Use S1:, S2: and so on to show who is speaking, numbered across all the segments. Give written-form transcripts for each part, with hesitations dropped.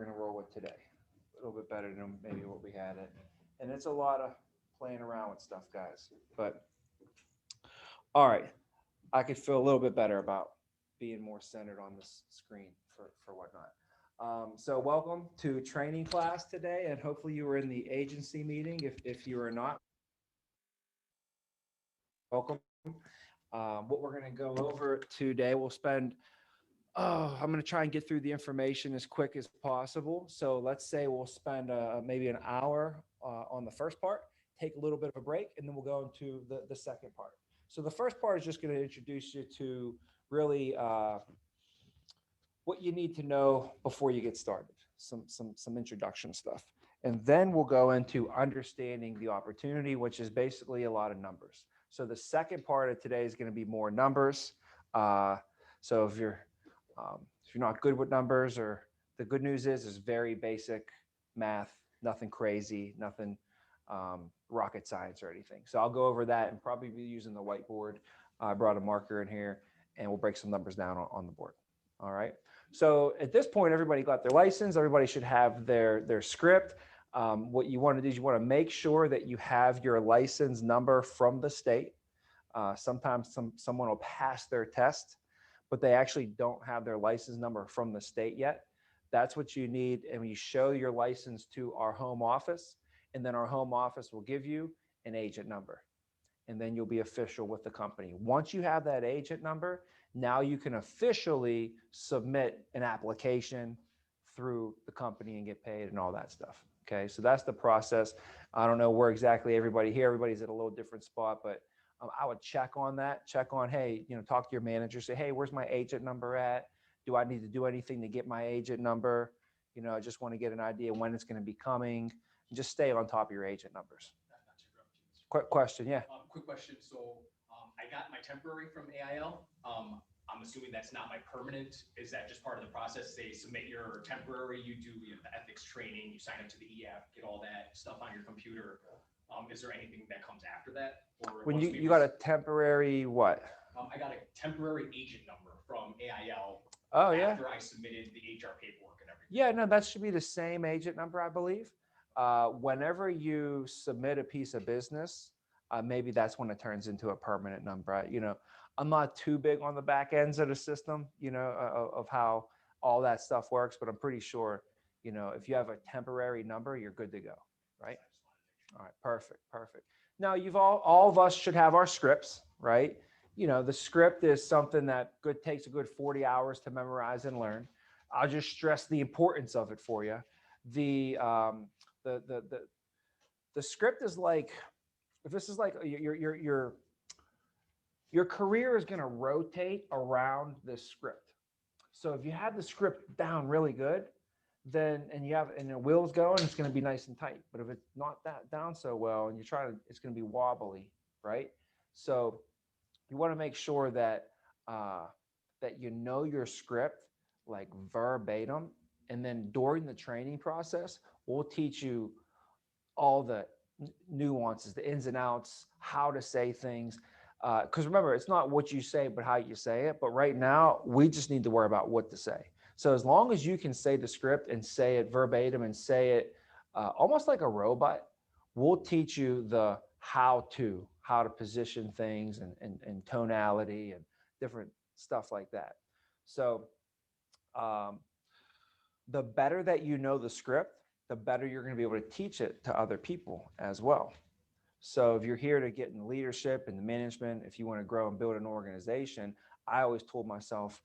S1: going to roll with today. A little bit better than maybe what we had it. And it's a lot of playing around with stuff, guys. But all right, I could feel a little bit better about being more centered on this screen for whatnot. So welcome to training class today, and hopefully you were in the agency meeting. If you are not, welcome. What we're going to go over today, we'll spend, I'm going to try and get through the information as quick as possible. So let's say we'll spend maybe an hour on the first part, take a little bit of a break, and then we'll go into the second part. So the first part is just going to introduce you to really what you need to know before you get started, some introduction stuff. And then we'll go into understanding the opportunity, which is basically a lot of numbers. So the second part of today is going to be more numbers. So if you're not good with numbers, or the good news is it's very basic math, nothing crazy, nothing rocket science or anything. So I'll go over that and probably be using the whiteboard. I brought a marker in here, and we'll break some numbers down on the board. All right. So at this point, everybody got their license. Everybody should have their script. What you want to do is you want to make sure that you have your license number from the state. Sometimes someone will pass their test, but they actually don't have their license number from the state yet. That's what you need. And you show your license to our home office, and then our home office will give you an agent number. And then you'll be official with the company. Once you have that agent number, now you can officially submit an application through the company and get paid and all that stuff. Okay, so that's the process. I don't know where exactly everybody's at a little different spot, but I would check on that, hey, talk to your manager, say, hey, where's my agent number at? Do I need to do anything to get my agent number? I just want to get an idea when it's going to be coming. And just stay on top of your agent numbers. Quick question, yeah.
S2: Quick question. So I got my temporary from AIL. I'm assuming that's not my permanent. Is that just part of the process? They submit your temporary, you do the ethics training, you sign up to the EF, get all that stuff on your computer. Is there anything that comes after that? Or
S1: when you got a temporary what?
S2: I got a temporary agent number from AIL.
S1: Oh, yeah.
S2: After I submitted the HR paperwork and everything.
S1: Yeah, no, that should be the same agent number, I believe. Whenever you submit a piece of business, maybe that's when it turns into a permanent number. I'm not too big on the back ends of the system, of how all that stuff works, but I'm pretty sure, if you have a temporary number, you're good to go, right? All right, perfect. Now you've all of us should have our scripts, right? The script is something that takes a good 40 hours to memorize and learn. I'll just stress the importance of it for you. The script is like, if this is like your career is going to rotate around this script. So if you have the script down really good, then and the wheels going, it's going to be nice and tight. But if it's not that down so well, and it's going to be wobbly, right? So you want to make sure that that your script like verbatim, and then during the training process, we'll teach you all the nuances, the ins and outs, how to say things. Because remember, it's not what you say, but how you say it. But right now, we just need to worry about what to say. So as long as you can say the script and say it verbatim and say it almost like a robot, we'll teach you the how to position things and tonality and different stuff like that. So the better that you know the script, the better you're going to be able to teach it to other people as well. So if you're here to get in leadership and the management, if you want to grow and build an organization, I always told myself,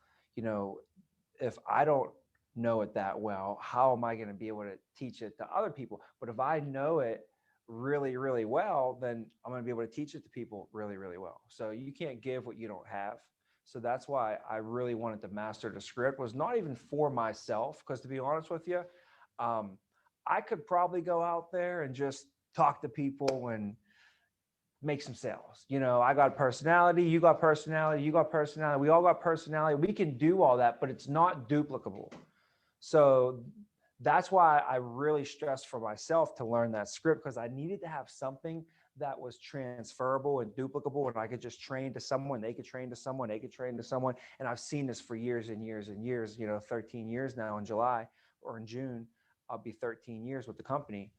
S1: if I don't know it that well, how am I going to be able to teach it to other people? But if I know it really, really well, then I'm going to be able to teach it to people really, really well. So you can't give what you don't have. So that's why I really wanted to master the script. It was not even for myself, because to be honest with you, I could probably go out there and just talk to people and make some sales. I got personality, you got personality, we all got personality. We can do all that, but it's not duplicable. So that's why I really stressed for myself to learn that script, because I needed to have something that was transferable and duplicable, and I could just train to someone, they could train to someone, they could train to someone. And I've seen this for years and years and years, 13 years now in July, or in June, I'll be 13 years with the company.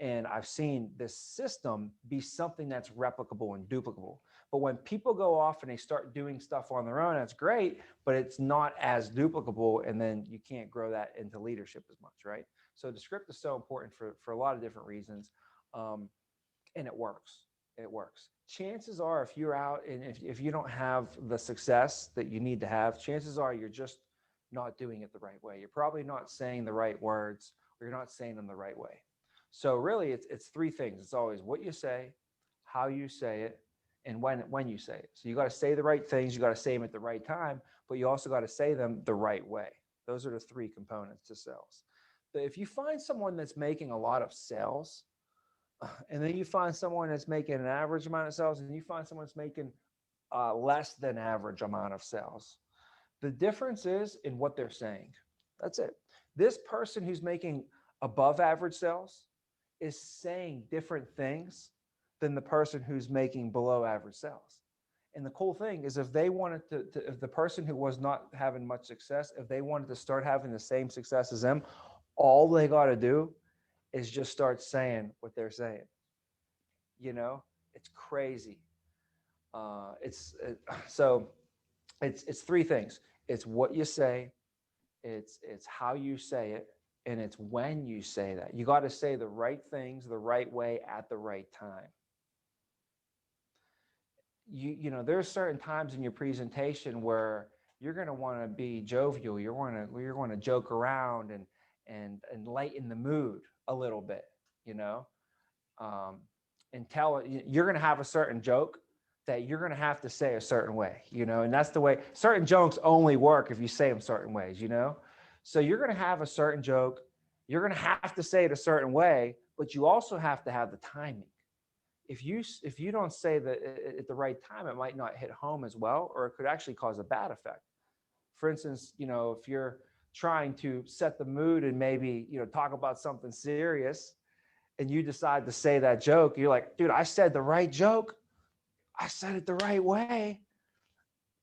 S1: And I've seen this system be something that's replicable and duplicable. But when people go off and they start doing stuff on their own, that's great, but it's not as duplicable. And then you can't grow that into leadership as much, right? So the script is so important for a lot of different reasons. And it works. It works. Chances are, if you're out and if you don't have the success that you need to have, chances are you're just not doing it the right way. You're probably not saying the right words, or you're not saying them the right way. So really, it's three things. It's always what you say, how you say it, and when you say it. So you got to say the right things. You got to say them at the right time, but you also got to say them the right way. Those are the three components to sales. But if you find someone that's making a lot of sales, and then you find someone that's making an average amount of sales, and you find someone that's making less than average amount of sales, the difference is in what they're saying. That's it. This person who's making above average sales is saying different things than the person who's making below average sales. And the cool thing is, if they wanted if the person who was not having much success, if they wanted to start having the same success as them, all they got to do is just start saying what they're saying. You know, it's crazy. So it's three things. It's what you say, it's how you say it, and it's when you say that. You got to say the right things the right way at the right time. You know, there's certain times in your presentation where you're going to want to be jovial. You're going to joke around and lighten the mood a little bit, you know. And you're going to have a certain joke that you're going to have to say a certain way, you know, and that's the way certain jokes only work if you say them certain ways, you know. So you're going to have a certain joke, you're going to have to say it a certain way, but you also have to have the timing. If you don't say that at the right time, it might not hit home as well, or it could actually cause a bad effect. For instance, you know, if you're trying to set the mood and maybe, you know, talk about something serious, and you decide to say that joke, you're like, dude, I said the right joke. I said it the right way.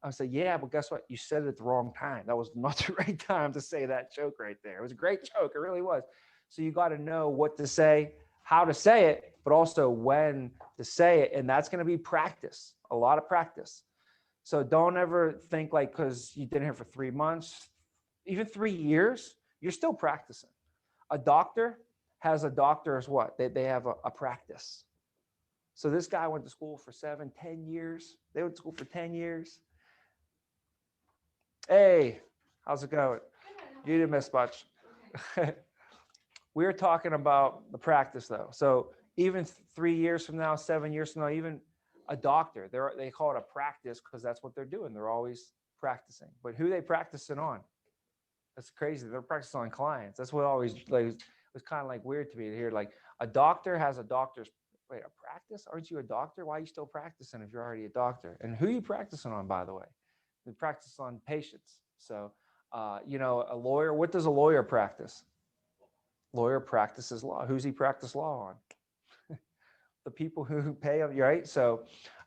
S1: I say, yeah, but guess what? You said it at the wrong time. That was not the right time to say that joke right there. It was a great joke. It really was. So you got to know what to say, how to say it, but also when to say it. And that's going to be practice, a lot of practice. So don't ever think like, because you did it here for 3 months, even 3 years, you're still practicing. A doctor has a doctor's what? They have a practice. So this guy went to school for 7, 10 years. They went to school for 10 years. Hey, how's it going? You didn't miss much. We're talking about the practice though. So even 3 years from now, 7 years from now, even a doctor, they call it a practice because that's what they're doing. They're always practicing. But who they practicing on? That's crazy. They're practicing on clients. That's what always like was kind of like weird to me to hear. Like a doctor has a doctor's wait, a practice? Aren't you a doctor? Why are you still practicing if you're already a doctor? And who are you practicing on, by the way? You practice on patients. So, you know, a lawyer, what does a lawyer practice? Lawyer practices law. Who's he practice law on? The people who pay him, right? So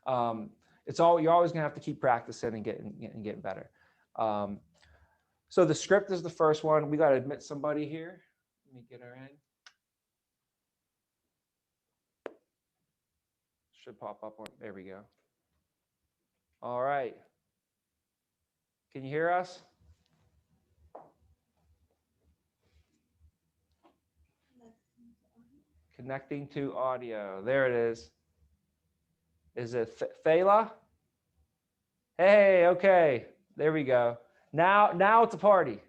S1: you're always gonna have to keep practicing and getting better. So the script is the first one. We got to admit somebody here. Let me get her in. Should pop up on, there we go. All right. Can you hear us? Connecting to audio. There it is. Is it Thela? Hey, okay. There we go. Now it's a party.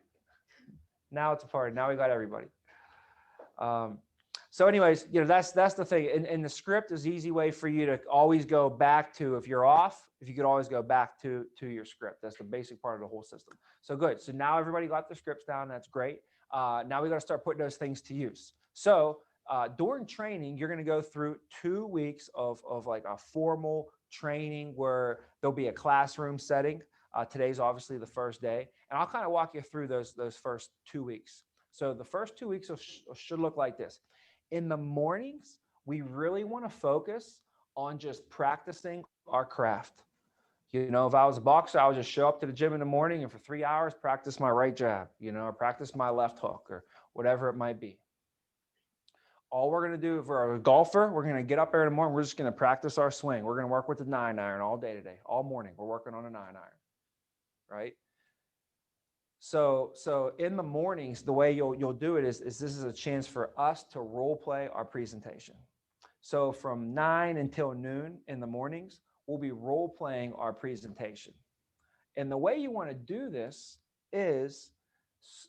S1: Now it's a party. Now we got everybody. So anyways, you know, that's the thing. And the script is an easy way for you to always go back to, if you're off, if you could always go back to your script. That's the basic part of the whole system. So good. So now everybody got their scripts down. That's great. Now we got to start putting those things to use. So during training, you're going to go through 2 weeks of like a formal training where there'll be a classroom setting. Today's obviously the first day. And I'll kind of walk you through those first 2 weeks. So the first 2 weeks should look like this. In the mornings, we really want to focus on just practicing our craft. You know, if I was a boxer, I would just show up to the gym in the morning and for 3 hours, practice my right jab, you know, or practice my left hook or whatever it might be. All we're going to do for a golfer, we're going to get up there in the morning. We're just going to practice our swing. We're going to work with the 9-iron all day today, all morning. We're working on a 9-iron, right? So in the mornings, the way you'll do it is this is a chance for us to role play our presentation. So from 9 until noon in the mornings, we'll be role playing our presentation. And the way you want to do this is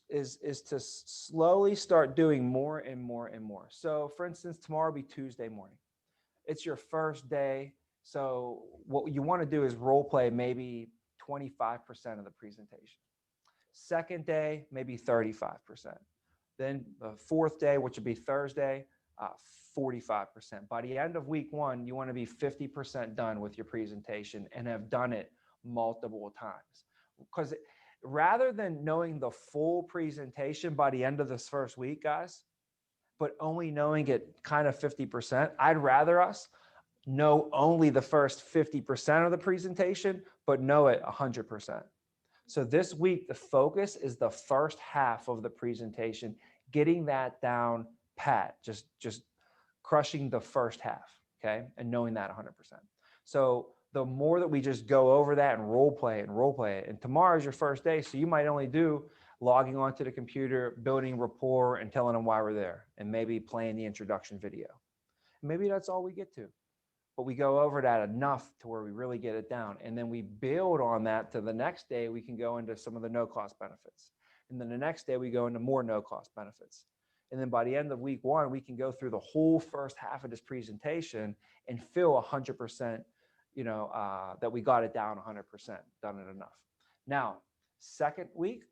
S1: to slowly start doing more and more and more. So for instance, tomorrow will be Tuesday morning. It's your first day. So what you want to do is role play maybe 25% of the presentation. Second day, maybe 35%. Then the fourth day, which would be Thursday, 45%. By the end of week 1, you want to be 50% done with your presentation and have done it multiple times. Because rather than knowing the full presentation by the end of this first week, guys, but only knowing it kind of 50%, I'd rather us know only the first 50% of the presentation, but know it 100%. So this week, the focus is the first half of the presentation, getting that down pat, just crushing the first half, okay? And knowing that 100%. So the more that we just go over that and role play it, and tomorrow is your first day, so you might only do logging onto the computer, building rapport, and telling them why we're there, and maybe playing the introduction video. Maybe that's all we get to. But we go over that enough to where we really get it down. And then we build on that to the next day, we can go into some of the no-cost benefits. And then the next day we go into more no-cost benefits. And then by the end of week 1, we can go through the whole first half of this presentation and feel 100%, you know, that we got it down 100%, done it enough. Now, second week,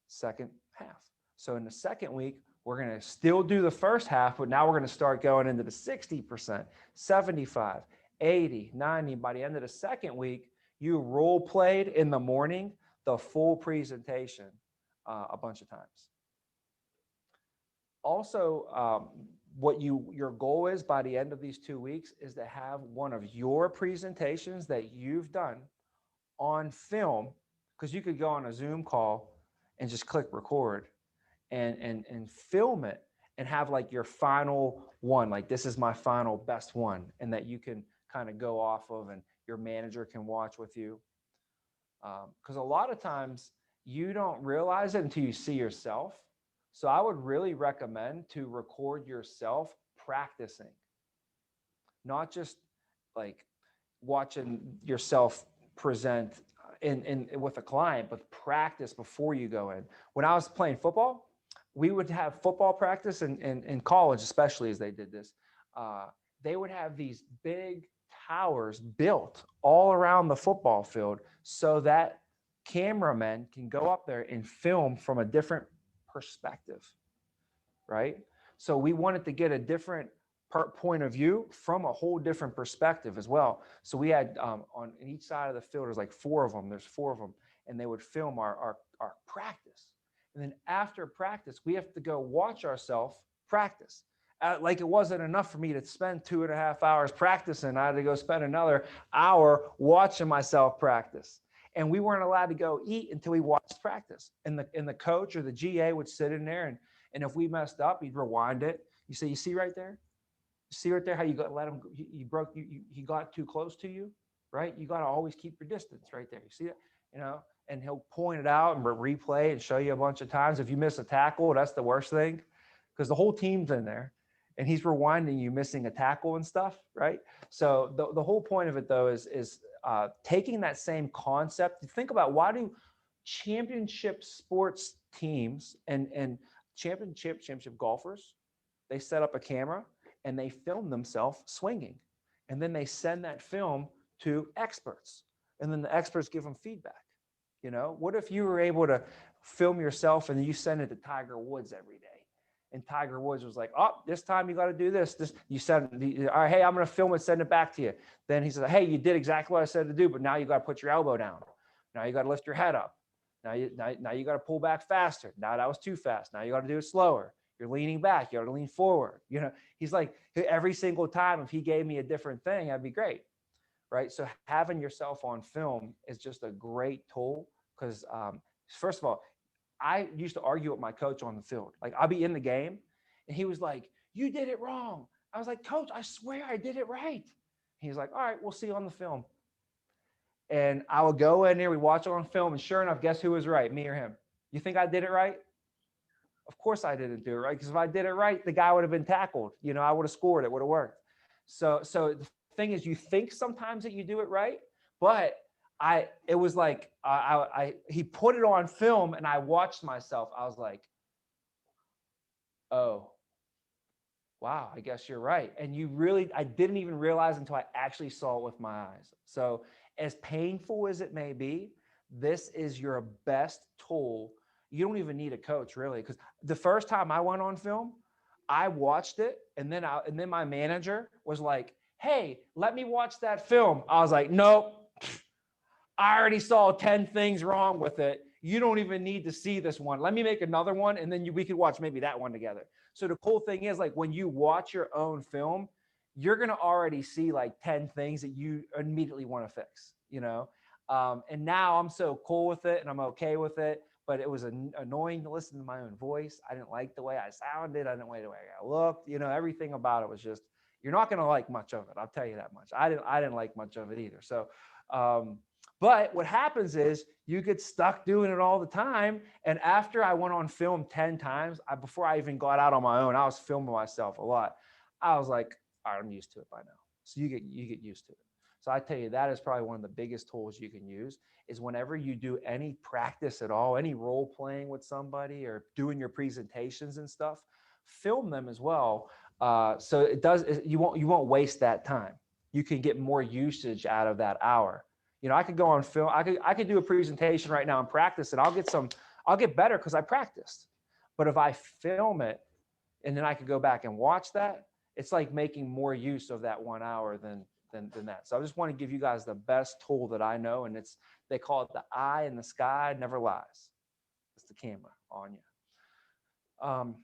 S1: second half. So in the second week, we're going to still do the first half, but now we're going to start going into the 60%, 75, 80, 90. By the end of the second week, you role played in the morning the full presentation a bunch of times. Also, what your goal is by the end of these 2 weeks is to have one of your presentations that you've done on film, because you could go on a Zoom call and just click record and film it and have like your final one, like this is my final best one, and that you can kind of go off of and your manager can watch with you. Because a lot of times you don't realize it until you see yourself. So I would really recommend to record yourself practicing, not just like watching yourself present in with a client, but practice before you go in. When I was playing football, we would have football practice in college, especially as they did this. They would have these big towers built all around the football field so that cameramen can go up there and film from a different perspective, right? So we wanted to get a different point of view from a whole different perspective as well. So we had on each side of the field, there's like 4 of them. There's 4 of them, and they would film our practice. And then after practice, we have to go watch ourselves practice. Like it wasn't enough for me to spend 2.5 hours practicing. I had to go spend another hour watching myself practice. And we weren't allowed to go eat until we watched practice. And the coach or the GA would sit in there, and if we messed up, he'd rewind it. You say, you see right there? You see right there how you got let him? He got too close to you, right? You got to always keep your distance right there. You see that? You know. And he'll point it out and replay and show you a bunch of times. If you miss a tackle, that's the worst thing, because the whole team's in there and he's rewinding you missing a tackle and stuff, right? So the whole point of it, though, is taking that same concept. Think about, why do championship sports teams and championship golfers, they set up a camera and they film themselves swinging, and then they send that film to experts, and then the experts give them feedback. You know, what if you were able to film yourself and you send it to Tiger Woods every day? And Tiger Woods was like, oh, this time you got to do this. You send, all right, hey, I'm going to film it, send it back to you. Then he said, hey, you did exactly what I said to do, but now you got to put your elbow down. Now you got to lift your head up. Now you got to pull back faster. Now that was too fast. Now you got to do it slower. You're leaning back. You got to lean forward. You know, he's like, every single time, if he gave me a different thing, that'd be great. right? So having yourself on film is just a great tool because, first of all, I used to argue with my coach on the field. Like I'll be in the game and he was like, "You did it wrong." I was like, "Coach, I swear I did it right." He's like, "All right, we'll see you on the film." And I would go in there, we watch it on film, and sure enough, guess who was right, me or him? You think I did it right? Of course I didn't do it right, because if I did it right, the guy would have been tackled. You know, I would have scored. It would have worked. So the thing is, you think sometimes that you do it right, but it was like he put it on film, and I watched myself. I was like, oh, wow, I guess you're right. And I didn't even realize until I actually saw it with my eyes. So as painful as it may be, this is your best tool. You don't even need a coach really, because the first time I went on film, I watched it, and then my manager was like, "Hey, let me watch that film." I was like, "Nope, I already saw 10 things wrong with it. You don't even need to see this one. Let me make another one, and then we could watch maybe that one together." So the cool thing is, like, when you watch your own film, you're going to already see like 10 things that you immediately want to fix, you know? And now I'm so cool with it and I'm okay with it. But it was annoying to listen to my own voice. I didn't like the way I sounded. I didn't like the way I looked. You know, everything about it was just, you're not going to like much of it. I'll tell you that much. I didn't like much of it either. So, but what happens is you get stuck doing it all the time. And after I went on film 10 times, before I even got out on my own, I was filming myself a lot. I was like, all right, I'm used to it by now. So you get used to it. So I tell you, that is probably one of the biggest tools you can use is whenever you do any practice at all, any role playing with somebody or doing your presentations and stuff, film them as well. So you won't waste that time. You can get more usage out of that hour. You know, I could go on film. I could do a presentation right now and practice it. I'll get better because I practiced. But if I film it and then I could go back and watch that, it's like making more use of that 1 hour than that. So I just want to give you guys the best tool that I know, and they call it the eye in the sky never lies. It's the camera on you.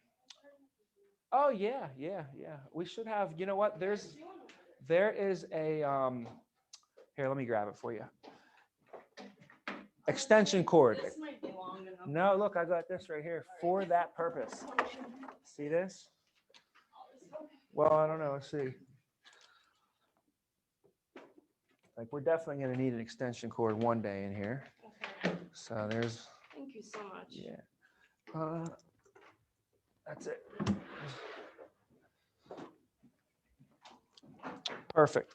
S1: Oh yeah. We should have. You know what? There is a here. Let me grab it for you. Extension cord.
S3: This might be long enough.
S1: No, look, I got this right here for that purpose. See this? Well, I don't know. Let's see. Like, we're definitely going to need an extension cord one day in here.
S3: Okay.
S1: So there's,
S3: Thank you so much.
S1: yeah. That's it. Perfect.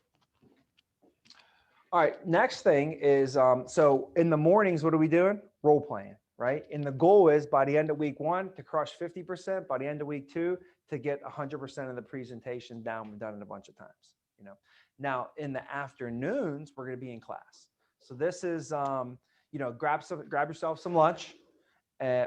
S1: All right, next thing is, so in the mornings, what are we doing? Role playing, right? And the goal is by the end of week 1 to crush 50%, by the end of week 2 to get 100% of the presentation down. We've done it a bunch of times, you know. Now in the afternoons, we're going to be in class. So this is, you know, grab yourself some lunch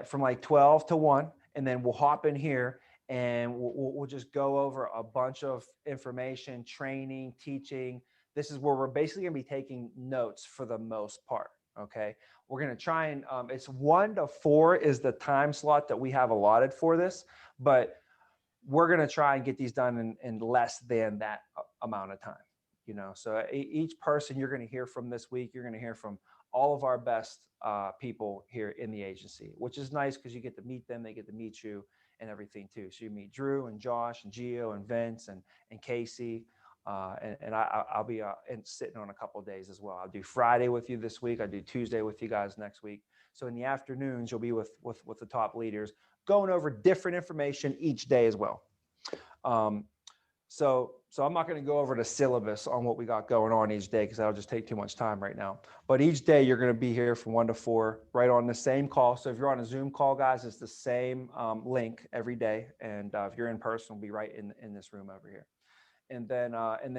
S1: from like 12 to 1, and then we'll hop in here and we'll just go over a bunch of information, training, teaching. This is where we're basically going to be taking notes for the most part. Okay. We're going to try and it's 1 to 4 is the time slot that we have allotted for this, but we're going to try and get these done in less than that amount of time, you know. So each person you're going to hear from this week, you're going to hear from all of our best people here in the agency, which is nice because you get to meet them, they get to meet you and everything too. So you meet Drew and Josh and Gio and Vince and Casey. And I'll be sitting on a couple of days as well. I'll do Friday with you this week. I do Tuesday with you guys next week. So in the afternoons, you'll be with the top leaders, going over different information each day as well. So I'm not going to go over the syllabus on what we got going on each day because that'll just take too much time right now. But each day you're going to be here from 1 to 4, right on the same call. So if you're on a Zoom call, guys, it's the same link every day. And if you're in person, we'll be right in this room over here. And then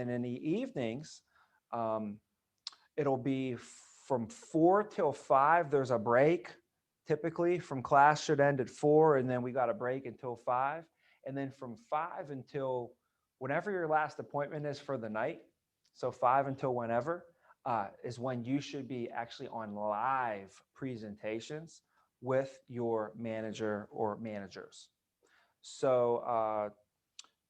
S1: in the evenings, it'll be from 4 till 5. There's a break. Typically, from class should end at 4, and then we got a break until 5. And then from 5 until whenever your last appointment is for the night, so 5 until whenever, is when you should be actually on live presentations with your manager or managers. So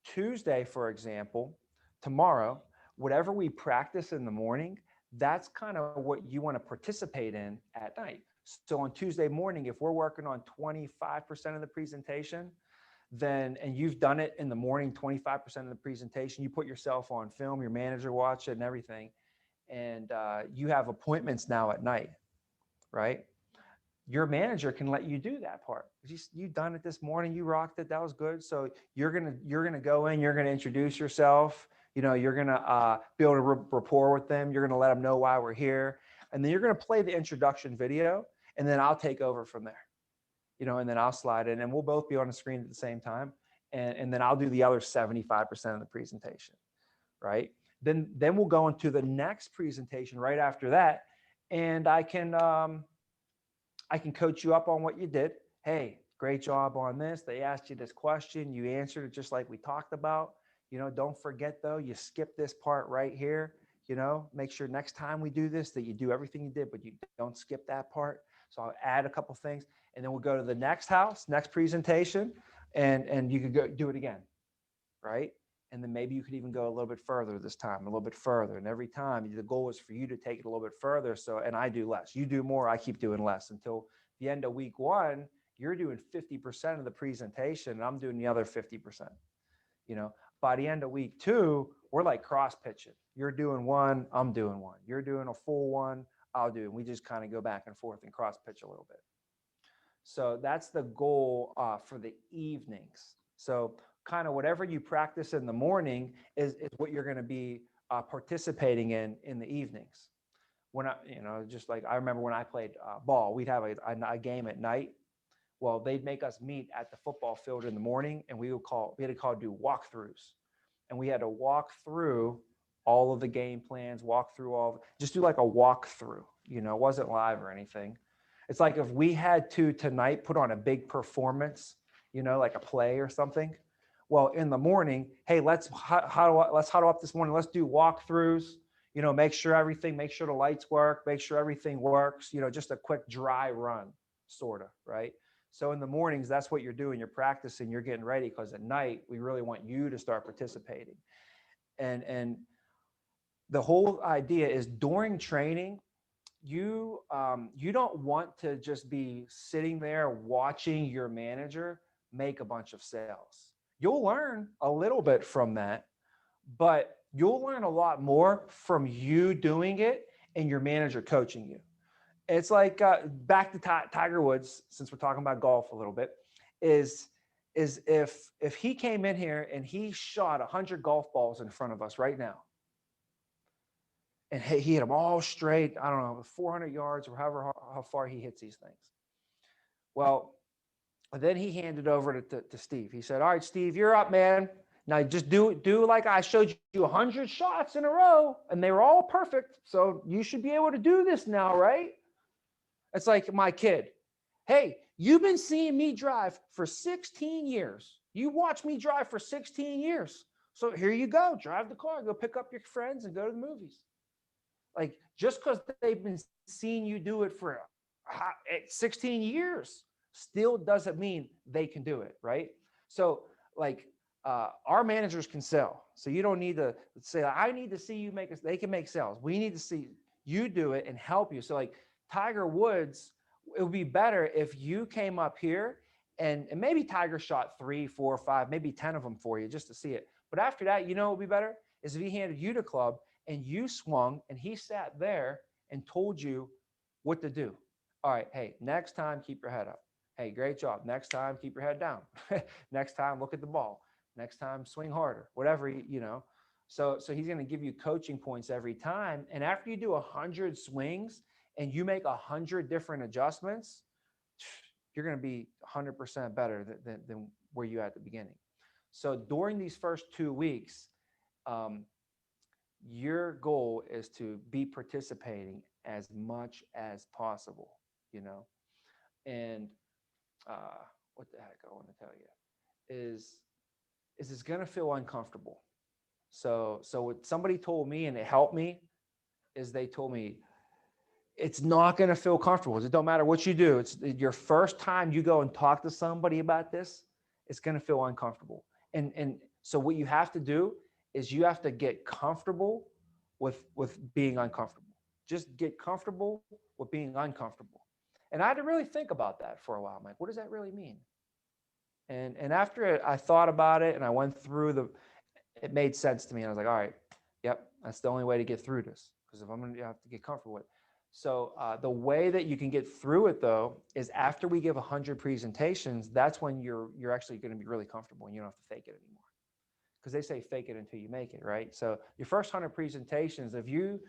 S1: Tuesday, for example, tomorrow, whatever we practice in the morning, that's kind of what you want to participate in at night. So on Tuesday morning, if we're working on 25% of the presentation, then, and you've done it in the morning, 25% of the presentation, you put yourself on film, your manager watch it and everything. And you have appointments now at night, right? Your manager can let you do that part. You've done it this morning, you rocked it, that was good. So you're gonna go in, you're gonna introduce yourself, you're gonna be able to rapport with them, you're gonna let them know why we're here, and then you're gonna play the introduction video, and then I'll take over from there, and then I'll slide in, and we'll both be on the screen at the same time, and then I'll do the other 75% of the presentation, right? Then we'll go into the next presentation right after that, and I can coach you up on what you did. Hey, great job on this. They asked you this question. You answered it just like we talked about. Don't forget though, you skip this part right here. Make sure next time we do this that you do everything you did, but you don't skip that part. So I'll add a couple things, and then we'll go to the next house, next presentation, and you could go do it again, right? And then maybe you could even go a little bit further this time, a little bit further. And every time the goal is for you to take it a little bit further. So, and I do less, you do more, I keep doing less until the end of week 1, you're doing 50% of the presentation and I'm doing the other 50%. By the end of week 2, we're like cross pitching. You're doing one, I'm doing one. You're doing a full one, I'll do. And we just kind of go back and forth and cross pitch a little bit. So that's the goal for the evenings. So kind of whatever you practice in the morning is what you're going to be participating in the evenings. When just like I remember when I played ball, we'd have a game at night. Well, they'd make us meet at the football field in the morning, and we had to do walkthroughs, and we had to walk through all of the game plans, just do like a walkthrough. It wasn't live or anything. It's like if we had to tonight put on a big performance, like a play or something. Well, in the morning, hey, let's huddle up this morning. Let's do walkthroughs, make sure the lights work, make sure everything works, just a quick dry run, sort of, right? So in the mornings, that's what you're doing. You're practicing, you're getting ready, because at night, we really want you to start participating. And the whole idea is during training, you don't want to just be sitting there watching your manager make a bunch of sales. You'll learn a little bit from that, but you'll learn a lot more from you doing it and your manager coaching you. It's like back to Tiger Woods, since we're talking about golf a little bit, is if he came in here and he shot 100 golf balls in front of us right now, and he hit them all straight, I don't know, 400 yards or however how far he hits these things. Well, then he handed over to Steve. He said, all right, Steve, you're up, man. Now just do like I showed you 100 shots in a row, and they were all perfect. So you should be able to do this now, right? It's like my kid. Hey, you've been seeing me drive for 16 years. You watched me drive for 16 years. So here you go. Drive the car, go pick up your friends and go to the movies. Like, just because they've been seeing you do it for 16 years still doesn't mean they can do it, right? So like our managers can sell. So you don't need to say, I need to see you make it. They can make sales. We need to see you do it and help you. So like Tiger Woods, it would be better if you came up here and maybe Tiger shot 3, 4, 5, maybe 10 of them for you just to see it. But after that, what would be better is if he handed you the club and you swung and he sat there and told you what to do. All right, hey, next time, keep your head up. Hey, great job. Next time, keep your head down. Next time, look at the ball. Next time, swing harder, whatever, So he's going to give you coaching points every time. And after you do 100 swings and you make 100 different adjustments, you're going to be 100% better than where you at the beginning. So during these first 2 weeks, your goal is to be participating as much as possible, and what the heck I want to tell you is it's going to feel uncomfortable. So what somebody told me, and it helped me, is they told me it's not going to feel comfortable. It don't matter what you do. It's your first time you go and talk to somebody about this, it's going to feel uncomfortable. And so what you have to do is you have to get comfortable with being uncomfortable. Just get comfortable with being uncomfortable. And I had to really think about that for a while. I'm like, what does that really mean? And after I thought about it and I went through it made sense to me. And I was like, all right, yep, that's the only way to get through this. Because if I'm going to have to get comfortable with it. So the way that you can get through it, though, is after we give 100 presentations, that's when you're actually going to be really comfortable and you don't have to fake it anymore. Because they say fake it until you make it, right? So your first 100 presentations, if you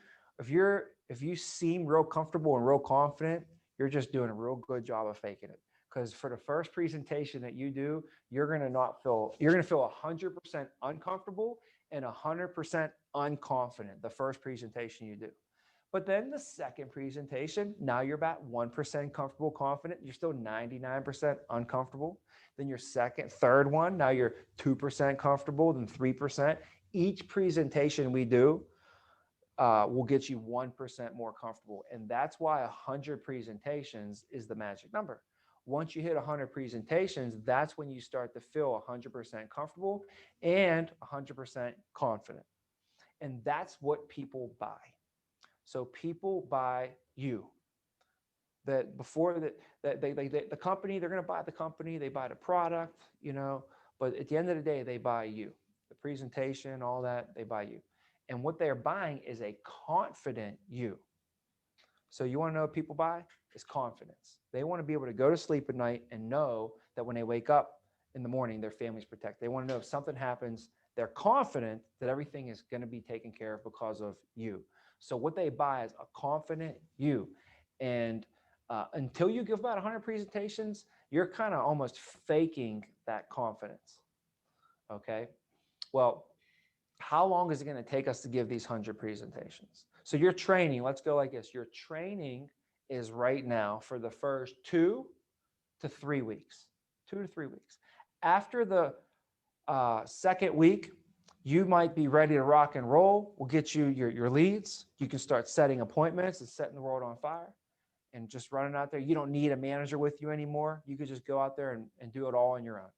S1: seem real comfortable and real confident, you're just doing a real good job of faking it. Because for the first presentation that you do, you're going to feel 100% uncomfortable and 100% unconfident the first presentation you do. But then the second presentation, now you're about 1% comfortable, confident. You're still 99% uncomfortable. Then your third one, now you're 2% comfortable, then 3%. Each presentation we do will get you 1% more comfortable. And that's why 100 presentations is the magic number. Once you hit 100 presentations, that's when you start to feel 100% comfortable and 100% confident. And that's what people buy. So people buy you. That before the company, they're going to buy the company, they buy the product, but at the end of the day, they buy you. The presentation, all that, they buy you. And what they're buying is a confident you. So you want to know what people buy? It's confidence. They want to be able to go to sleep at night and know that when they wake up in the morning, their family's protected. They want to know if something happens, they're confident that everything is going to be taken care of because of you. So what they buy is a confident you. And until you give about 100 presentations, you're kind of almost faking that confidence. Okay. Well, how long is it going to take us to give these 100 presentations? So your training, let's go like this. Your training is right now for the first 2 to 3 weeks. 2 to 3 weeks. After the second week, you might be ready to rock and roll. We'll get you your leads. You can start setting appointments and setting the world on fire and just running out there. You don't need a manager with you anymore. You could just go out there and do it all on your own.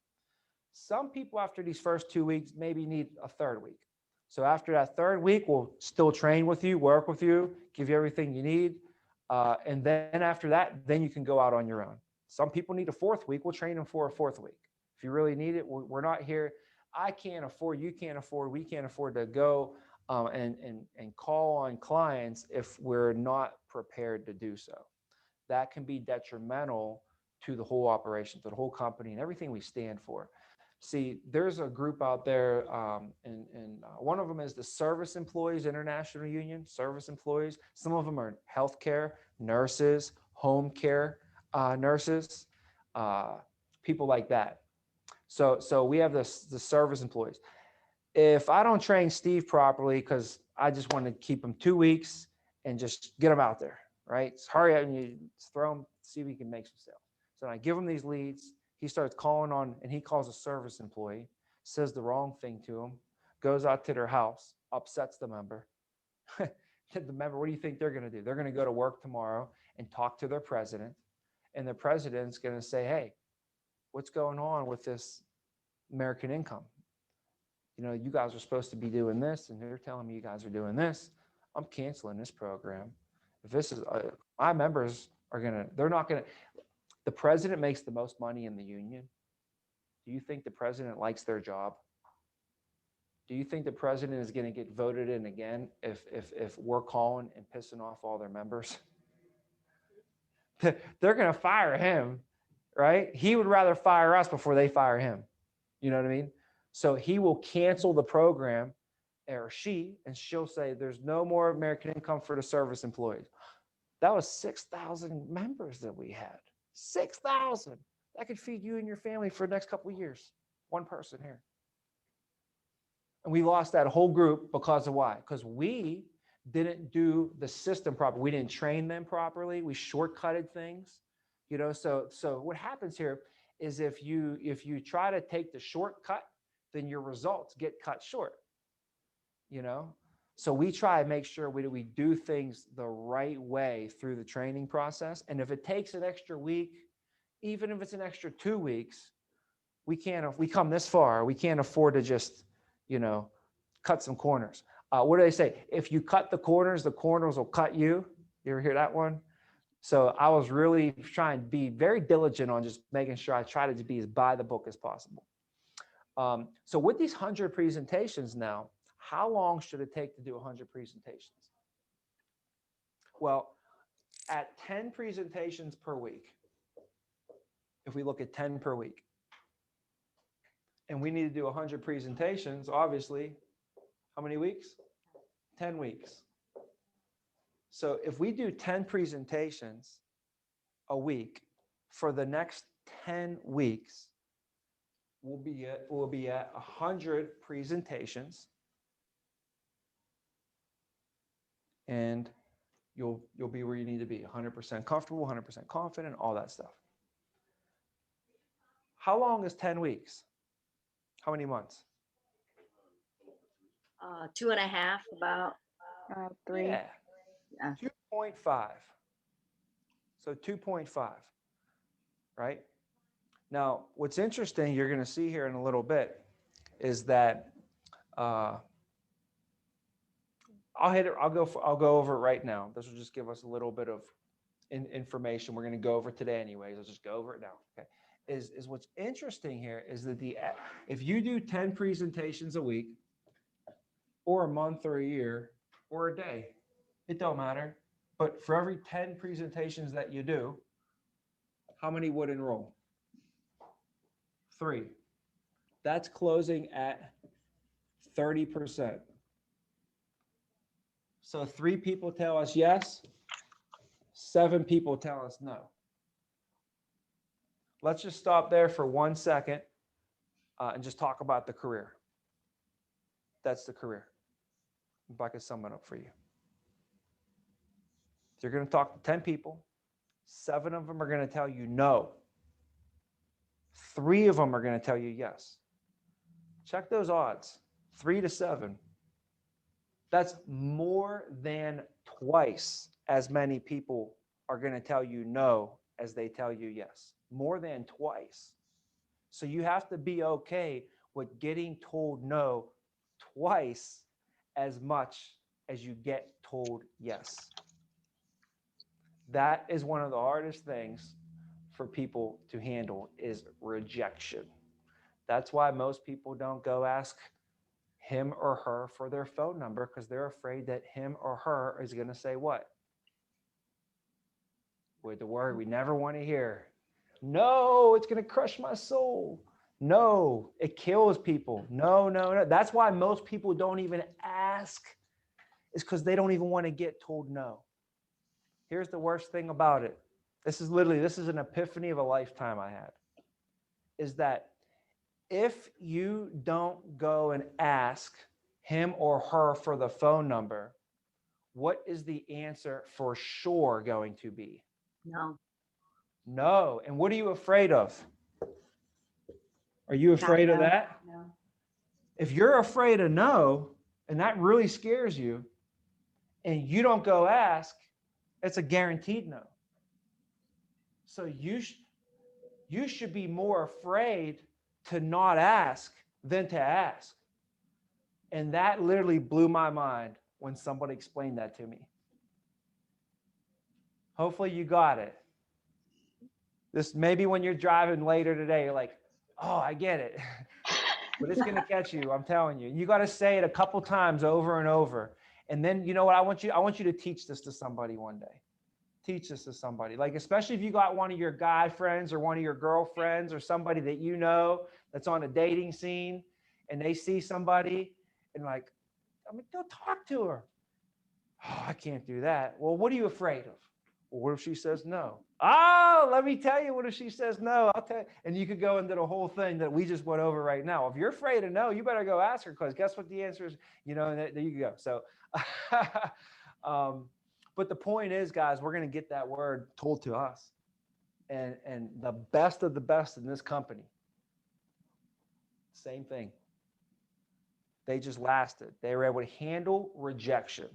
S1: Some people after these first 2 weeks maybe need a third week. So after that third week, we'll still train with you, work with you, give you everything you need. And then after that, then you can go out on your own. Some people need a fourth week. We'll train them for a fourth week. If you really need it, we're not here. I can't afford, you can't afford, we can't afford to go and call on clients if we're not prepared to do so. That can be detrimental to the whole operation, to the whole company and everything we stand for. See, there's a group out there, and one of them is the Service Employees International Union, service employees. Some of them are healthcare, nurses, home care nurses, people like that. So we have the service employees. If I don't train Steve properly, because I just want to keep him 2 weeks and just get him out there, right? Just hurry up and you throw him, see if he can make some sales. So I give him these leads. He starts calling on, and he calls a service employee, says the wrong thing to him, goes out to their house, upsets the member. The member, what do you think they're going to do? They're going to go to work tomorrow and talk to their president. And the president's going to say, hey, what's going on with this American Income? You guys are supposed to be doing this, and they're telling me you guys are doing this. I'm canceling this program. If this is, my members are they're not going to, the president makes the most money in the union. Do you think the president likes their job? Do you think the president is going to get voted in again if we're calling and pissing off all their members? They're going to fire him, right? He would rather fire us before they fire him. You know what I mean? So he will cancel the program, or she, and she'll say there's no more American Income for the service employees. That was 6,000 members that we had. 6,000. That could feed you and your family for the next couple of years. One person here. And we lost that whole group because of why? Because we didn't do the system properly. We didn't train them properly. We shortcutted things. So what happens here is if you try to take the shortcut, then your results get cut short. So we try to make sure we do things the right way through the training process. And if it takes an extra week, even if it's an extra 2 weeks, if we come this far, we can't afford to just, cut some corners. What do they say? If you cut the corners will cut you. You ever hear that one? So I was really trying to be very diligent on just making sure I try to be as by the book as possible. So with these 100 presentations now, how long should it take to do 100 presentations? Well, at 10 presentations per week, if we look at 10 per week, and we need to do 100 presentations, obviously, how many weeks? 10 weeks. So if we do 10 presentations a week for the next 10 weeks, we'll be at 100 presentations, and you'll be where you need to be, 100% comfortable, 100% confident, all that stuff. How long is 10 weeks? How many months?
S4: 2.5, about.
S3: 3.
S1: Yeah.
S4: Yeah.
S1: 2.5. So 2.5, right? Now, what's interesting, you're going to see here in a little bit, is that I'll go over it right now. This will just give us a little bit of information we're going to go over today anyways. I'll just go over it now. Okay. Is what's interesting here is that if you do 10 presentations a week or a month or a year or a day, it don't matter. But for every 10 presentations that you do, how many would enroll? 3. That's closing at 30%. So 3 people tell us yes, 7 people tell us no. Let's just stop there for 1 second and just talk about the career. That's the career. If I could sum it up for you. You're going to talk to 10 people. 7 of them are going to tell you no. 3 of them are going to tell you yes. Check those odds. 3 to 7. That's more than twice as many people are going to tell you no as they tell you yes. More than twice. So you have to be okay with getting told no twice as much as you get told yes. That is one of the hardest things for people to handle is rejection. That's why most people don't go ask him or her for their phone number, because they're afraid that him or her is going to say what? With the word we never want to hear. No, it's going to crush my soul. No, it kills people. No. That's why most people don't even ask, is because they don't even want to get told no. Here's the worst thing about it. This is an epiphany of a lifetime I had, is that if you don't go and ask him or her for the phone number, what is the answer for sure going to be?
S4: No.
S1: No. And what are you afraid of? Are you afraid of that?
S4: No.
S1: If you're afraid of no, and that really scares you, and you don't go ask, it's a guaranteed no. So you should be more afraid to not ask than to ask. And that literally blew my mind when somebody explained that to me. Hopefully you got it. This maybe when you're driving later today, you're like, oh, I get it. But it's going to catch you. I'm telling you. You got to say it a couple times over and over. And then, you know what? I want you to teach this to somebody one day. Teach this to somebody. Like, especially if you got one of your guy friends or one of your girlfriends or somebody that you know that's on a dating scene, and they see somebody and like, I mean, go talk to her. Oh, I can't do that. Well, what are you afraid of? Well, what if she says no? Oh, let me tell you, what if she says no? I'll tell you. And you could go into the whole thing that we just went over right now. If you're afraid of no, you better go ask her, because guess what the answer is? You know, and there you go. So, but the point is, guys, we're going to get that word told to us. And the best of the best in this company, same thing. They just lasted. They were able to handle rejection.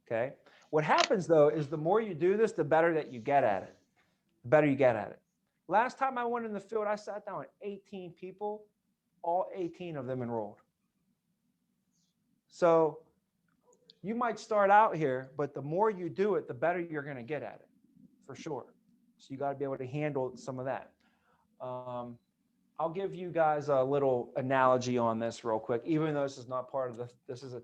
S1: Okay. What happens though is the more you do this, the better that you get at it. The better you get at it. Last time I went in the field, I sat down with 18 people. All 18 of them enrolled. So you might start out here, but the more you do it, the better you're going to get at it, for sure. So you got to be able to handle some of that. I'll give you guys a little analogy on this real quick, even though this is not part of this is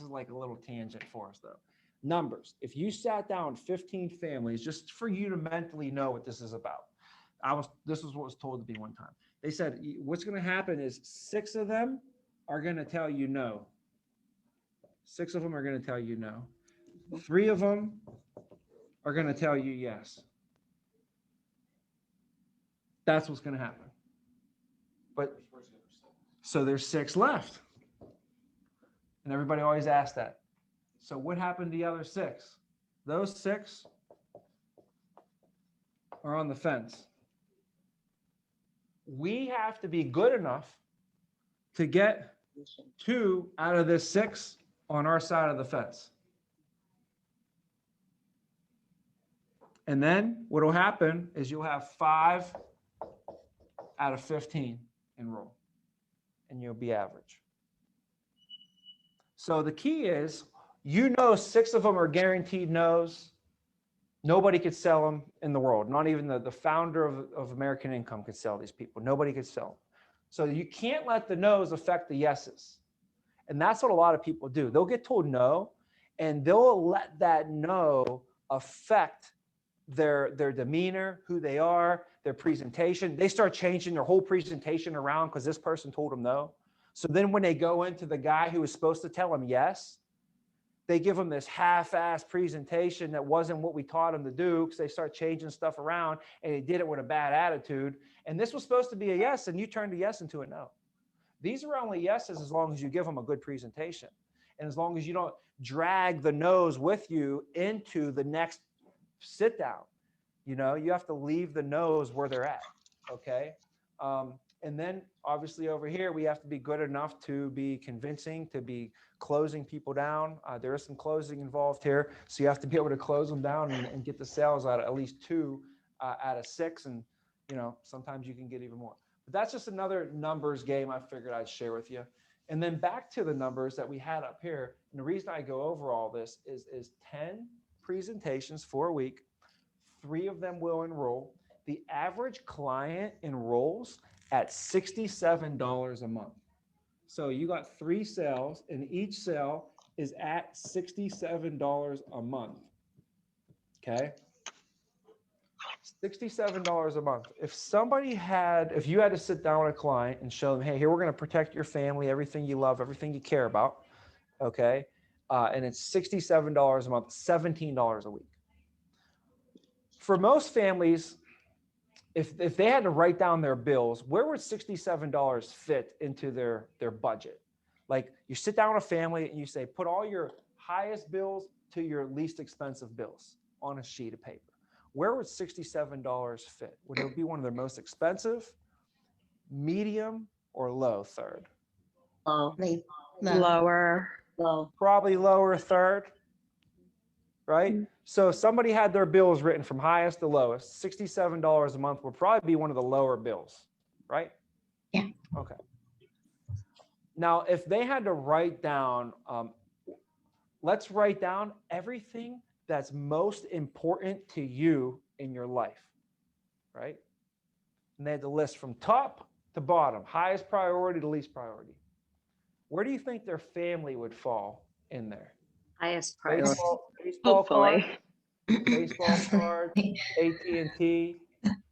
S1: like a little tangent for us though. Numbers. If you sat down 15 families, just for you to mentally know what this is about. This is what was told to me one time. They said, what's going to happen is 6 of them are going to tell you no. 6 of them are going to tell you no. 3 of them are going to tell you yes. That's what's going to happen. But so there's 6 left. And everybody always asks that. So what happened to the other 6? Those 6 are on the fence. We have to be good enough to get 2 out of this 6 on our side of the fence. And then what will happen is you'll have 5 out of 15 enroll, and you'll be average. So the key is, 6 of them are guaranteed no's. Nobody could sell them in the world. Not even the founder of American Income could sell these people. Nobody could sell them. So you can't let the no's affect the yeses. And that's what a lot of people do. They'll get told no, and they'll let that no affect their demeanor, who they are, their presentation. They start changing their whole presentation around because this person told them no. So then when they go into the guy who was supposed to tell them yes, they give them this half-assed presentation that wasn't what we taught them to do, because they start changing stuff around, and they did it with a bad attitude. And this was supposed to be a yes, and you turned a yes into a no. These are only yeses as long as you give them a good presentation, and as long as you don't drag the no's with you into the next sit down. You have to leave the no's where they're at. Okay. And then obviously over here, we have to be good enough to be convincing, to be closing people down. There is some closing involved here. So you have to be able to close them down and get the sales out of at least 2 out of 6. And, sometimes you can get even more. But that's just another numbers game I figured I'd share with you. And then back to the numbers that we had up here. And the reason I go over all this is 10 presentations for a week. 3 of them will enroll. The average client enrolls at $67 a month. So you got 3 sales, and each sale is at $67 a month. Okay. $67 a month. If you had to sit down with a client and show them, hey, here, we're going to protect your family, everything you love, everything you care about. Okay. And it's $67 a month, $17 a week. For most families, if they had to write down their bills, where would $67 fit into their budget? Like, you sit down with a family and you say, put all your highest bills to your least expensive bills on a sheet of paper. Where would $67 fit? Would it be one of their most expensive, medium, or low third?
S3: Lower.
S4: Low.
S1: Probably lower third, right? So if somebody had their bills written from highest to lowest, $67 a month would probably be one of the lower bills, right?
S5: Yeah.
S1: Okay. Now, if they had to write down, let's write down everything that's most important to you in your life, right? And they had to list from top to bottom, highest priority to least priority. Where do you think their family would fall in there?
S4: Highest priority.
S1: Baseball card,
S3: Hopefully.
S1: baseball card, AT&T,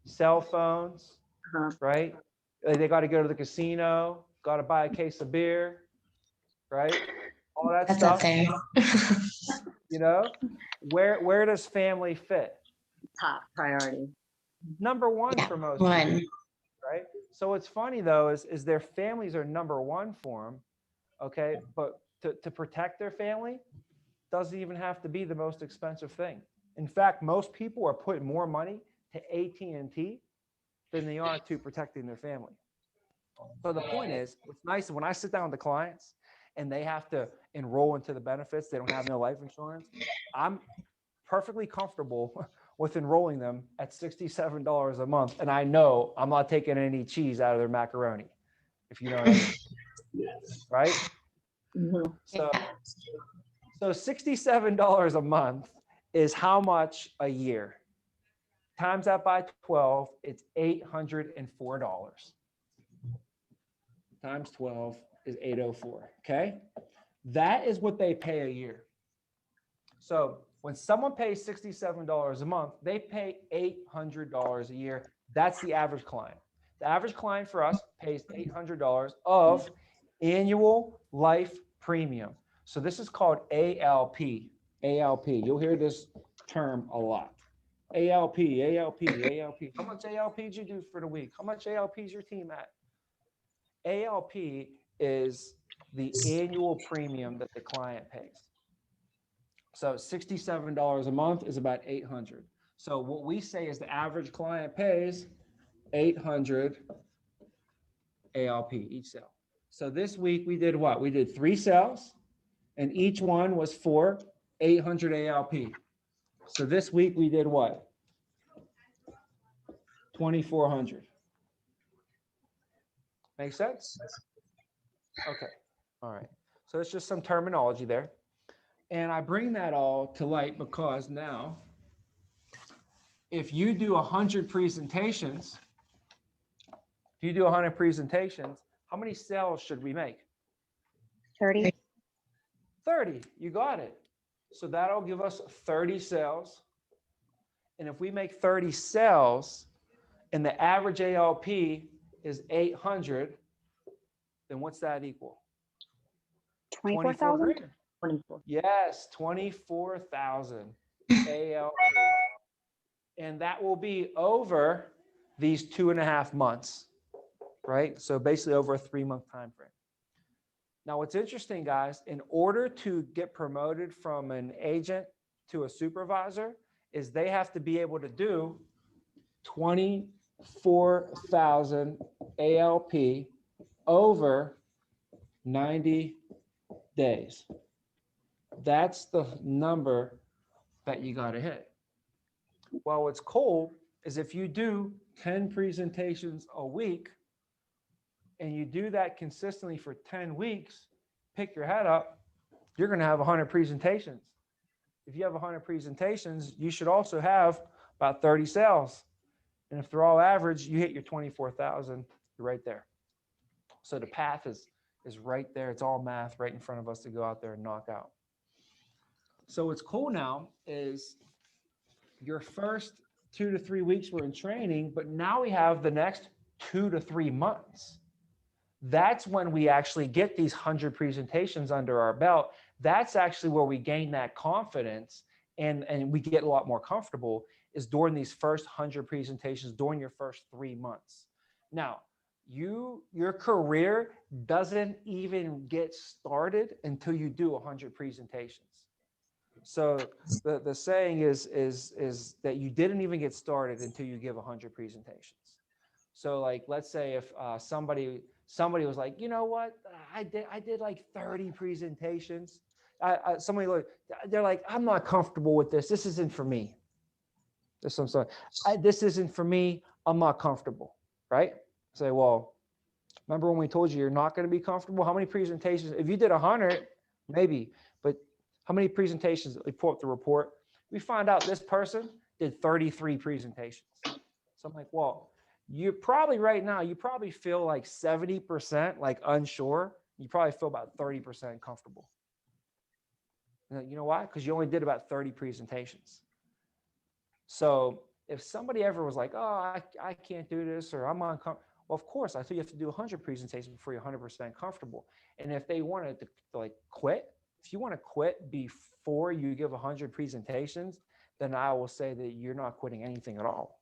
S1: cell phones,
S4: Uh-huh.
S1: right? They got to go to the casino, got to buy a case of beer, right? All that
S5: That's
S1: stuff.
S5: up there.
S1: Where does family fit?
S4: Top priority.
S1: Number 1
S5: Yeah,
S1: for most
S5: 1.
S1: people, right? So what's funny though is their families are number 1 for them, okay? But to protect their family doesn't even have to be the most expensive thing. In fact, most people are putting more money to AT&T than they are to protecting their family. So the point is, what's nice is when I sit down with the clients and they have to enroll into the benefits, they don't have no life insurance, I'm perfectly comfortable with enrolling them at $67 a month. And I know I'm not taking any cheese out of their macaroni, if you know what I mean. Right?
S4: Mhm.
S1: So, so $67 a month is how much a year? Times that by 12, it's $804. Times 12 is 804, okay? That is what they pay a year. So when someone pays $67 a month, they pay $800 a year. That's the average client. The average client for us pays $800 of annual life premium. So this is called ALP. ALP. You'll hear this term a lot. ALP, ALP, ALP. How much ALP did you do for the week? How much ALP is your team at? ALP is the annual premium that the client pays. So $67 a month is about 800. So what we say is the average client pays 800 ALP each sale. So this week we did what? We did 3 sales and each one was for 800 ALP. So this week we did what? 2,400. Make sense? Okay. All right. So it's just some terminology there. And I bring that all to light because now, if you do 100 presentations, how many sales should we make?
S4: 30.
S1: 30. You got it. So that'll give us 30 sales. And if we make 30 sales and the average ALP is 800, then what's that equal?
S4: 24,000?
S1: grand.
S4: 24.
S1: Yes, 24,000 ALP. And that will be over these 2.5 months, right? So basically over a 3-month time frame. Now, what's interesting, guys, in order to get promoted from an agent to a supervisor is they have to be able to do 24,000 ALP over 90 days. That's the number that you got to hit. Well, what's cool is if you do 10 presentations a week and you do that consistently for 10 weeks, pick your head up, you're going to have 100 presentations. If you have 100 presentations, you should also have about 30 sales. And if they're all average, you hit your 24,000, you're right there. So the path is right there. It's all math right in front of us to go out there and knock out. So what's cool now is your first 2 to 3 weeks were in training, but now we have the next 2 to 3 months. That's when we actually get these 100 presentations under our belt. That's actually where we gain that confidence and we get a lot more comfortable is during these first 100 presentations, during your first 3 months. Now, your career doesn't even get started until you do 100 presentations. So the saying is that you didn't even get started until you give 100 presentations. So like, let's say if somebody was like, you know what, I did like 30 presentations. They're like, I'm not comfortable with this. This isn't for me. This isn't for me. I'm not comfortable, right? Say, well, remember when we told you you're not going to be comfortable? How many presentations? If you did 100, maybe, but how many presentations? We pull up the report. We find out this person did 33 presentations. So I'm like, well, you probably right now, you probably feel like 70% like unsure. You probably feel about 30% comfortable. You know why? Because you only did about 30 presentations. So if somebody ever was like, oh, I can't do this, or I'm uncomfortable. Well, of course, I think you have to do 100 presentations before you're 100% comfortable. And if they wanted to like quit, if you want to quit before you give 100 presentations, then I will say that you're not quitting anything at all.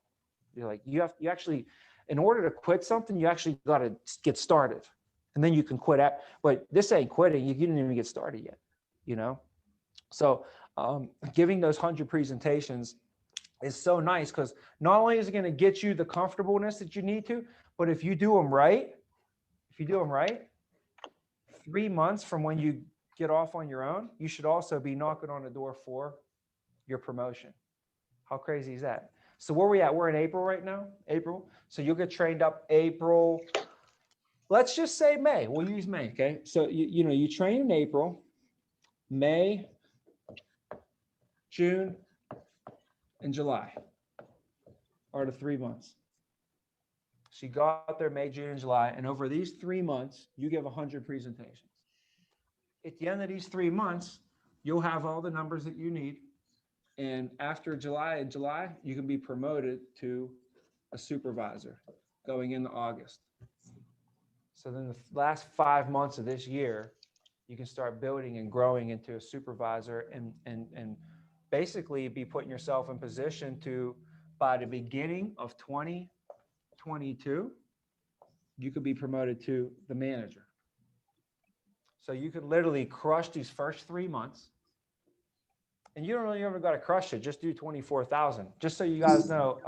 S1: You're like, you actually, in order to quit something, you actually got to get started, and then you can quit at. But this ain't quitting. You didn't even get started yet, you know. So giving those 100 presentations is so nice because not only is it going to get you the comfortableness that you need to, but if you do them right, 3 months from when you get off on your own, you should also be knocking on the door for your promotion. How crazy is that? So where are we at? We're in April right now, April. So you'll get trained up April, let's just say May. We'll use May. Okay. So you train in April, May, June, and July are the 3 months. So you go out there May, June, and July, and over these 3 months, you give 100 presentations. At the end of these 3 months, you'll have all the numbers that you need. And after July, you can be promoted to a supervisor going into August. So then the last 5 months of this year, you can start building and growing into a supervisor and basically be putting yourself in position to, by the beginning of 2022, you could be promoted to the manager. So you could literally crush these first 3 months. And you don't really ever got to crush it. Just do 24,000. Just so you guys know,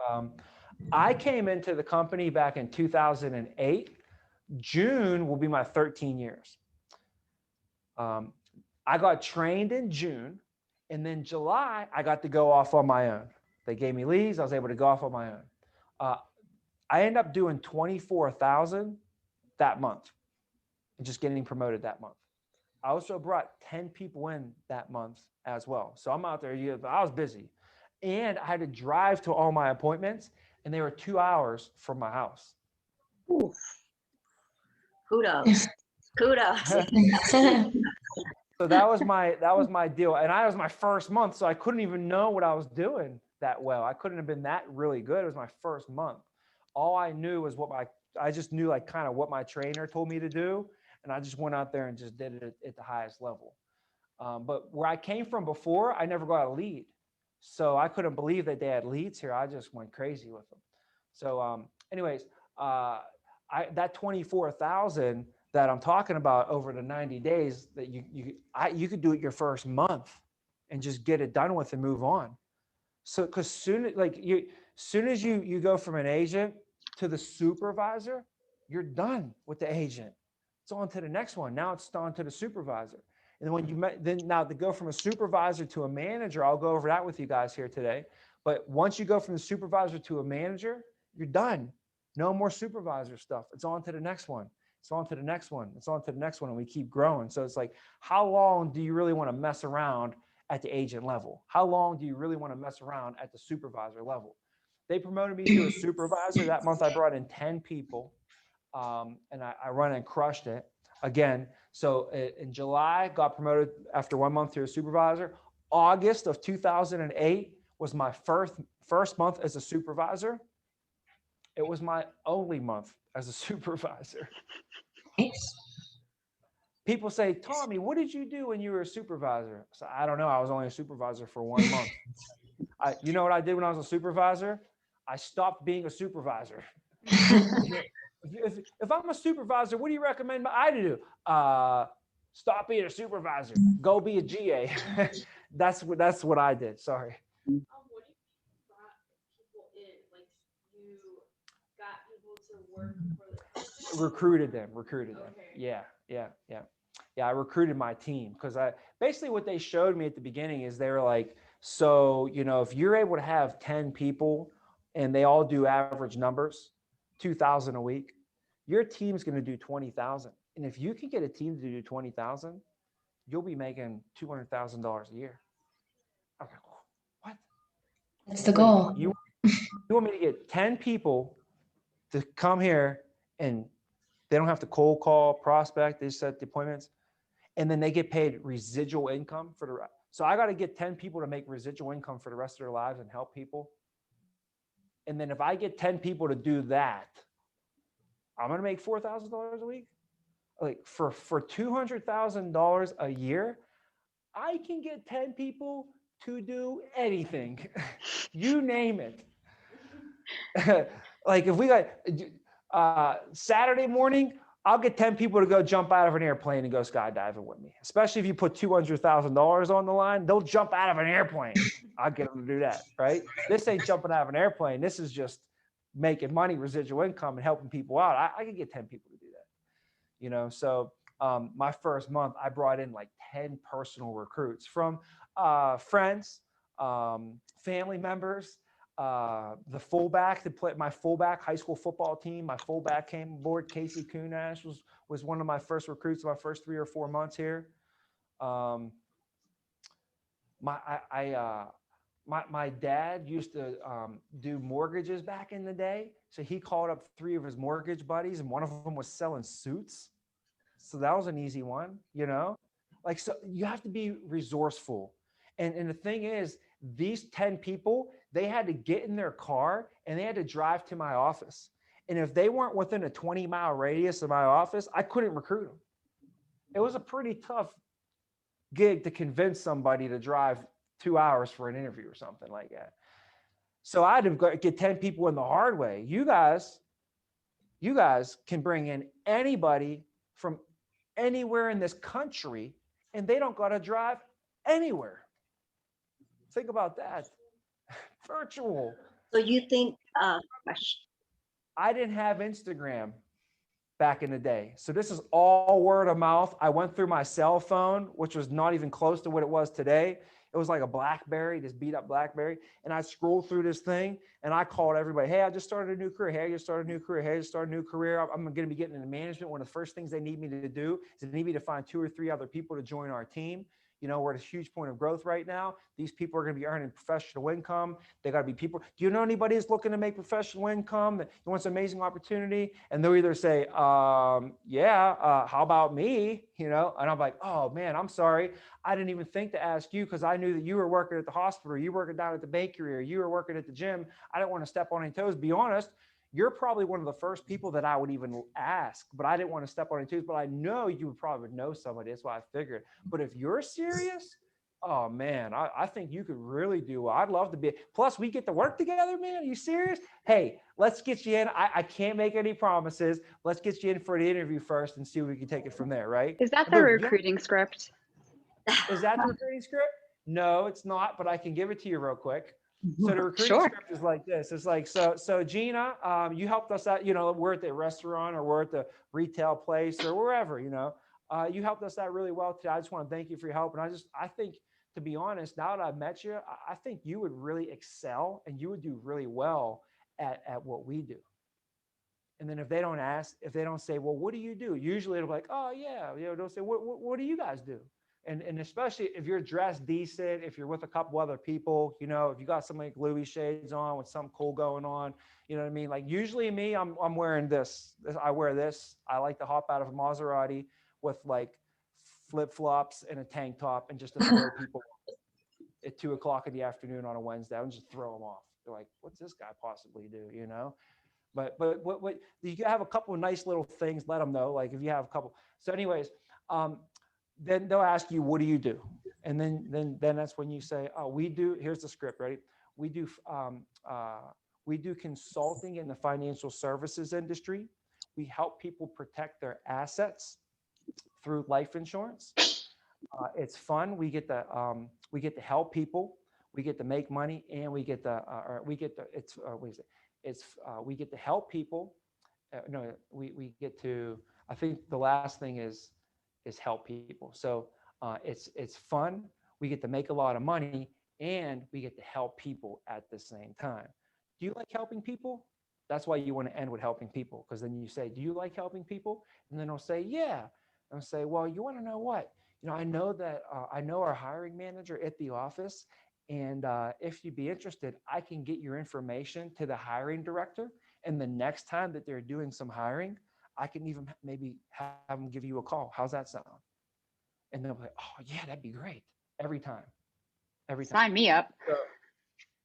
S1: I came into the company back in 2008. June will be my 13 years. I got trained in June, and then July, I got to go off on my own. They gave me leaves. I was able to go off on my own. I ended up doing 24,000 that month and just getting promoted that month. I also brought 10 people in that month as well. So I'm out there, I was busy, and I had to drive to all my appointments, and they were 2 hours from my house.
S5: Oof. Kudos. Kudos.
S1: So that was my deal. And I was my first month, so I couldn't even know what I was doing that well. I couldn't have been that really good. It was my first month. All I knew was I just knew like kind of what my trainer told me to do. And I just went out there and just did it at the highest level. But where I came from before, I never got a lead. So I couldn't believe that they had leads here. I just went crazy with them. So anyways, that 24,000 that I'm talking about over the 90 days that you could do it your first month and just get it done with and move on. So, cause soon as you go from an agent to the supervisor, you're done with the agent. It's on to the next one. Now it's on to the supervisor. And then now to go from a supervisor to a manager, I'll go over that with you guys here today. But once you go from the supervisor to a manager, you're done. No more supervisor stuff. It's on to the next one. It's on to the next one. It's on to the next one. And we keep growing. So it's like, how long do you really want to mess around at the agent level? How long do you really want to mess around at the supervisor level? They promoted me to a supervisor. That month I brought in 10 people. And I run and crushed it again. So in July, got promoted after 1 month to a supervisor. August of 2008 was my first month as a supervisor. It was my only month as a supervisor. People say, Tommy, what did you do when you were a supervisor? So I don't know. I was only a supervisor for 1 month. You know what I did when I was a supervisor? I stopped being a supervisor. If I'm a supervisor, what do you recommend I do? Stop being a supervisor. Go be a GA. That's what I did. Sorry.
S3: What do you brought people in? Like you got people to work for the
S1: Recruited them.
S3: Okay.
S1: Yeah. I recruited my team because basically what they showed me at the beginning is they were like, so, if you're able to have 10 people and they all do average numbers, 2,000 a week, your team's going to do 20,000. And if you can get a team to do 20,000, you'll be making $200,000 a year. I'm like, what?
S6: That's the goal.
S1: You want me to get 10 people to come here and they don't have to cold call, prospect, they set the appointments, and then they get paid residual income for the rest. So I got to get 10 people to make residual income for the rest of their lives and help people. And then if I get 10 people to do that, I'm going to make $4,000 a week. Like for $200,000 a year, I can get 10 people to do anything. You name it. Like if we got Saturday morning, I'll get 10 people to go jump out of an airplane and go skydiving with me. Especially if you put $200,000 on the line, they'll jump out of an airplane. I'll get them to do that, right? This ain't jumping out of an airplane. This is just making money, residual income, and helping people out. I can get 10 people to do that, So my first month, I brought in like 10 personal recruits from friends, family members. the fullback that played my fullback high school football team. My fullback came aboard. Casey Kunash was one of my first recruits. My first 3 or 4 months here. My dad used to do mortgages back in the day. So he called up 3 of his mortgage buddies, and one of them was selling suits. So that was an easy one, you know? Like, so you have to be resourceful. And the thing is, these 10 people, they had to get in their car and they had to drive to my office. And if they weren't within a 20-mile radius of my office, I couldn't recruit them. It was a pretty tough gig to convince somebody to drive 2 hours for an interview or something like that. So I had to get 10 people in the hard way. You guys can bring in anybody from anywhere in this country and they don't got to drive anywhere. Think about that. Virtual.
S5: So you think,
S1: I didn't have Instagram back in the day. So this is all word of mouth. I went through my cell phone, which was not even close to what it was today. It was like a BlackBerry, this beat up BlackBerry. And I scrolled through this thing and I called everybody. Hey, I just started a new career. Hey, I just started a new career. Hey, I just started a new career. I'm going to be getting into management. One of the first things they need me to do is they need me to find 2 or 3 other people to join our team. You know, we're at a huge point of growth right now. These people are going to be earning professional income. They got to be people. Do you know anybody who's looking to make professional income that wants an amazing opportunity? And they'll either say, how about me? You know, and I'm like, oh man, I'm sorry. I didn't even think to ask you because I knew that you were working at the hospital, you were working down at the bakery, or you were working at the gym. I didn't want to step on any toes. Be honest, you're probably one of the first people that I would even ask, but I didn't want to step on any toes. But I know you would probably know somebody. That's why I figured. But if you're serious, oh man, I think you could really do well. I'd love to be. Plus, we get to work together, man. Are you serious? Hey, let's get you in. I can't make any promises. Let's get you in for the interview first and see if we can take it from there, right?
S4: Is that the recruiting script?
S1: Is that the recruiting script? No, it's not, but I can give it to you real quick. So the recruiting
S4: Sure.
S1: script is like this. It's like, so Gina, you helped us out, you know, we're at the restaurant or we're at the retail place or wherever, you know, you helped us out really well today. I just want to thank you for your help. And I think, to be honest, now that I've met you, I think you would really excel and you would do really well at what we do. And then if they don't ask, if they don't say, well, what do you do? Usually it'll be like, oh yeah, you know, they'll say, what do you guys do? And especially if you're dressed decent, if you're with a couple other people, you know, if you got some like Louis shades on with something cool going on, you know what I mean? Like usually me, I'm wearing this. I wear this. I like to hop out of a Maserati with like flip-flops and a tank top and just to throw people at 2 o'clock in the afternoon on a Wednesday. I'm just throw them off. They're like, what's this guy possibly do? You know? But what you have a couple of nice little things, let them know. Like if you have a couple. So anyways, then they'll ask you, what do you do? And then that's when you say, oh, we do, here's the script, right? We do consulting in the financial services industry. We help people protect their assets through life insurance. It's fun. We get to help people. We get to make money, and we get to we get to help people. We get to. I think the last thing is help people. So it's fun. We get to make a lot of money, and we get to help people at the same time. Do you like helping people? That's why you want to end with helping people, because then you say, do you like helping people? And then they'll say, yeah. And I'll say, well, you want to know what? You know, I know that I know our hiring manager at the office, and if you'd be interested, I can get your information to the hiring director. And the next time that they're doing some hiring, I can even maybe have them give you a call. How's that sound? And they'll be like, oh yeah, that'd be great. Every time.
S4: Sign me up.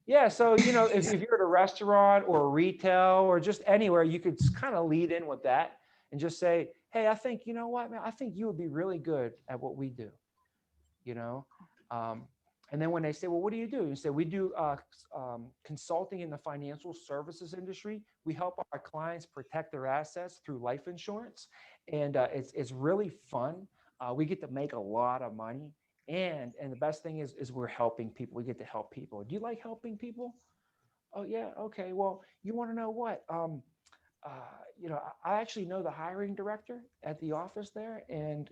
S1: Yeah. So, you know, if you're at a restaurant or retail or just anywhere, you could kind of lead in with that and just say, hey, I think, you know what, man, I think you would be really good at what we do, you know? And then when they say, well, what do? You say, we do consulting in the financial services industry. We help our clients protect their assets through life insurance. And it's really fun. We get to make a lot of money. And the best thing is we're helping people. We get to help people. Do you like helping people? Oh, yeah. Okay. Well, you want to know what? You know, I actually know the hiring director at the office there. And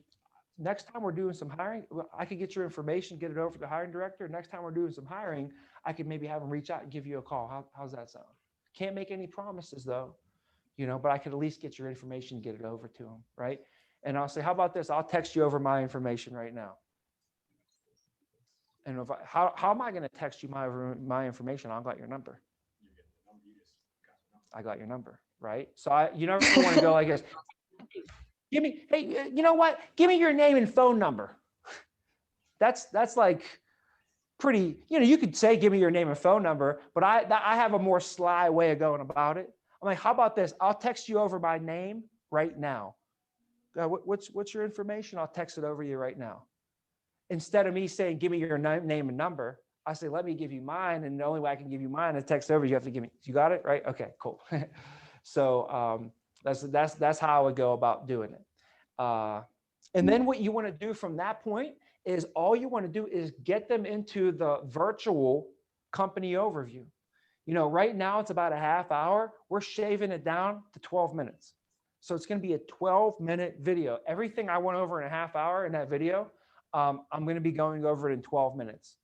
S1: next time we're doing some hiring, well, I could get your information, get it over to the hiring director. Next time we're doing some hiring, I could maybe have them reach out and give you a call. How's that sound? Can't make any promises though, but I could at least get your information, get it over to them, right? And I'll say, how about this? I'll text you over my information right now. And how am I going to text you my information? I got your number. I got your number, right? So you never want to go like this. Hey, you know what? Give me your name and phone number. That's like pretty, you could say, give me your name and phone number, but I have a more sly way of going about it. I'm like, how about this? I'll text you over my name right now. What's your information? I'll text it over to you right now. Instead of me saying, give me your name and number, I say, let me give you mine. And the only way I can give you mine is text over. You have to give me, you got it? Right? Okay, cool. So that's how I would go about doing it. And then what you want to do from that point is all you want to do is get them into the virtual company overview. Right now it's about a half hour. We're shaving it down to 12 minutes. So it's going to be a 12-minute video. Everything I went over in a half hour in that video, I'm going to be going over it in 12 minutes.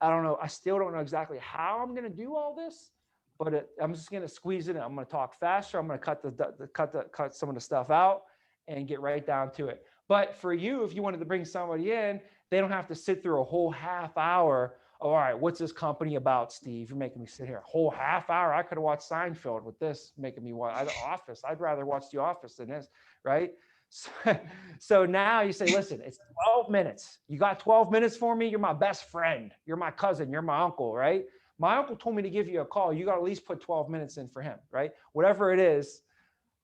S1: I don't know. I still don't know exactly how I'm going to do all this, but I'm just going to squeeze it in. I'm going to talk faster. I'm going to cut some of the stuff out and get right down to it. But for you, if you wanted to bring somebody in, they don't have to sit through a whole half hour. Oh, all right, what's this company about, Steve? You're making me sit here a whole half hour. I could have watched Seinfeld with this making me watch The Office. I'd rather watch The Office than this, right? So now you say, listen, it's 12 minutes. You got 12 minutes for me? You're my best friend. You're my cousin. You're my uncle, right? My uncle told me to give you a call. You got to at least put 12 minutes in for him, right? Whatever it is,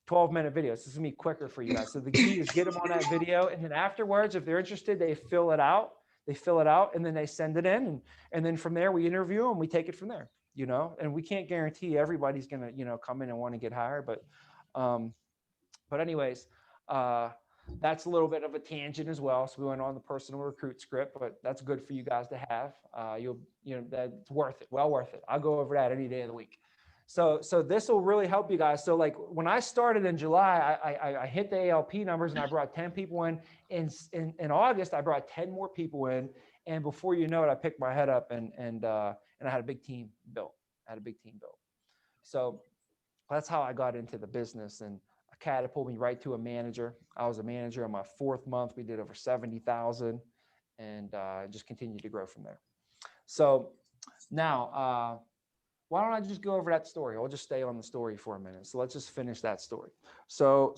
S1: 12-minute videos. This is going to be quicker for you guys. So the key is get them on that video. And then afterwards, if they're interested, they fill it out. And then they send it in. And then from there, we interview them. We take it from there, and we can't guarantee everybody's going to, come in and want to get hired. But anyways, that's a little bit of a tangent as well. So we went on the personal recruit script, but that's good for you guys to have. That's worth it. Well worth it. I'll go over that any day of the week. So this will really help you guys. So like when I started in July, I hit the ALP numbers and I brought 10 people in. In August, I brought 10 more people in. And before you know it, I picked my head up and I had a big team built. So that's how I got into the business, and catapulted me right to a manager. I was a manager in my 4th month. We did over 70,000 and just continued to grow from there. So now, why don't I just go over that story? I'll just stay on the story for a minute. So let's just finish that story. So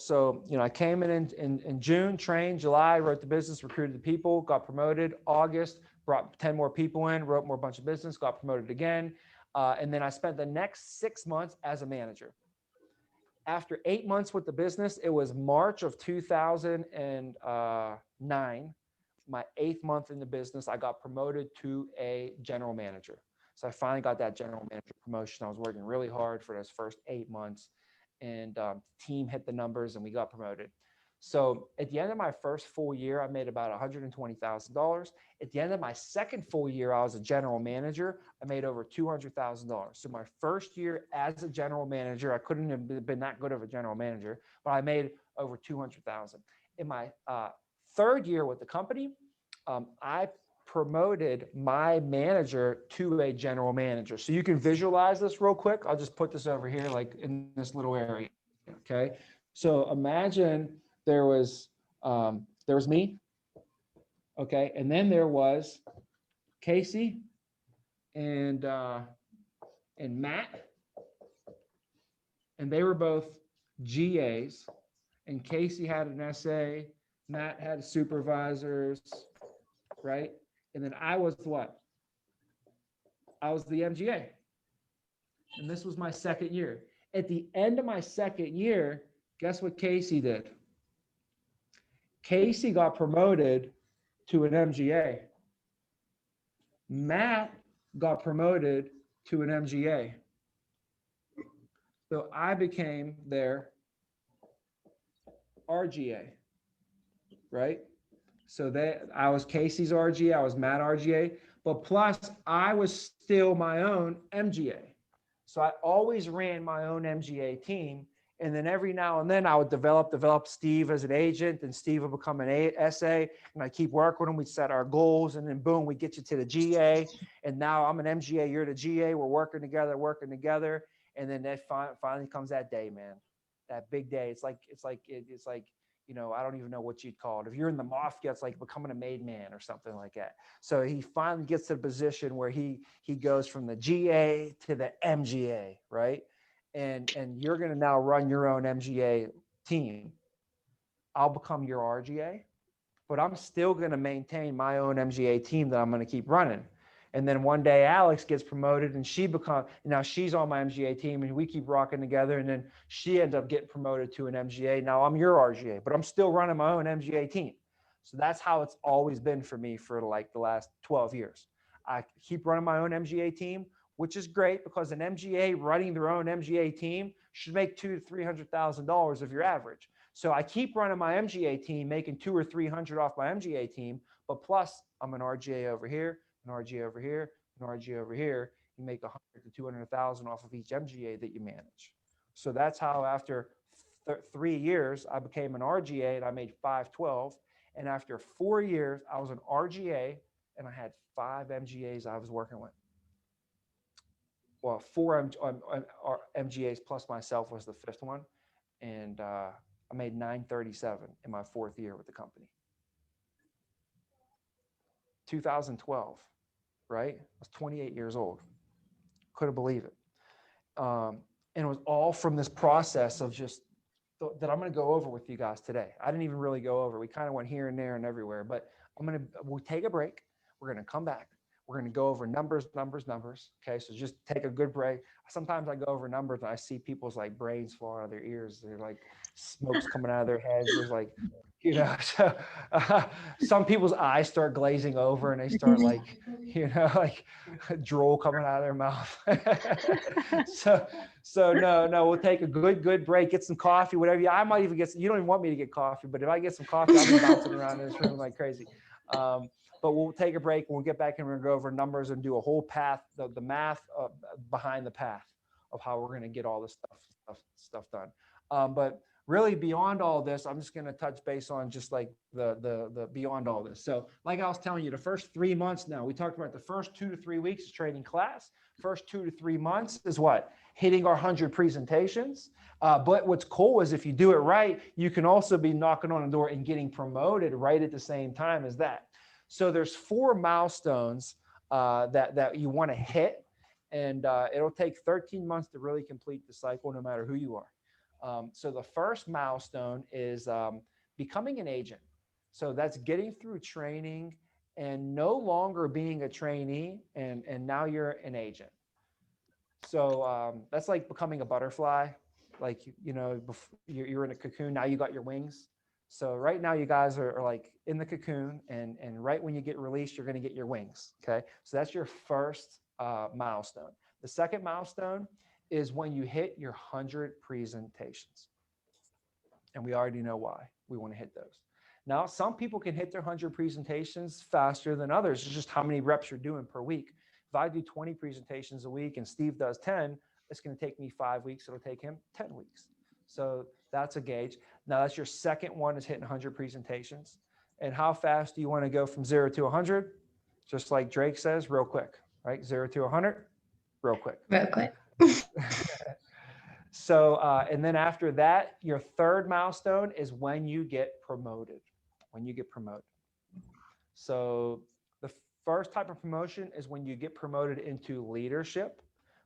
S1: I came in June, trained, July, wrote the business, recruited the people, got promoted. August, brought 10 more people in, wrote more bunch of business, got promoted again. And then I spent the next 6 months as a manager. After 8 months with the business, it was March of 2009, my 8th month in the business, I got promoted to a general manager. So I finally got that general manager promotion. I was working really hard for those first 8 months, and team hit the numbers and we got promoted. So at the end of my first full year, I made about $120,000. At the end of my second full year, I was a general manager. I made over $200,000. So my first year as a general manager, I couldn't have been that good of a general manager, but I made over $200,000. In my third year with the company, I promoted my manager to a general manager. So you can visualize this real quick. I'll just put this over here, like in this little area. Okay. So imagine there was me. Okay. And then there was Casey and Matt, and they were both GAs, and Casey had an SA, Matt had supervisors, right? And then I was what? I was the MGA. And this was my second year. At the end of my second year, guess what Casey did? Casey got promoted to an MGA. Matt got promoted to an MGA. So I became their RGA, right? So I was Casey's RGA, I was Matt RGA, but plus I was still my own MGA. So I always ran my own MGA team. And then every now and then I would develop Steve as an agent, and Steve would become an SA, and I keep working with him. We'd set our goals, and then boom, we get you to the GA. And now I'm an MGA, you're the GA. We're working together. And then that finally comes that day, man, that big day. It's like, you know, I don't even know what you'd call it. If you're in the mafia, it's like becoming a made man or something like that. So he finally gets to the position where he goes from the GA to the MGA, right? And you're going to now run your own MGA team. I'll become your RGA, but I'm still going to maintain my own MGA team that I'm going to keep running. And then one day Alex gets promoted and now she's on my MGA team and we keep rocking together. And then she ends up getting promoted to an MGA. Now I'm your RGA, but I'm still running my own MGA team. So that's how it's always been for me for like the last 12 years. I keep running my own MGA team, which is great because an MGA running their own MGA team should make $200,000 to $300,000 of your average. So I keep running my MGA team, making $200,000 or $300,000 off my MGA team, but plus I'm an RGA over here, an RGA over here, an RGA over here. You make $100,000 to $200,000 off of each MGA that you manage. So that's how after 3 years, I became an RGA and I made 512. And after 4 years, I was an RGA and I had 5 MGAs I was working with. Well, 4 MGAs plus myself was the 5th one. And I made 937 in my 4th year with the company. 2012, right? I was 28 years old. Couldn't believe it. And it was all from this process of just that I'm going to go over with you guys today. I didn't even really go over. We kind of went here and there and everywhere, but we'll take a break. We're going to come back. We're going to go over numbers. Okay. So just take a good break. Sometimes I go over numbers and I see people's like brains fall out of their ears. They're like smoke's coming out of their heads. There's like, you know, so, some people's eyes start glazing over and they start like, you know, like drool coming out of their mouth. so no, we'll take a good break, get some coffee, whatever. I might even you don't even want me to get coffee, but if I get some coffee, I'll be bouncing around in this room like crazy. But we'll take a break. We'll get back and we're going to go over numbers and do a whole path, the math behind the path of how we're going to get all this stuff done. But really beyond all this, I'm just going to touch base on just like the beyond all this. So like I was telling you, the first 3 months now, we talked about the first 2 to 3 weeks is training class. First 2 to 3 months is what? Hitting our 100 presentations. But what's cool is if you do it right, you can also be knocking on the door and getting promoted right at the same time as that. So there's 4 milestones that you want to hit, and it'll take 13 months to really complete the cycle, no matter who you are. So the first milestone is becoming an agent. So that's getting through training and no longer being a trainee, and now you're an agent. So that's like becoming a butterfly. Like, you know, you're in a cocoon, now you got your wings. So right now you guys are like in the cocoon, and right when you get released, you're going to get your wings. Okay. So that's your first milestone. The second milestone is when you hit your 100 presentations. And we already know why we want to hit those. Now, some people can hit their 100 presentations faster than others. It's just how many reps you're doing per week. If I do 20 presentations a week and Steve does 10, it's going to take me 5 weeks. It'll take him 10 weeks. So that's a gauge. Now that's your second one, is hitting 100 presentations. And how fast do you want to go from 0 to 100? Just like Drake says, real quick, right? 0 to 100, real quick.
S6: Real quick.
S1: So, and then after that, your third milestone is when you get promoted. So the first type of promotion is when you get promoted into leadership.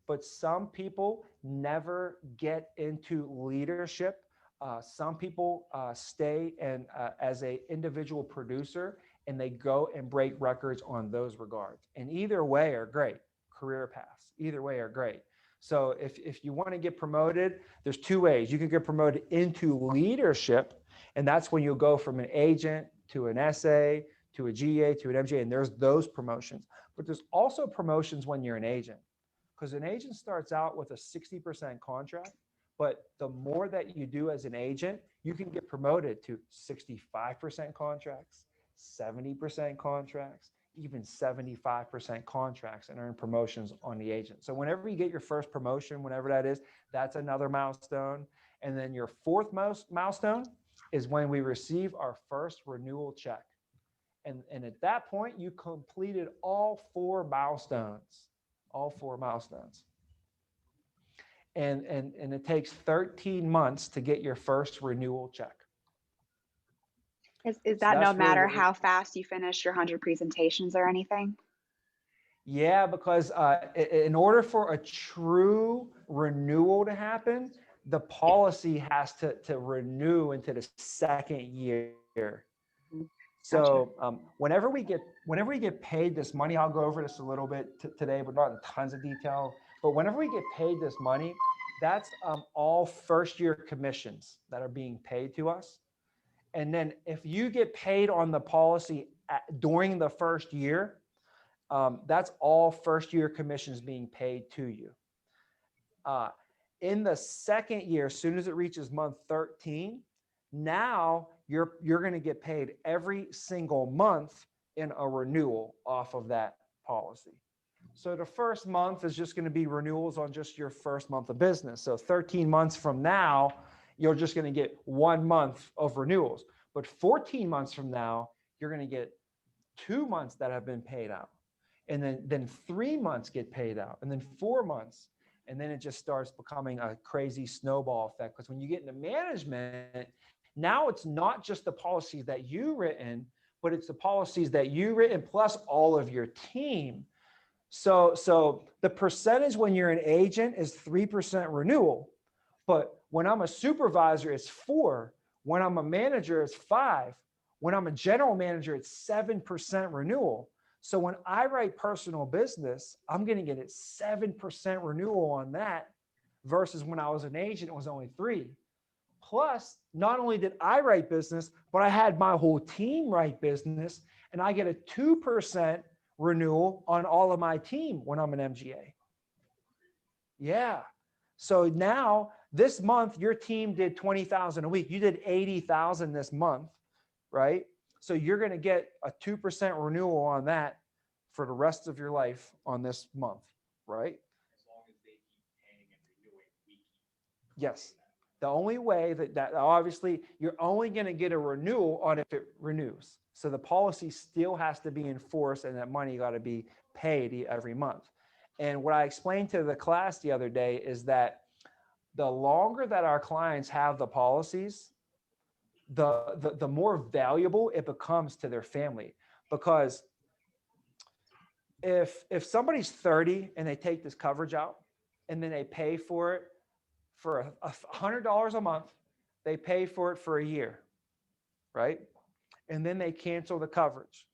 S1: But some people never get into leadership. Some people stay as an individual producer, and they go and break records on those regards. And either way are great. Career paths, either way are great. So if you want to get promoted, there's 2 ways. You can get promoted into leadership, and that's when you'll go from an agent to an SA to a GA to an MGA, and there's those promotions. But there's also promotions when you're an agent. Because an agent starts out with a 60% contract, but the more that you do as an agent, you can get promoted to 65% contracts, 70% contracts, even 75% contracts, and earn promotions on the agent. So whenever you get your first promotion, whenever that is, that's another milestone. And then your fourth milestone is when we receive our first renewal check. And at that point, you completed all four milestones. And it takes 13 months to get your first renewal check.
S4: Is
S1: So
S4: that no
S1: that's really
S4: matter
S1: what
S4: how fast you finish your 100 presentations or anything?
S1: Yeah, because in order for a true renewal to happen, the policy has to renew into the second year. So whenever we get paid this money, I'll go over this a little bit today, but not in tons of detail. But whenever we get paid this money, that's all first year commissions that are being paid to us. And then if you get paid on the policy during the first year, that's all first year commissions being paid to you. In the second year, as soon as it reaches month 13, now you're going to get paid every single month in a renewal off of that policy. So the first month is just going to be renewals on just your first month of business. So 13 months from now, you're just going to get 1 month of renewals. But 14 months from now, you're going to get 2 months that have been paid out. And then 3 months get paid out, and then 4 months. And then it just starts becoming a crazy snowball effect. Because when you get into management, now it's not just the policies that you written, but it's the policies that you written plus all of your team. So the percentage when you're an agent is 3% renewal. But when I'm a supervisor, it's 4. When I'm a manager, it's 5. When I'm a general manager, it's 7% renewal. So when I write personal business, I'm going to get it 7% renewal on that versus when I was an agent, it was only 3. Plus, not only did I write business, but I had my whole team write business, and I get a 2% renewal on all of my team when I'm an MGA. Yeah. So now this month, your team did 20,000 a week. You did 80,000 this month, right? So you're going to get a 2% renewal on that for the rest of your life on this month, right?
S2: As long as they keep paying and renewing, we keep.
S1: Yes. The only way that obviously you're only going to get a renewal on if it renews. So the policy still has to be enforced, and that money got to be paid every month. And what I explained to the class the other day is that the longer that our clients have the policies, the more valuable it becomes to their family. Because if somebody's 30 and they take this coverage out and then they pay for it for $100 a month, they pay for it for a year, right? And then they cancel the coverage.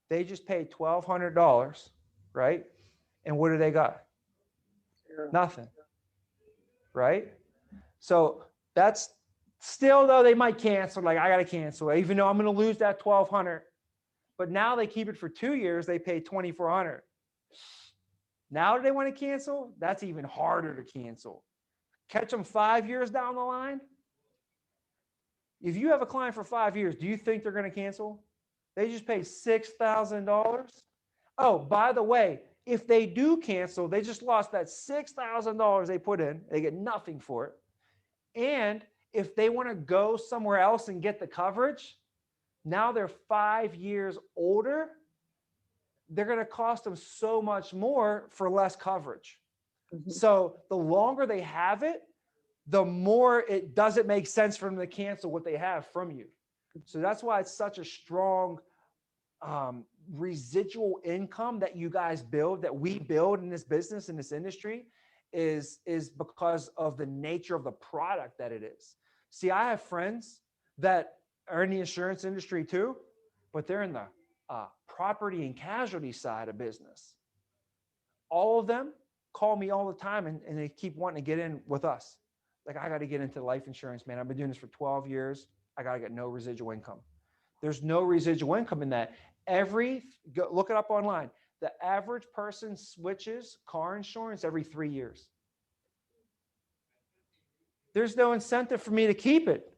S1: They just paid $1,200, right? And what do they got? Nothing, right? So that's still, though, they might cancel, like I got to cancel, even though I'm going to lose that $1,200. But now they keep it for 2 years, they pay $2,400. Now do they want to cancel? That's even harder to cancel. Catch them 5 years down the line. If you have a client for 5 years, do you think they're going to cancel? They just paid $6,000. Oh, by the way, if they do cancel, they just lost that $6,000 they put in. They get nothing for it. And if they want to go somewhere else and get the coverage, now they're 5 years older. They're going to cost them so much more for less coverage. Mm-hmm. So the longer they have it, the more it doesn't make sense for them to cancel what they have from you. So that's why it's such a strong residual income that you guys build, that we build in this business, in this industry, is because of the nature of the product that it is. See, I have friends that are in the insurance industry too, but they're in the property and casualty side of business. All of them call me all the time and they keep wanting to get in with us. Like, I got to get into life insurance, man. I've been doing this for 12 years. I got to get no residual income. There's no residual income in that. Look it up online. The average person switches car insurance every 3 years. There's no incentive for me to keep it.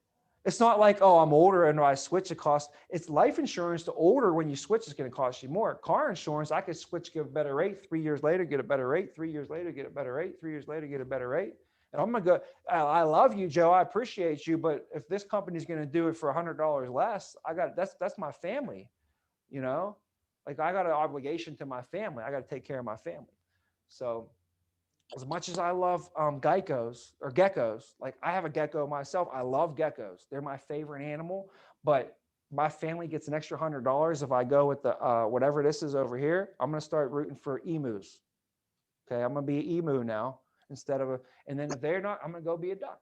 S1: It's not like, oh, I'm older and I switch, it costs. It's life insurance. The older when you switch, it's going to cost you more. Car insurance, I could switch, get a better rate. 3 years later, get a better rate. 3 years later, get a better rate. 3 years later, get a better rate. And I'm gonna go, I love you, Joe. I appreciate you, but if this company's gonna do it for $100 less, that's my family, you know? Like I got an obligation to my family. I got to take care of my family. So as much as I love geckos, like I have a gecko myself. I love geckos. They're my favorite animal, but my family gets an extra $100 if I go with the whatever this is over here. I'm gonna start rooting for emus. Okay, I'm gonna be an emu now instead of and then if they're not, I'm gonna go be a duck,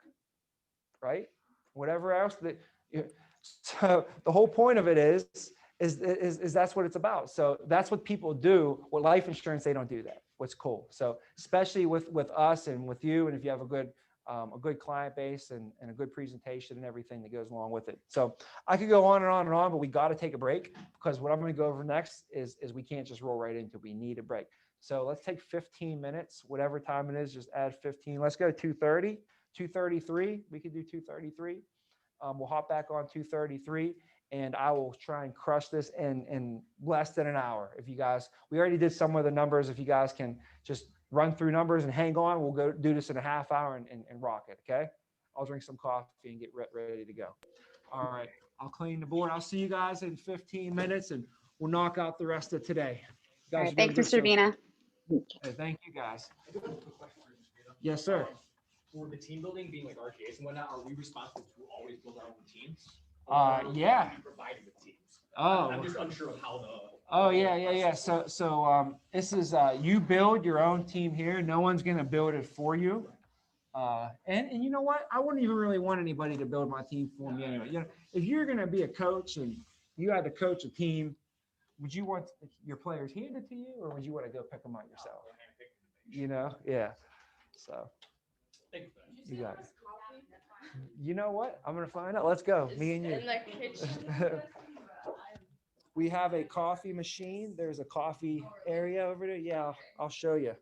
S1: right? Whatever else that. So the whole point of it is that's what it's about. So that's what people do. With life insurance, they don't do that. What's cool. So especially with us and with you, and if you have a good client base and a good presentation and everything that goes along with it. So I could go on and on and on, but we got to take a break because what I'm going to go over next is we can't just roll right into. We need a break. So let's take 15 minutes, whatever time it is, just add 15. Let's go 2:30, 2:33. We could do 2:33. We'll hop back on 2:33 and I will try and crush this in less than an hour. If you guys, we already did some of the numbers. If you guys can just run through numbers and hang on, we'll go do this in a half hour and rock it. Okay. I'll drink some coffee and get ready to go. All right. I'll clean the board. I'll see you guys in 15 minutes and we'll knock out the rest of today. You
S4: All
S1: guys
S4: right,
S1: are doing
S4: thanks,
S1: good
S4: Mr.
S1: so far.
S4: Vina.
S1: Hey, thank you guys.
S2: I do have a quick question for you, Mr. Vito.
S1: Yes, sir.
S2: For the team building being like RGAs and whatnot, are we responsible to always build our own teams?
S1: Yeah.
S2: Or we provided with teams?
S1: Oh.
S2: I'm just unsure of how the.
S1: Oh yeah. So this is you build your own team here. No one's gonna build it for you. And you know what? I wouldn't even really want anybody to build my team for me anyway. You know, if you're gonna be a coach and you had to coach a team, would you want your players handed to you, or would you want to go pick them out yourself? You know, yeah. So
S2: Thank you for that.
S1: you got it. You know what? I'm gonna find out. Let's go. Me and you.
S3: In the kitchen.
S1: We have a coffee machine. There's a coffee area over there. Yeah, I'll show you.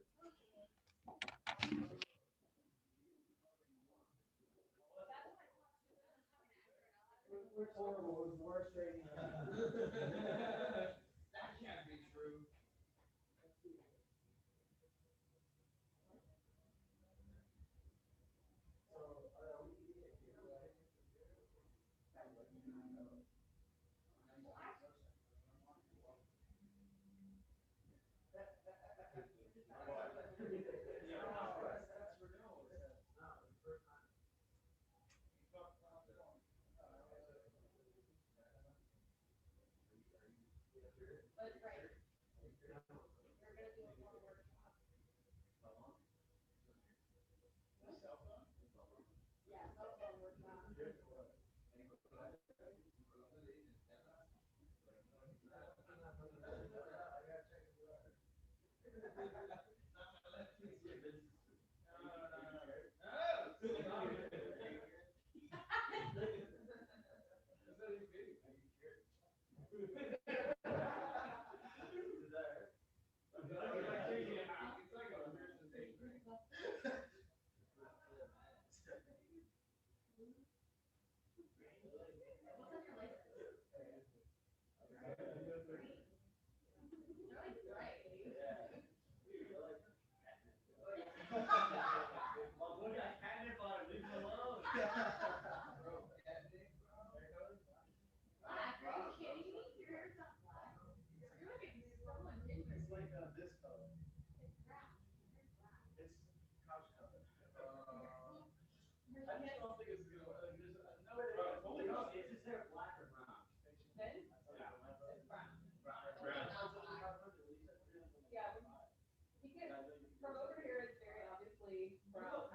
S3: From over here, it's very obviously brown.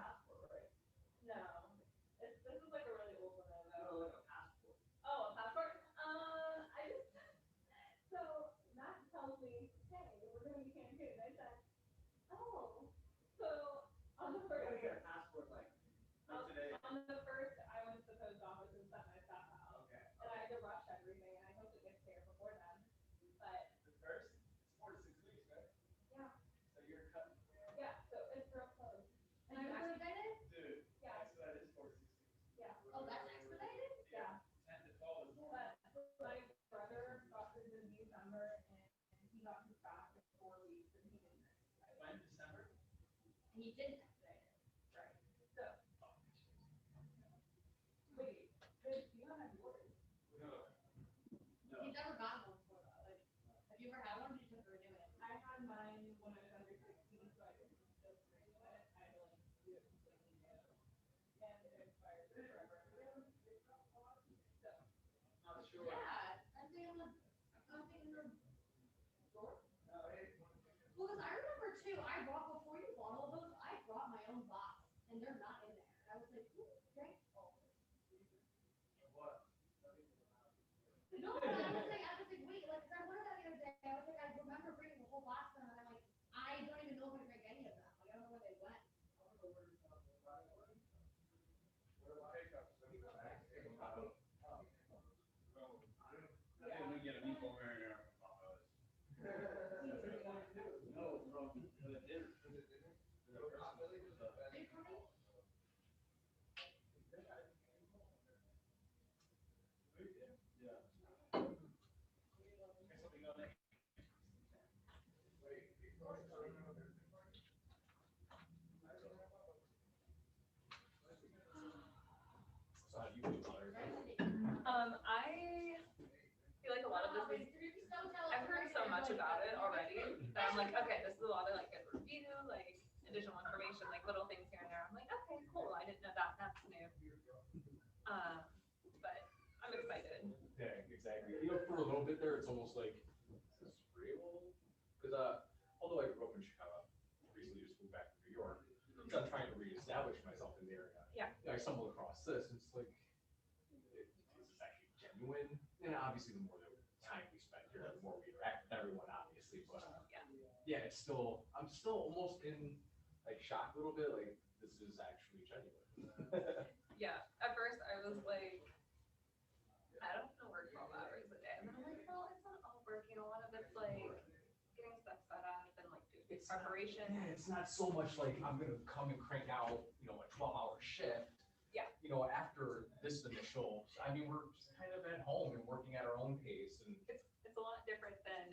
S3: No, this is like a really old one though. Oh, a passport? I just, so Matt tells me, hey, we're going to Cancun. I said, oh, so on the first. On the first, I went to the post office and sent my stuff out. Okay. And I had to rush everything, and I hope it gets here before then. But
S2: The first, it's 4 to 6 weeks, right?
S3: yeah,
S2: So you're cutting.
S3: yeah, so it's real close. And I was expedited?
S2: Dude,
S3: Yeah.
S2: expedited is 4 to 6 weeks.
S3: Yeah. Oh, that's expedited? Yeah.
S2: 10 to 12 is normal.
S3: But my brother got his in December and he got his back in 4 weeks and he didn't expedite.
S2: When, December?
S3: He didn't expedite it. Right. So and they're not in there. And I was like, who drank all this? No, I was like, wait, like, 'cause I wanted that the other day. I was like, I remember bringing the whole box and I'm like, I don't even know if I drank any of them. Like, I don't know where they went.
S2: So how do you feel about it?
S7: I feel like a lot of this is, I've heard so much about it already that I'm like, okay, this is a lot of like good review, like additional information, like little things here and there. I'm like, okay, cool. I didn't know that. That's new. But I'm excited.
S2: Yeah, exactly. You know, for a little bit there, it's almost like, is this real? Because although I grew up in Chicago, recently just moved back to New York, I'm trying to reestablish myself in the area.
S7: Yeah.
S2: I stumbled across this, and it's like, is this actually genuine? And obviously, the more time we spend here, the more we interact with everyone, obviously. But yeah, it's still, I'm still almost in like shock a little bit. Like, this is actually genuine.
S7: Yeah. At first I was like, I don't want to work 12 hours a day. And then I'm like, well, it's not all work. You know, a lot of it's like getting stuff set up and like doing preparation.
S2: Yeah, it's not so much like I'm gonna come and crank out, you know, a 12-hour shift.
S7: Yeah.
S2: You know, after this initial, I mean, we're just kind of at home and working at our own pace, and
S7: It's a lot different than,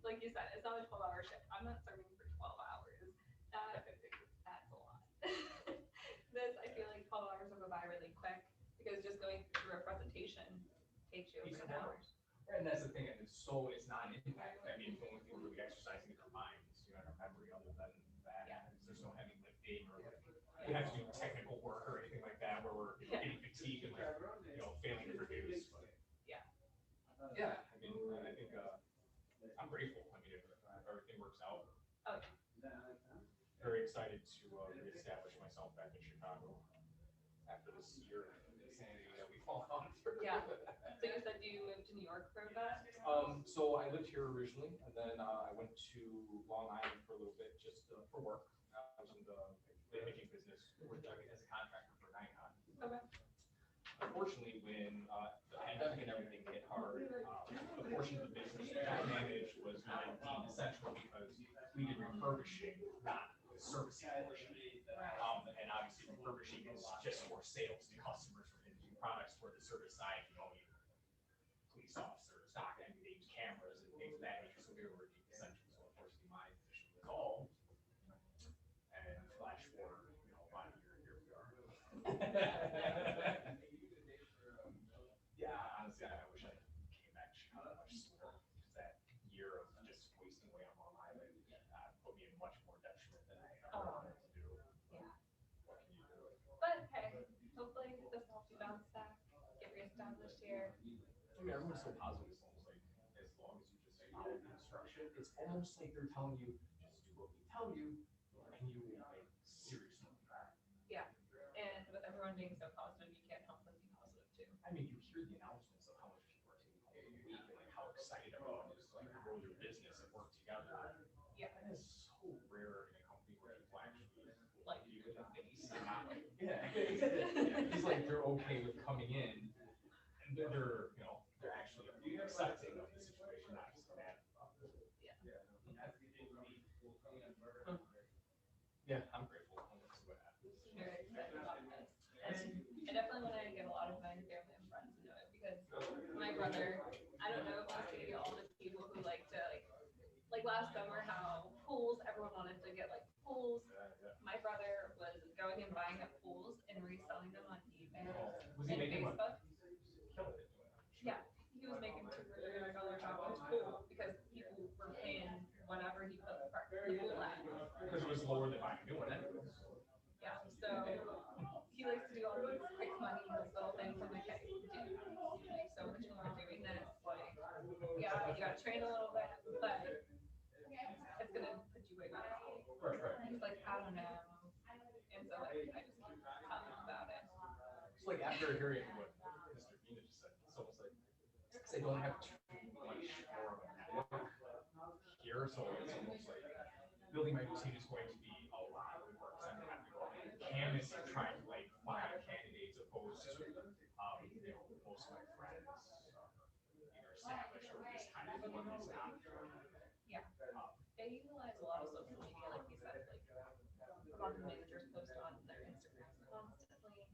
S7: like you said, it's not a 12-hour shift. I'm not serving for 12 hours. That's a lot. This, I feel like 12 hours will go by really quick because just going through a presentation takes you over 10 hours.
S2: and that's the thing, and it's not an impact. I mean, the only thing we're really exercising is our minds, you know, and our memory. Other than that, there's no heavy lifting or like, we have to do technical work or anything like that where we're getting fatigued and like, you know, failing to produce. But
S7: Yeah.
S2: yeah, I mean, I think I'm grateful. I mean, if everything works out.
S7: Oh,
S2: Very excited to reestablish myself back in Chicago after this year of insanity that we've all gone through.
S7: Yeah. So you said you moved to New York for a bit?
S2: So I lived here originally, and then I went to Long Island for a little bit just for work. I was in the imaging business, worked as a contractor for Nikon.
S7: Okay.
S2: Unfortunately, when the pandemic and everything hit hard, the portion of the business that I managed was not deemed essential because we did refurbishing, not the servicing portion. And obviously refurbishing is just for sales to customers for imaging products, where the service side, you know, police officer, stock everything, cameras and things of that nature. So we were deemed essential. So unfortunately my position was called, and flash forward, you know, about a year, here we are. Yeah, honestly, I wish I came back to Chicago much sooner, because that year of just wasting away on Long Island put me in much more detriment than I ever wanted to do.
S7: Yeah.
S2: What can you do?
S7: But hey, hopefully this helps you bounce back, get reestablished here.
S2: I mean, everyone's so positive. It's almost like as long as you just follow the instruction, it's almost like they're telling you, just do what we tell you, and you will make serious money.
S7: Yeah. And with everyone being so positive, you can't help but be positive too.
S2: I mean, you hear the announcements of how much people are taking home a week and like how excited about it is to like grow your business and work together.
S7: Yeah.
S2: That is so rare in a company where people actually
S7: Like
S2: you in the face and not like, yeah. It's like they're okay with coming in and they're, you know, they're actually accepting of the situation, not just mad about it.
S7: Yeah.
S2: Yeah, I'm grateful. We'll see what happens.
S7: Very excited about this. And I definitely want to get a lot of my family and friends to know it because my brother, I don't know if I see all the people who like to like last summer how pools, everyone wanted to get like pools. My brother was going and buying up pools and reselling them on eBay
S2: Was he
S7: and
S2: making money?
S7: Facebook.
S2: Killing it.
S7: Yeah, he was making $200 or $300 off his pool because people were paying whatever he put the pool at.
S2: Because it was lower than buying a new one anyways.
S7: Yeah, so he likes to do all these quick money little things. I'm like, hey, dude, you make so much more doing this. Like, yeah, you gotta train a little bit, but
S2: like after hearing what Mr. Vina just said, it's almost like, because I don't have too much more of a network here, so it's almost like building my new team is going to be a lot of work. 'Cause I'm gonna have to go out and canvas and try to like find candidates opposed to, most of my friends either established or just kind of one that's not.
S7: Yeah. They utilize a lot of social media, like you said, like a lot of managers post on their Instagrams constantly.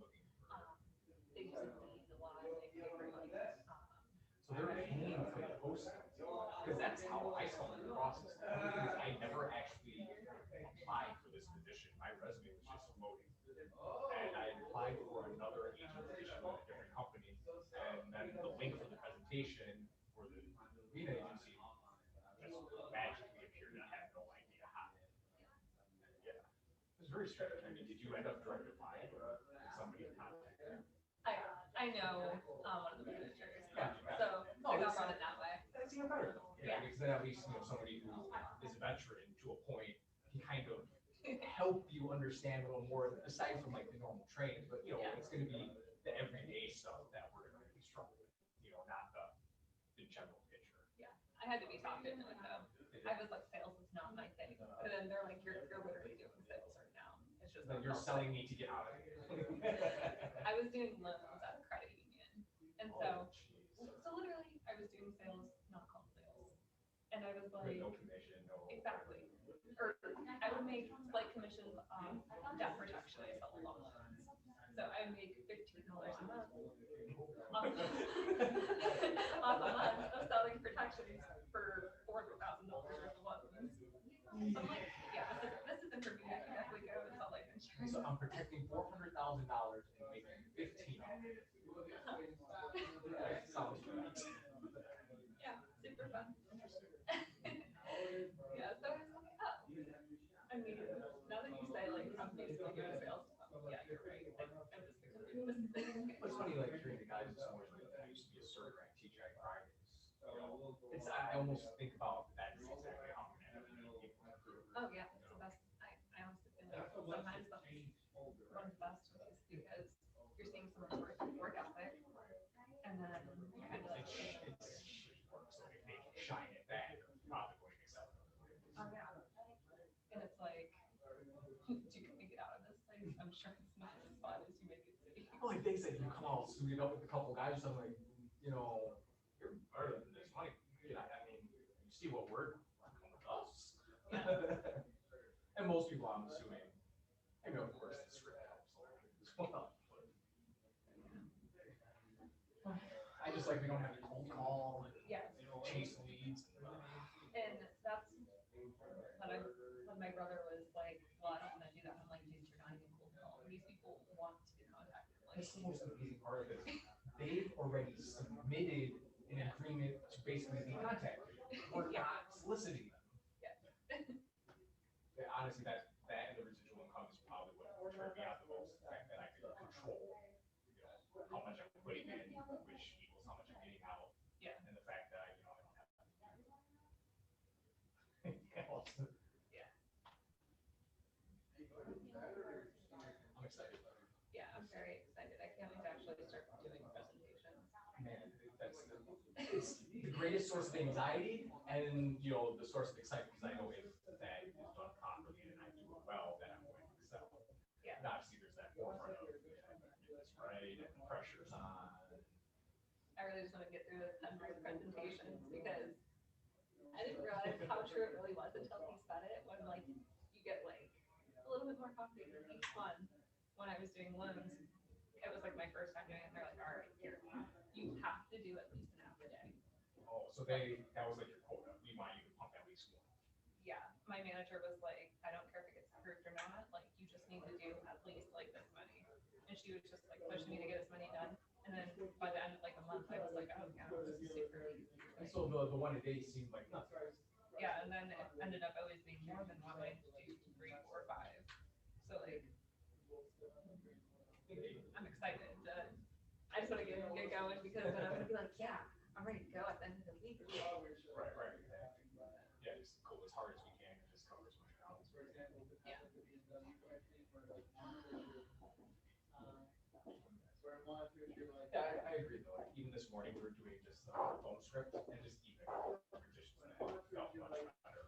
S7: They use Indeed a lot, like
S2: So they're paying for the posting, because that's how I started the process. The only thing is I never actually applied for this position. My resume was just floating. And I applied for another agent position with a different company. And then the link for the presentation for the lead agency just magically appeared, and I had no idea how. Yeah. It was very strange. I mean, did you end up direct applying or did somebody contact you?
S7: I know one of the managers,
S2: Yeah.
S7: so
S2: Oh,
S7: I got
S2: that's-
S7: brought in that way.
S2: That's even better though.
S7: Yeah.
S2: Because then at least, somebody who is a veteran to a point can kind of help you understand a little more aside from like the normal training, but
S7: Yeah.
S2: it's gonna be the everyday stuff that we're gonna be struggling with, not the general picture.
S7: I had to be talked into it though. I was like, sales is not my thing. And then they're like, you're literally doing sales right now. It's just.
S2: Then you're selling me to get out of it.
S7: I was doing loans at a credit union. And so literally I was doing sales, not called sales. And I was like,
S2: With no commission, no.
S7: exactly. Or I would make slight commissions on debt protection. I sell loans. So I would make $15 a month off off a month of selling protections for $400,000 worth of loans. So I'm like, yeah, this isn't for me. I can definitely go and sell life insurance.
S2: So I'm protecting $400,000 and making 15 off it. That sounds right.
S7: Yeah, super fun. Yeah, so I was like, oh. I mean, now that you say like companies will give sales, yeah, you're right. I'm just the confused.
S2: It's funny, like hearing the guys this morning, like, I used to be a server at TGI Fridays. I almost think about that is exactly how I'm gonna end up meeting people.
S7: Oh, yeah, it's the best. I honestly feel like sometimes that's one of the best ways because you're seeing someone's work ethic and then you kind of like,
S2: It's work, so if they can shine it back, they're probably going to excel.
S7: oh, yeah. And it's like, do you make it out of this place? I'm sure it's not as fun as you make it seem.
S2: Like they said, you come out suited up with a couple guys, so I'm like, you're better than this money. I mean, you see what we're come with us. And most people, I'm assuming, of course, the script helps a little bit as well. I just like we don't have to cold call and
S7: Yeah.
S2: chase leads.
S7: And that's when my brother was like, well, I don't want to do that. I'm like, dude, you're not even cold call. These people want to be contacted. Like,
S2: That's the most amazing part of it. They've already submitted an agreement to basically be contacted. We're not soliciting them.
S7: Yeah.
S2: Yeah, honestly, that and the residual income is probably what turned me out the most. The fact that I could control, how much I'm putting in, which equals how much I'm getting out.
S7: Yeah.
S2: And the fact that I don't have to.
S7: Yeah.
S2: I'm excited.
S7: Yeah, I'm very excited. I can't wait to actually start doing presentations.
S2: Man, it's the greatest source of anxiety and the source of excitement because I know if that is done properly and I do it well, then I'm going to excel.
S7: Yeah.
S2: And obviously, there's that forefront of do this right and the pressure's on.
S7: I really just want to get through the 10 presentations because I didn't realize how true it really was until he said it. When like you get like a little bit more confident in each one. When I was doing loans, it was like my first time doing it. They're like, all right, here, you have to do at least an app a day.
S2: Oh, so that was like your quota. We want you to pump at least one.
S7: Yeah, my manager was like, I don't care if it gets approved or not, like, you just need to do at least like this many. And she was just like pushing me to get as many done. And then by the end of like a month, I was like, oh yeah, this is super easy.
S2: And so the one a day seemed like nothing.
S7: Yeah, and then it ended up always being more than one, like 2, 3, 4, 5. So like, I'm excited. I just want to get going because then I'm gonna be like, yeah, I'm ready to go at the end of the week.
S2: Right. Yeah, just go as hard as we can and just cover as much ground as we can.
S7: Yeah.
S2: Yeah, I agree though. Like, even this morning, we were doing just the phone script and just even conversations that felt much better.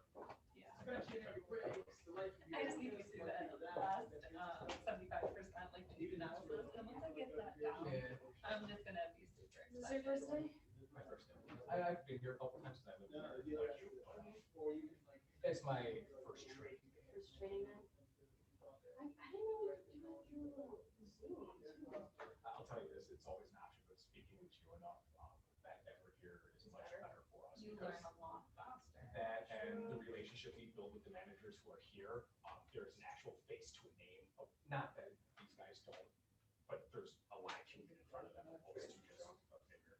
S7: Yeah. I just need to do that last 75%, like to do analysis. And once I get that down, I'm just gonna be super
S3: Is this your first
S7: excited.
S3: day?
S2: My first day. I've been here a couple times since I lived here. It's my first trade.
S3: First training day? I didn't know we could do it through Zoom too.
S2: I'll tell you this, it's always an option, but speaking with you enough, that we're here is much better for us.
S7: You
S2: because
S7: learn a lot faster.
S2: that and the relationship we build with the managers who are here, there's an actual face to a name. Not that these guys don't, but there's a live human in front of them opposed to just a figure.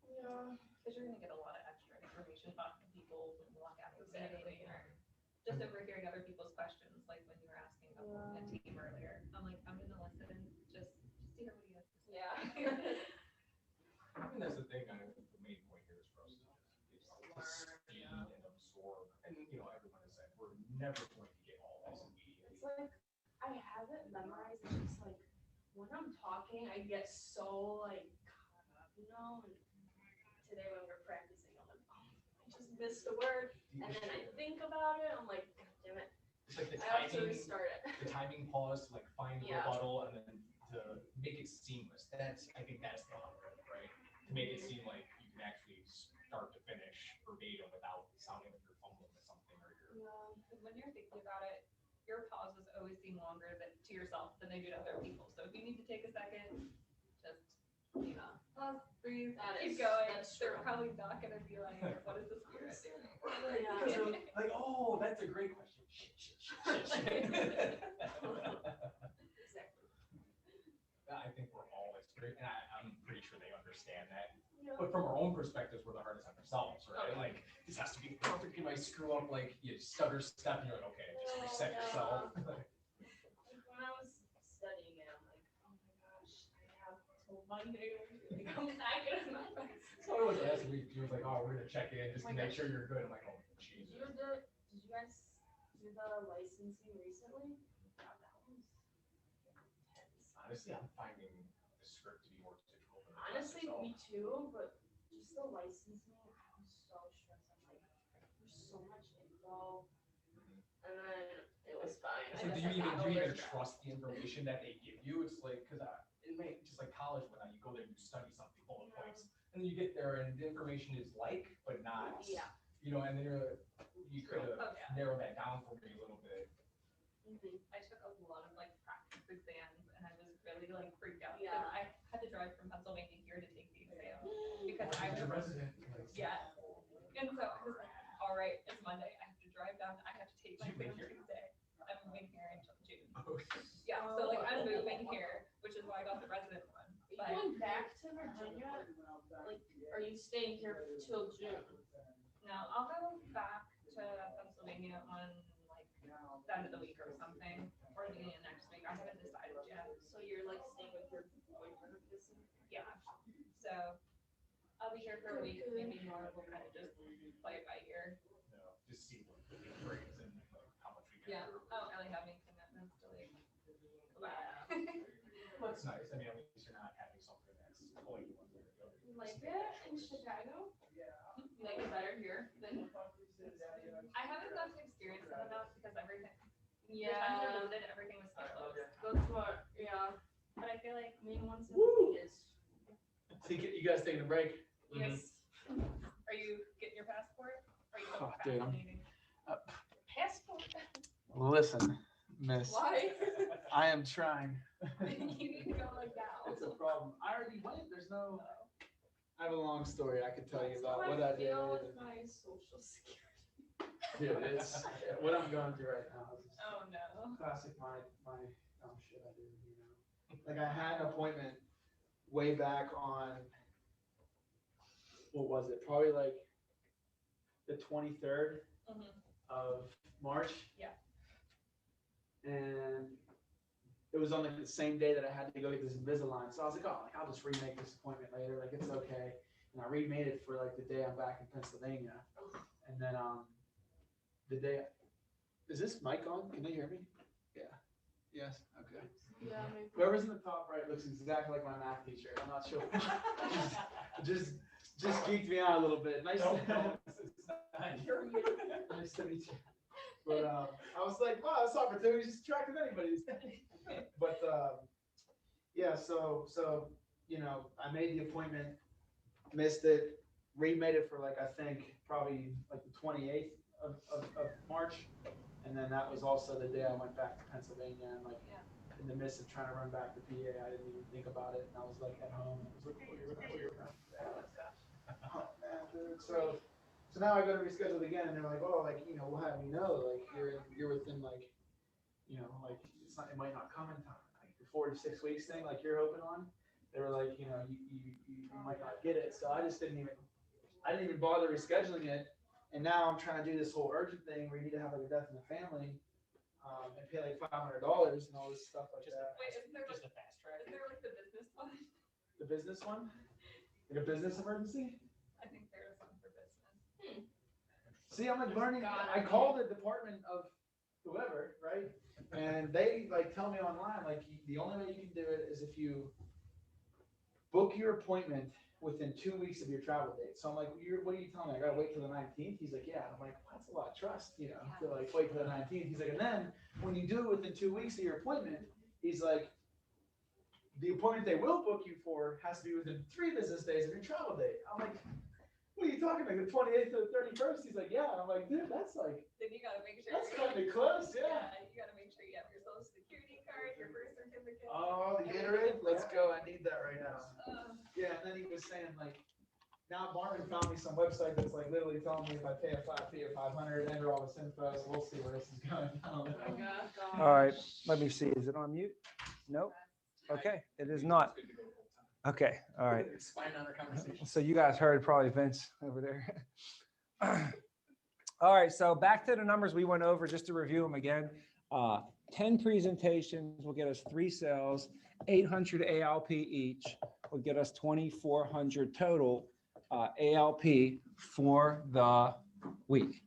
S3: Yeah.
S7: Because you're gonna get a lot of extra information about the people when you walk out of the meeting, or just overhearing other people's questions, like when you were asking about a team earlier. I'm like, I'm gonna listen just to hear what he has to say.
S3: Yeah.
S2: I mean, that's the thing, the main point here is for us to speed and absorb, and everyone has said, we're never going to get all this immediately.
S3: It's like, I have it memorized, it's just like, when I'm talking, I get so like caught up, and today when we're practicing, I'm like, oh, I just missed a word, and then I think about it, I'm like, God damn it,
S2: It's like the
S3: I have to
S2: timing,
S3: restart it.
S2: the timing pause to like find the
S3: Yeah.
S2: rebuttal and then to make it seamless. I think that's the hunger, right? To make it seem like you can actually start to finish verbatim without sounding like you're fumbling with something or you're.
S3: Yeah.
S7: Because when you're thinking about it, your pauses always seem longer to yourself than they do to other people. So if you need to take a second, just pause, breathe, keep going. They're probably not gonna be like, what is the spirit doing?
S3: Yeah.
S2: Because they're like, oh, that's a great question. Shit.
S3: Exactly.
S2: I think we're all experienced, and I'm pretty sure they understand that.
S3: Yeah.
S2: But from our own perspectives, we're the hardest on ourselves, right? Like, this has to be perfect. You might screw up, like, you stutter step, and you're like, okay, just reset yourself.
S3: Like, when I was studying it, I'm like, oh my gosh, I have till Monday. Like, I'm not gonna remember.
S2: So it was last week, he was like, oh, we're gonna check in just to make sure you're good. I'm like, oh,
S3: Did
S2: Jesus.
S3: you guys do the licensing recently? God, that was intense.
S2: Honestly, I'm finding the script to be more difficult than the class
S3: Honestly,
S2: itself.
S3: me too, but just the licensing, I was so stressed. I'm like, there's so much info. And then it was fine.
S2: It's like, do you even trust the information that they give you? It's like, because just like college, when you go there, you study something, bullet points, and then you get there and the information is like, but not.
S3: Yeah.
S2: And then you could have
S7: Oh, yeah.
S2: narrowed that down for me a little bit.
S7: I took a lot of practice exams, and I was really freaked out.
S3: Yeah.
S7: I had to drive from Pennsylvania here to take the exam because I
S2: As a
S7: was,
S2: resident.
S7: yeah. And so I was like, all right, it's Monday. I have to drive down. I have to take my
S2: Did you
S7: exam
S2: live here?
S7: Tuesday. I'm moving here until June.
S2: Oh,
S7: Yeah, so I'm moving here, which is why I got the resident one.
S3: Are you
S7: But
S3: going back to Virginia? Like, are you staying here till June?
S7: no, I'll go back to Pennsylvania on the end of the week or something, or the beginning of next week. I haven't decided yet.
S3: So you're like staying with your boyfriend or this?
S7: Yeah. So I'll be here for a week, maybe more. We'll kind of just play it by ear.
S2: No, just see what the grades and how much we get.
S7: Yeah. I don't really have any commitments to go back.
S2: Well, it's nice. I mean, at least you're not having something that's pulling you under.
S3: You like it in Chicago?
S7: You like it better here than I haven't got to experience it enough because everything. The times I visited, everything was so close.
S3: That's what, yeah.
S7: But I feel like
S3: Main ones in
S8: Woo!
S3: Vegas.
S8: You guys taking a break?
S7: yes. Are you getting your passport? Are you
S8: Oh, dude, I'm-
S7: procrastinating? Passport.
S8: Listen, miss,
S7: Why?
S8: I am trying.
S7: You need to go now.
S8: It's a problem. I already went. There's no. I have a long story I could tell you
S3: That's how
S8: about what I did.
S3: feel with my social security.
S8: Dude, it's what I'm going through right now. Is
S7: Oh no.
S8: classic my oh shit I do, Like I had an appointment way back on what was it? Probably like the 23rd
S7: Mhm.
S8: of March.
S7: Yeah.
S8: And it was on like the same day that I had to go get this Invisalign. So I was like, oh, I'll just remake this appointment later. Like it's okay. And I remade it for like the day I'm back in Pennsylvania. And then the day, is this mic on? Can they hear me? Yeah. Yes. Okay.
S7: Yeah, maybe.
S8: Whoever's in the top right looks exactly like my math teacher. I'm not sure. just geeked me out a little bit. Nice to nice to meet you. But I was like, wow, this opportunity is attractive anybody's. But yeah, so you know, I made the appointment, missed it, remade it for like I think probably like the 28th of March. And then that was also the day I went back to Pennsylvania and like in the midst of trying to run back to PA, I didn't even think about it. And I was like at home. I was like, oh, you're oh man, dude. So now I got to reschedule it again, and they're like, oh, like, you know, we'll have you know, like you're within like, you know, like it's not, it might not come in time, like the 4 to 6 weeks thing, like you're hoping on. They were like, you know, you might not get it. So I didn't even bother rescheduling it. And now I'm trying to do this whole urgent thing where you need to have like a death in the family, and pay like $500 and all this stuff like that.
S7: Wait, isn't there
S2: Just
S7: like,
S2: a fast track.
S7: is there like the business one?
S8: The business one, like a business emergency.
S7: I think there is one for business.
S8: See, I'm like learning. I call the department of whoever, right? And they like tell me online, like the only way you can do it is if you book your appointment within 2 weeks of your travel date. So I'm like, what are you telling me? I gotta wait till the 19th? He's like, yeah. I'm like, well, that's a lot of trust, you know, to like wait till the 19th. He's like, and then when you do it within 2 weeks of your appointment, he's like, the appointment they will book you for has to be within 3 business days of your travel date. I'm like, what are you talking about? The 28th to the 31st? He's like, yeah. And I'm like, dude, that's like,
S7: Then you gotta make sure.
S8: that's kind of close, yeah.
S7: You gotta make sure you have your social security card, your birth certificate.
S8: Oh, the Gatorade? Let's go. I need that right now.
S7: Uh,
S8: Yeah, and then he was saying like, now Marvin found me some website that's like literally telling me if I pay a flat fee of 500, enter all this info, so we'll see where this is going.
S7: oh my gosh.
S1: All right, let me see. Is it on mute? Nope. Okay, it is not.
S2: It's good to go full time.
S1: Okay, all right.
S2: It's fine on our conversation.
S1: So you guys heard probably Vince over there. All right, so back to the numbers we went over, just to review them again. 10 presentations will get us 3 sales, 800 ALP each will get us 2,400 total ALP for the week.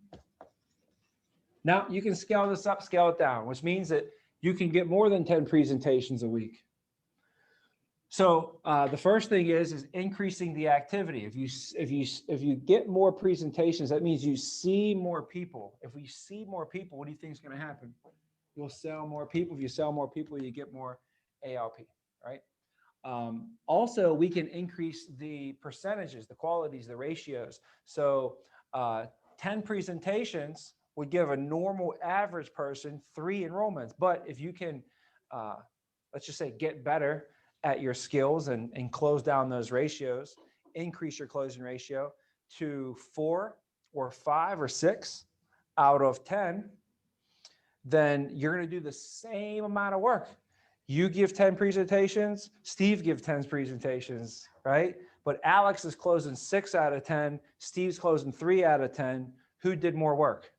S1: Now you can scale this up, scale it down, which means that you can get more than 10 presentations a week. So the first thing is increasing the activity. If you get more presentations, that means you see more people. If we see more people, what do you think is going to happen? You'll sell more people. If you sell more people, you get more ALP, right? Also, we can increase the percentages, the qualities, the ratios. So 10 presentations would give a normal average person 3 enrollments. But if you can, let's just say, get better at your skills and close down those ratios, increase your closing ratio to 4 or 5 or 6 out of 10, then you're going to do the same amount of work. You give 10 presentations, Steve gives 10 presentations, right? But Alex is closing 6 out of 10, Steve's closing 3 out of 10. Who did more work?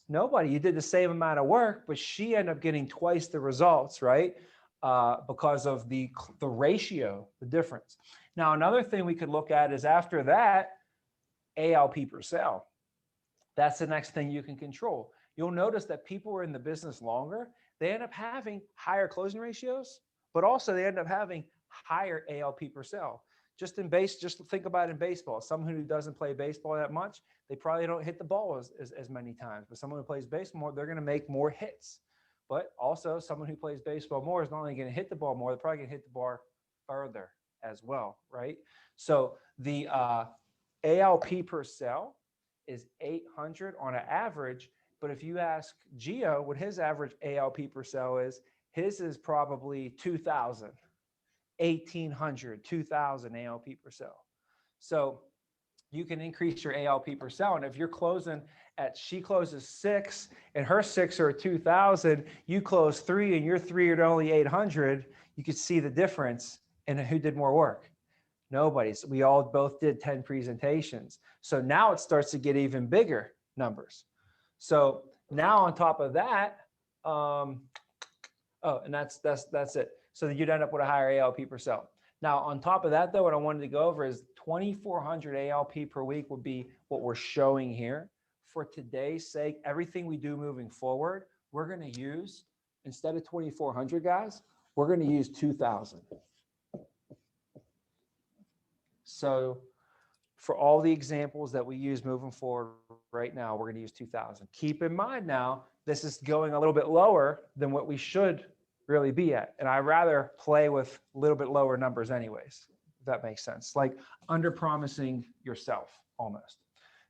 S1: Nobody. You did the same amount of work, but she ended up getting twice the results, right? Because of the ratio, the difference. Now, another thing we could look at is after that, ALP per sale. That's the next thing you can control. You'll notice that people who are in the business longer, they end up having higher closing ratios, but also they end up having higher ALP per sale. Just think about it in baseball. Someone who doesn't play baseball that much, they probably don't hit the ball as many times. But someone who plays baseball more, they're going to make more hits. But also someone who plays baseball more is not only going to hit the ball more, they're probably going to hit the ball further as well, right? So the ALP per sale is 800 on an average. But if you ask Gio what his average ALP per sale is, his is probably 2,000, 1,800, 2,000 ALP per sale. So you can increase your ALP per sale. And if you're closing she closes 6 and her 6 are 2,000, you close 3 and your 3 are only 800, you could see the difference in who did more work. Nobody's. We all both did 10 presentations. So now it starts to get even bigger numbers. So now on top of that, and that's it. So you'd end up with a higher ALP per sale. Now on top of that though, what I wanted to go over is 2,400 ALP per week would be what we're showing here. For today's sake, everything we do moving forward, we're going to use instead of 2,400 guys, we're going to use 2,000. So for all the examples that we use moving forward right now, we're going to use 2,000. Keep in mind now, this is going a little bit lower than what we should really be at. And I rather play with a little bit lower numbers anyways, if that makes sense. Like under promising yourself almost.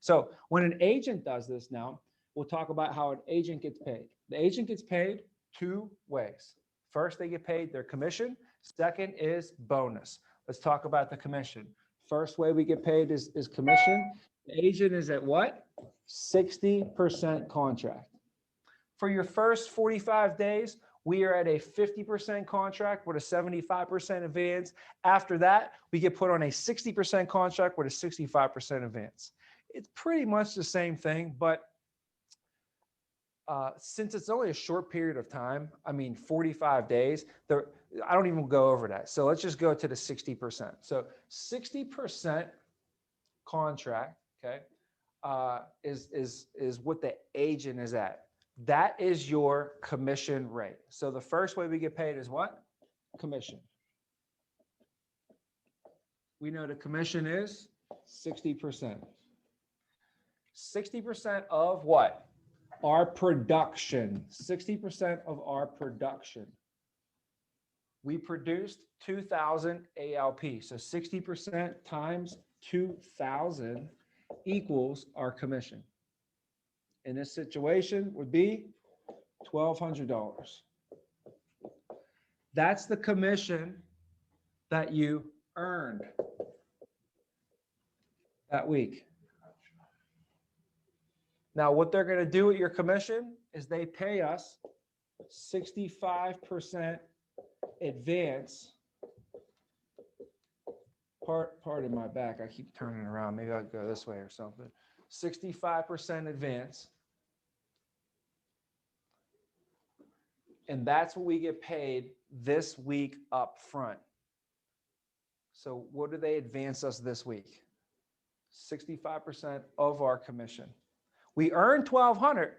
S1: So when an agent does this now, we'll talk about how an agent gets paid. The agent gets paid two ways. First, they get paid their commission. Second is bonus. Let's talk about the commission. First way we get paid is commission. The agent is at what? 60% contract. For your first 45 days, we are at a 50% contract with a 75% advance. After that, we get put on a 60% contract with a 65% advance. It's pretty much the same thing, but since it's only a short period of time, I mean, 45 days, I don't even go over that. So let's just go to the 60%. So 60% contract, okay, is what the agent is at. That is your commission rate. So the first way we get paid is what? Commission. We know the commission is 60%. 60% of what? Our production. 60% of our production. We produced 2,000 ALP. So 60% times 2,000 equals our commission. In this situation would be $1,200. That's the commission that you earned that week. Now, what they're going to do with your commission is they pay us 65% advance. Pardon my back. I keep turning around. Maybe I'll go this way or something. 65% advance. And that's what we get paid this week up front. So what do they advance us this week? 65% of our commission. We earn $1,200.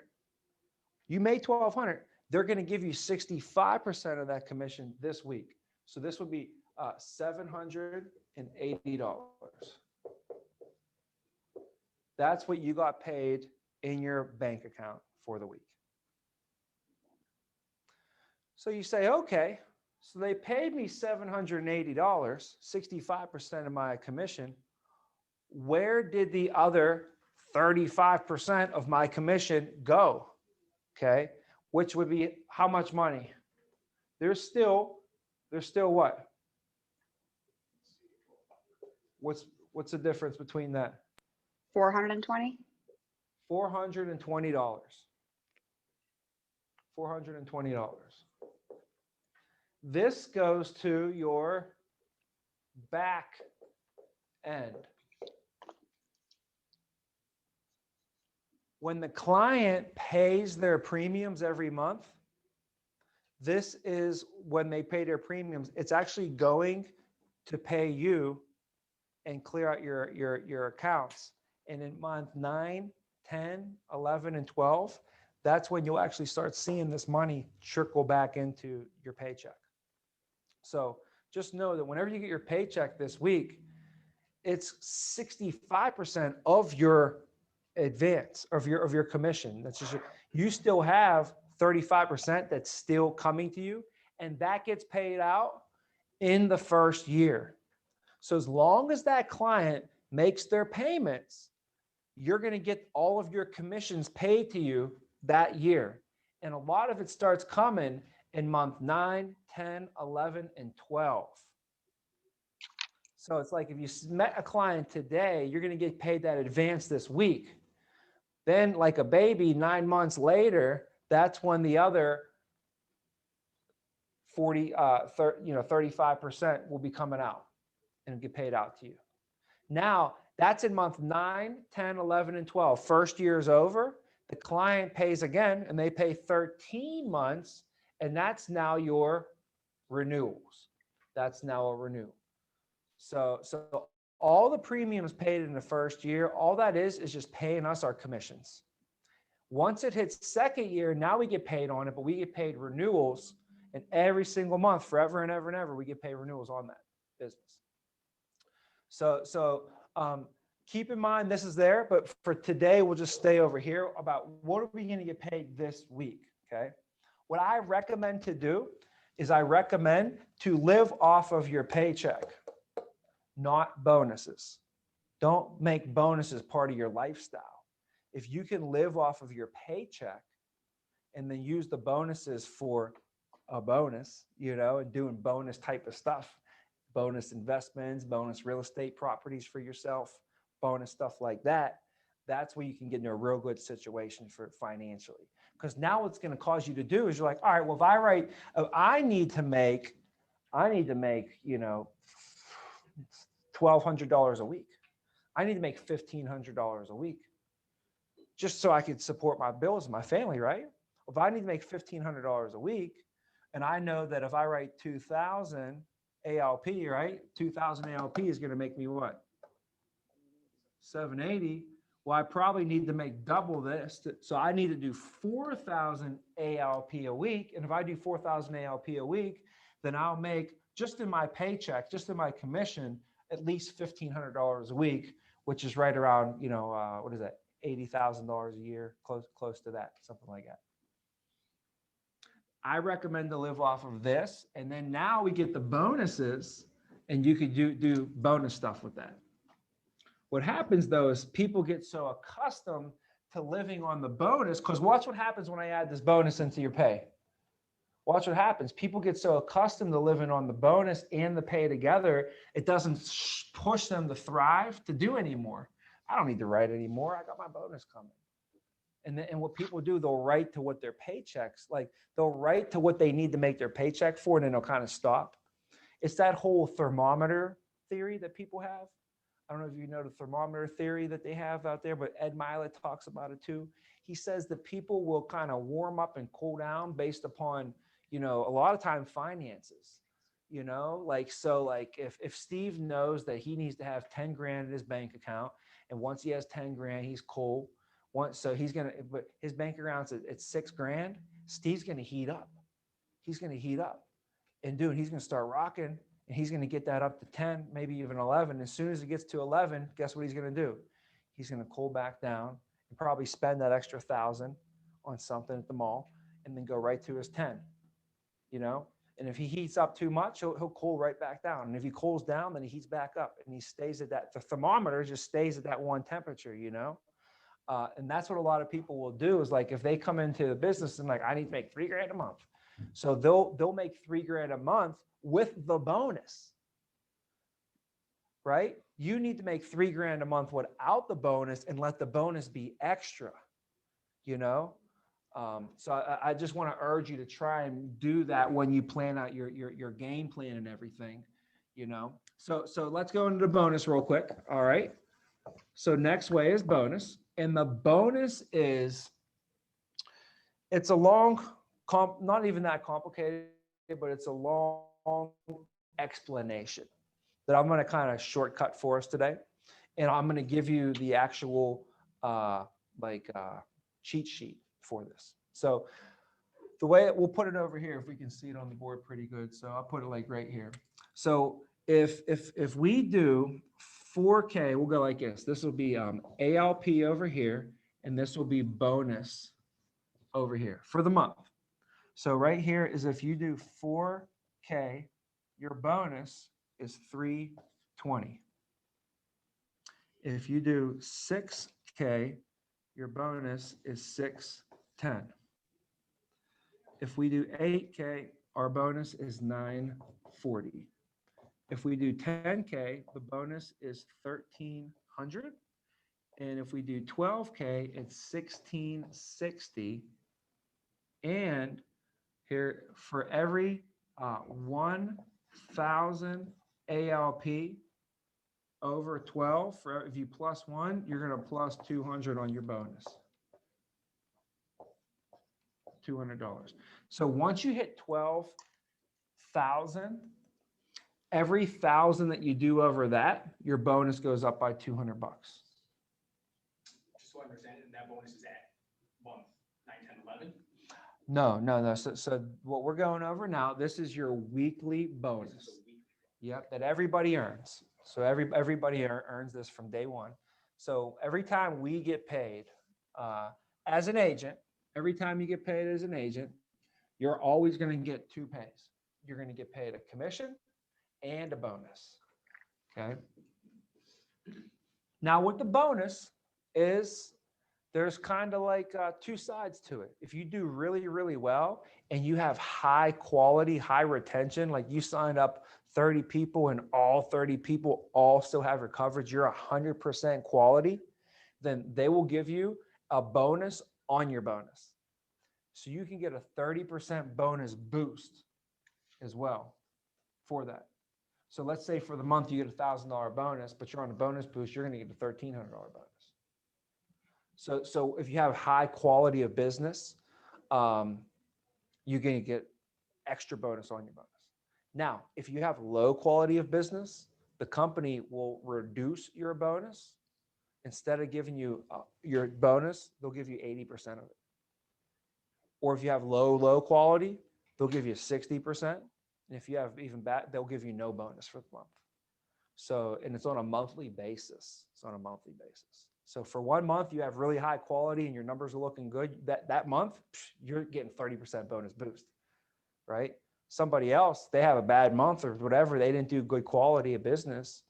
S1: You made $1,200. They're going to give you 65% of that commission this week. So this would be $780. That's what you got paid in your bank account for the week. So you say, okay, so they paid me $780, 65% of my commission. Where did the other 35% of my commission go? Okay, which would be how much money? There's still what? What's the difference between that?
S4: 420?
S1: $420. $420. This goes to your back end. When the client pays their premiums every month, this is when they pay their premiums. It's actually going to pay you and clear out your accounts. And in month 9, 10, 11, and 12, that's when you'll actually start seeing this money trickle back into your paycheck. So just know that whenever you get your paycheck this week, it's 65% of your advance of your commission. That's just, you still have 35% that's still coming to you, and that gets paid out in the first year. So as long as that client makes their payments, you're going to get all of your commissions paid to you that year. And a lot of it starts coming in month 9, 10, 11, and 12. So it's like if you met a client today, you're going to get paid that advance this week. Then like a baby, 9 months later, that's when the other 35% will be coming out and get paid out to you. Now, that's in month 9, 10, 11, and 12. First year is over. The client pays again, and they pay 13 months, and that's now your renewals. That's now a renewal. So all the premiums paid in the first year, all that is just paying us our commissions. Once it hits second year, now we get paid on it, but we get paid renewals, and every single month, forever and ever and ever, we get paid renewals on that business. So keep in mind this is there, but for today, we'll just stay over here about what are we going to get paid this week, okay? What I recommend to do is I recommend to live off of your paycheck, not bonuses. Don't make bonuses part of your lifestyle. If you can live off of your paycheck and then use the bonuses for a bonus, you know, and doing bonus type of stuff, bonus investments, bonus real estate properties for yourself, bonus stuff like that, that's where you can get into a real good situation for financially. Because now what's going to cause you to do is you're like, all right, well, if I need to make, you know, $1,200 a week. I need to make $1,500 a week just so I could support my bills and my family, right? If I need to make $1,500 a week, and I know that if I write 2,000 ALP, right? 2,000 ALP is going to make me what? 780. Well, I probably need to make double this. So I need to do 4,000 ALP a week. And if I do 4,000 ALP a week, then I'll make just in my paycheck, just in my commission, at least $1,500 a week, which is right around, you know, what is that? $80,000 a year, close to that, something like that. I recommend to live off of this. And then now we get the bonuses and you could do bonus stuff with that. What happens though is people get so accustomed to living on the bonus, because watch what happens when I add this bonus into your pay. Watch what happens. People get so accustomed to living on the bonus and the pay together, it doesn't push them to thrive to do anymore. I don't need to write anymore. I got my bonus coming. And what people do, they'll write to what their paychecks, like they'll write to what they need to make their paycheck for, and then they'll kind of stop. It's that whole thermometer theory that people have. I don't know if you know the thermometer theory that they have out there, but Ed Mylett talks about it too. He says that people will kind of warm up and cool down based upon, you know, a lot of time finances, you know, like, so like if Steve knows that he needs to have 10 grand in his bank account, and once he has 10 grand, he's cool. So he's going to, but his bank account's at 6 grand, Steve's going to heat up. He's going to heat up and dude, he's going to start rocking. And he's going to get that up to 10, maybe even 11. As soon as it gets to 11, guess what he's going to do? He's going to cool back down and probably spend that extra 1,000 on something at the mall and then go right to his 10, you know? And if he heats up too much, he'll cool right back down. And if he cools down, then he heats back up and he stays at that, the thermometer just stays at that one temperature, you know? And that's what a lot of people will do is like, if they come into the business and like, I need to make 3 grand a month. So they'll make 3 grand a month with the bonus, right? You need to make 3 grand a month without the bonus and let the bonus be extra, you know? So I just want to urge you to try and do that when you plan out your game plan and everything, you know? So let's go into the bonus real quick. All right. So next way is bonus. And the bonus is, it's a long, not even that complicated, but it's a long explanation that I'm going to kind of shortcut for us today. And I'm going to give you the actual cheat sheet for this. So the way we'll put it over here, if we can see it on the board pretty good. So I'll put it like right here. So if we do 4K, we'll go like this. This will be ALP over here, and this will be bonus over here for the month. So right here is if you do 4K, your bonus is 320. If you do 6K, your bonus is 610. If we do 8K, our bonus is 940. If we do 10K, the bonus is 1300. And if we do 12K, it's 1660. And here, for every 1,000 ALP over 12, if you plus 1, you're going to plus 200 on your bonus. $200. So once you hit 12,000, every 1,000 that you do over that, your bonus goes up by $200.
S2: Just so I understand, and that bonus is at month
S1: No. So what we're going over now, this is your weekly
S2: This is
S1: bonus.
S2: the week.
S1: Yep, that everybody earns. So everybody earns this from day one. So every time we get paid as an agent, every time you get paid as an agent, you're always going to get two pays. You're going to get paid a commission and a bonus. Okay. Now with the bonus is there's kind of like two sides to it. If you do really, really well and you have high quality, high retention, like you signed up 30 people and all 30 people all still have your coverage, you're 100% quality, then they will give you a bonus on your bonus. So you can get a 30% bonus boost as well for that. So let's say for the month you get $1,000 bonus, but you're on a bonus boost, you're going to get a $1,300 bonus. So if you have high quality of business, you're going to get extra bonus on your bonus. Now, if you have low quality of business, the company will reduce your bonus. Instead of giving you your bonus, they'll give you 80% of it. Or if you have low quality, they'll give you 60%. And if you have even bad, they'll give you no bonus for the month. So, and it's on a monthly basis. It's on a monthly basis. So for 1 month, you have really high quality and your numbers are looking good. That month, you're getting 30% bonus boost, right? Somebody else, they have a bad month or whatever. They didn't do good quality of business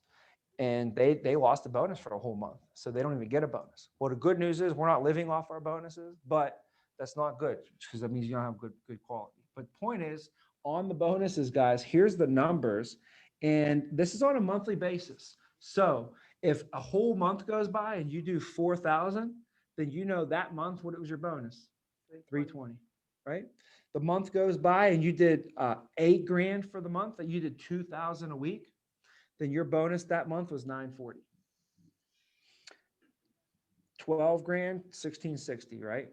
S1: and they lost a bonus for a whole month. So they don't even get a bonus. Well, the good news is we're not living off our bonuses, but that's not good because that means you don't have good quality. But the point is on the bonuses, guys, here's the numbers. And this is on a monthly basis. So if a whole month goes by and you do 4,000, then you know that month what it was your bonus, 320, right? The month goes by and you did $8,000 for the month, that you did 2,000 a week, then your bonus that month was 940. 12 grand, 1660, right?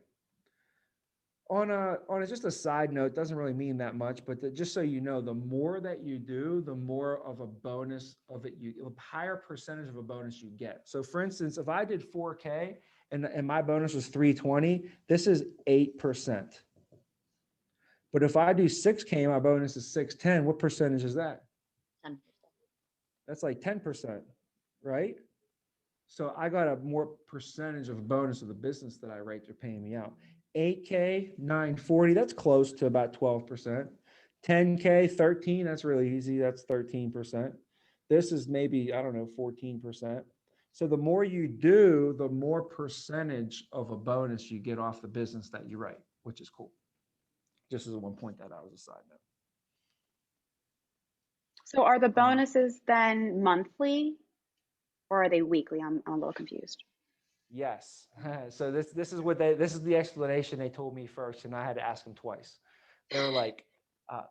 S1: On a just a side note, doesn't really mean that much, but just so you know, the more that you do, the more of a bonus of it, a higher percentage of a bonus you get. So for instance, if I did 4K and my bonus was 320, this is 8%. But if I do 6K, my bonus is 610, what percentage is that?
S5: 10%.
S1: That's like 10%, right? So I got a more percentage of a bonus of the business that I write, they're paying me out. 8K, 940, that's close to about 12%. 10K, 13, that's really easy. That's 13%. This is maybe, I don't know, 14%. So the more you do, the more percentage of a bonus you get off the business that you write, which is cool. Just as I want to point that out as a side note.
S4: So are the bonuses then monthly or are they weekly? I'm a little confused.
S1: Yes. So this is the explanation they told me first, and I had to ask them twice. They were like,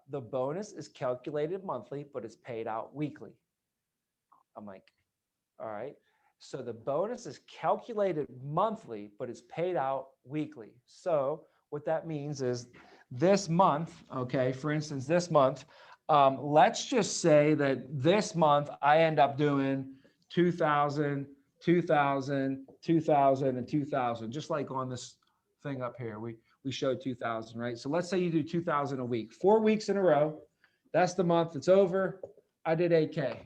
S1: the bonus is calculated monthly, but it's paid out weekly. I'm like, all right. So the bonus is calculated monthly, but it's paid out weekly. So what that means is this month, okay, for instance, this month, let's just say that this month I end up doing 2,000, 2,000, 2,000, and 2,000, just like on this thing up here. We showed 2,000, right? So let's say you do 2,000 a week, 4 weeks in a row. That's the month it's over. I did 8K.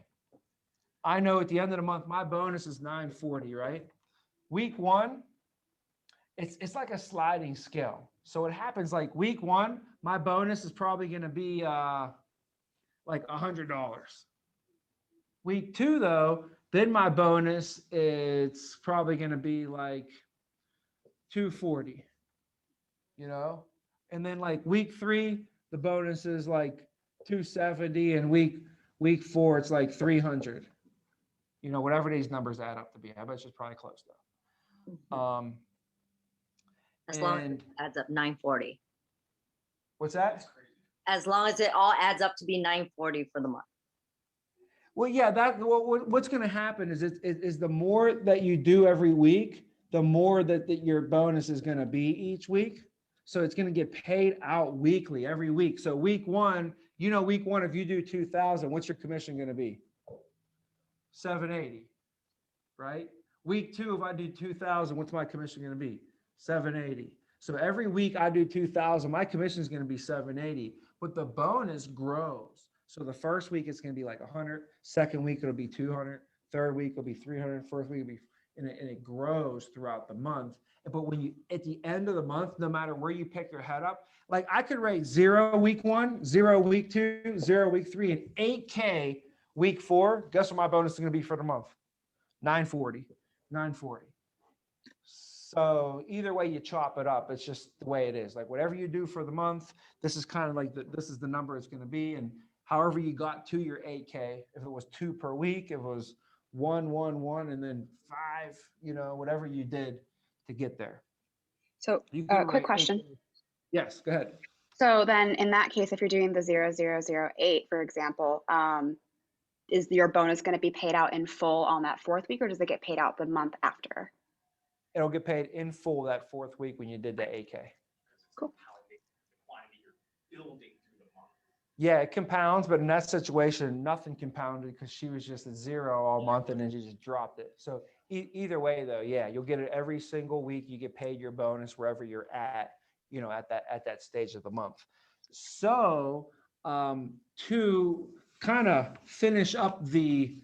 S1: I know at the end of the month, my bonus is 940, right? Week one, it's like a sliding scale. So it happens like week one, my bonus is probably going to be like $100. Week two, though, then my bonus, it's probably going to be like 240, you know? And then like week three, the bonus is like 270, and week four, it's like 300. You know, whatever these numbers add up to be. I bet it's probably close though.
S5: As long as
S1: And
S5: it adds up 940.
S1: what's that?
S5: As long as it all adds up to be 940 for the month.
S1: Well, yeah, what's going to happen is the more that you do every week, the more that your bonus is going to be each week. So it's going to get paid out weekly, every week. So week one, if you do 2,000, what's your commission going to be? 780, right? Week two, if I do 2,000, what's my commission going to be? 780. So every week I do 2,000, my commission is going to be 780, but the bonus grows. So the first week it's going to be like 100, second week it'll be 200, third week it'll be 300, fourth week it'll be, and it grows throughout the month. But when you, at the end of the month, no matter where you pick your head up, like I could rate 0 week 1, 0 week 2, 0 week 3, and 8K week 4. Guess what my bonus is going to be for the month? 940, 940. So either way you chop it up, it's just the way it is. Like whatever you do for the month, this is kind of like this is the number it's going to be. And however you got to your 8K, if it was 2 per week, if it was 1, 1, 1, and then 5, you know, whatever you did to get there.
S4: So
S1: You can
S4: quick
S1: write
S4: question.
S1: 8K. Yes, go ahead.
S4: So then in that case, if you're doing the 0008, for example, is your bonus going to be paid out in full on that 4th week, or does it get paid out the month after?
S1: It'll get paid in full that 4th week when you did the 8K.
S4: Cool.
S2: Quantity you're building through the month.
S1: Yeah, it compounds, but in that situation, nothing compounded because she was just at 0 all month and then she just dropped it. So either way though, yeah, you'll get it every single week. You get paid your bonus wherever you're at, you know, at that stage of the month. So to kind of finish up the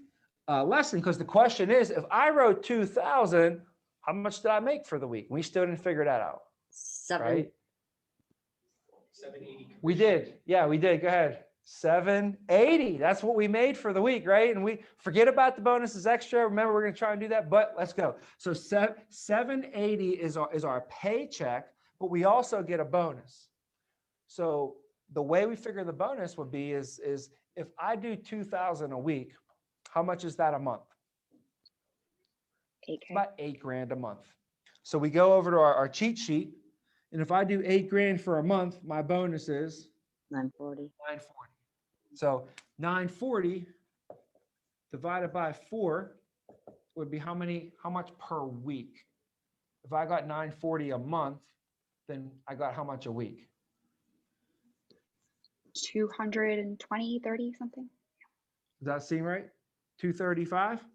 S1: lesson, because the question is, if I wrote 2,000, how much did I make for the week? We still didn't figure that out,
S5: 7.
S1: right?
S2: 780.
S1: We did. Yeah, we did. Go ahead. 780. That's what we made for the week, right? And we forget about the bonuses extra. Remember, we're going to try and do that, but let's go. So 780 is our paycheck, but we also get a bonus. So the way we figure the bonus would be is if I do 2,000 a week, how much is that a month?
S4: 8K.
S1: About 8 grand a month. So we go over to our cheat sheet. And if I do 8 grand for a month, my bonus is
S5: 940.
S1: 940. So 940 divided by 4 would be how much per week? If I got 940 a month, then I got how much a week?
S4: 220, 30 something.
S1: Does that seem right? 235?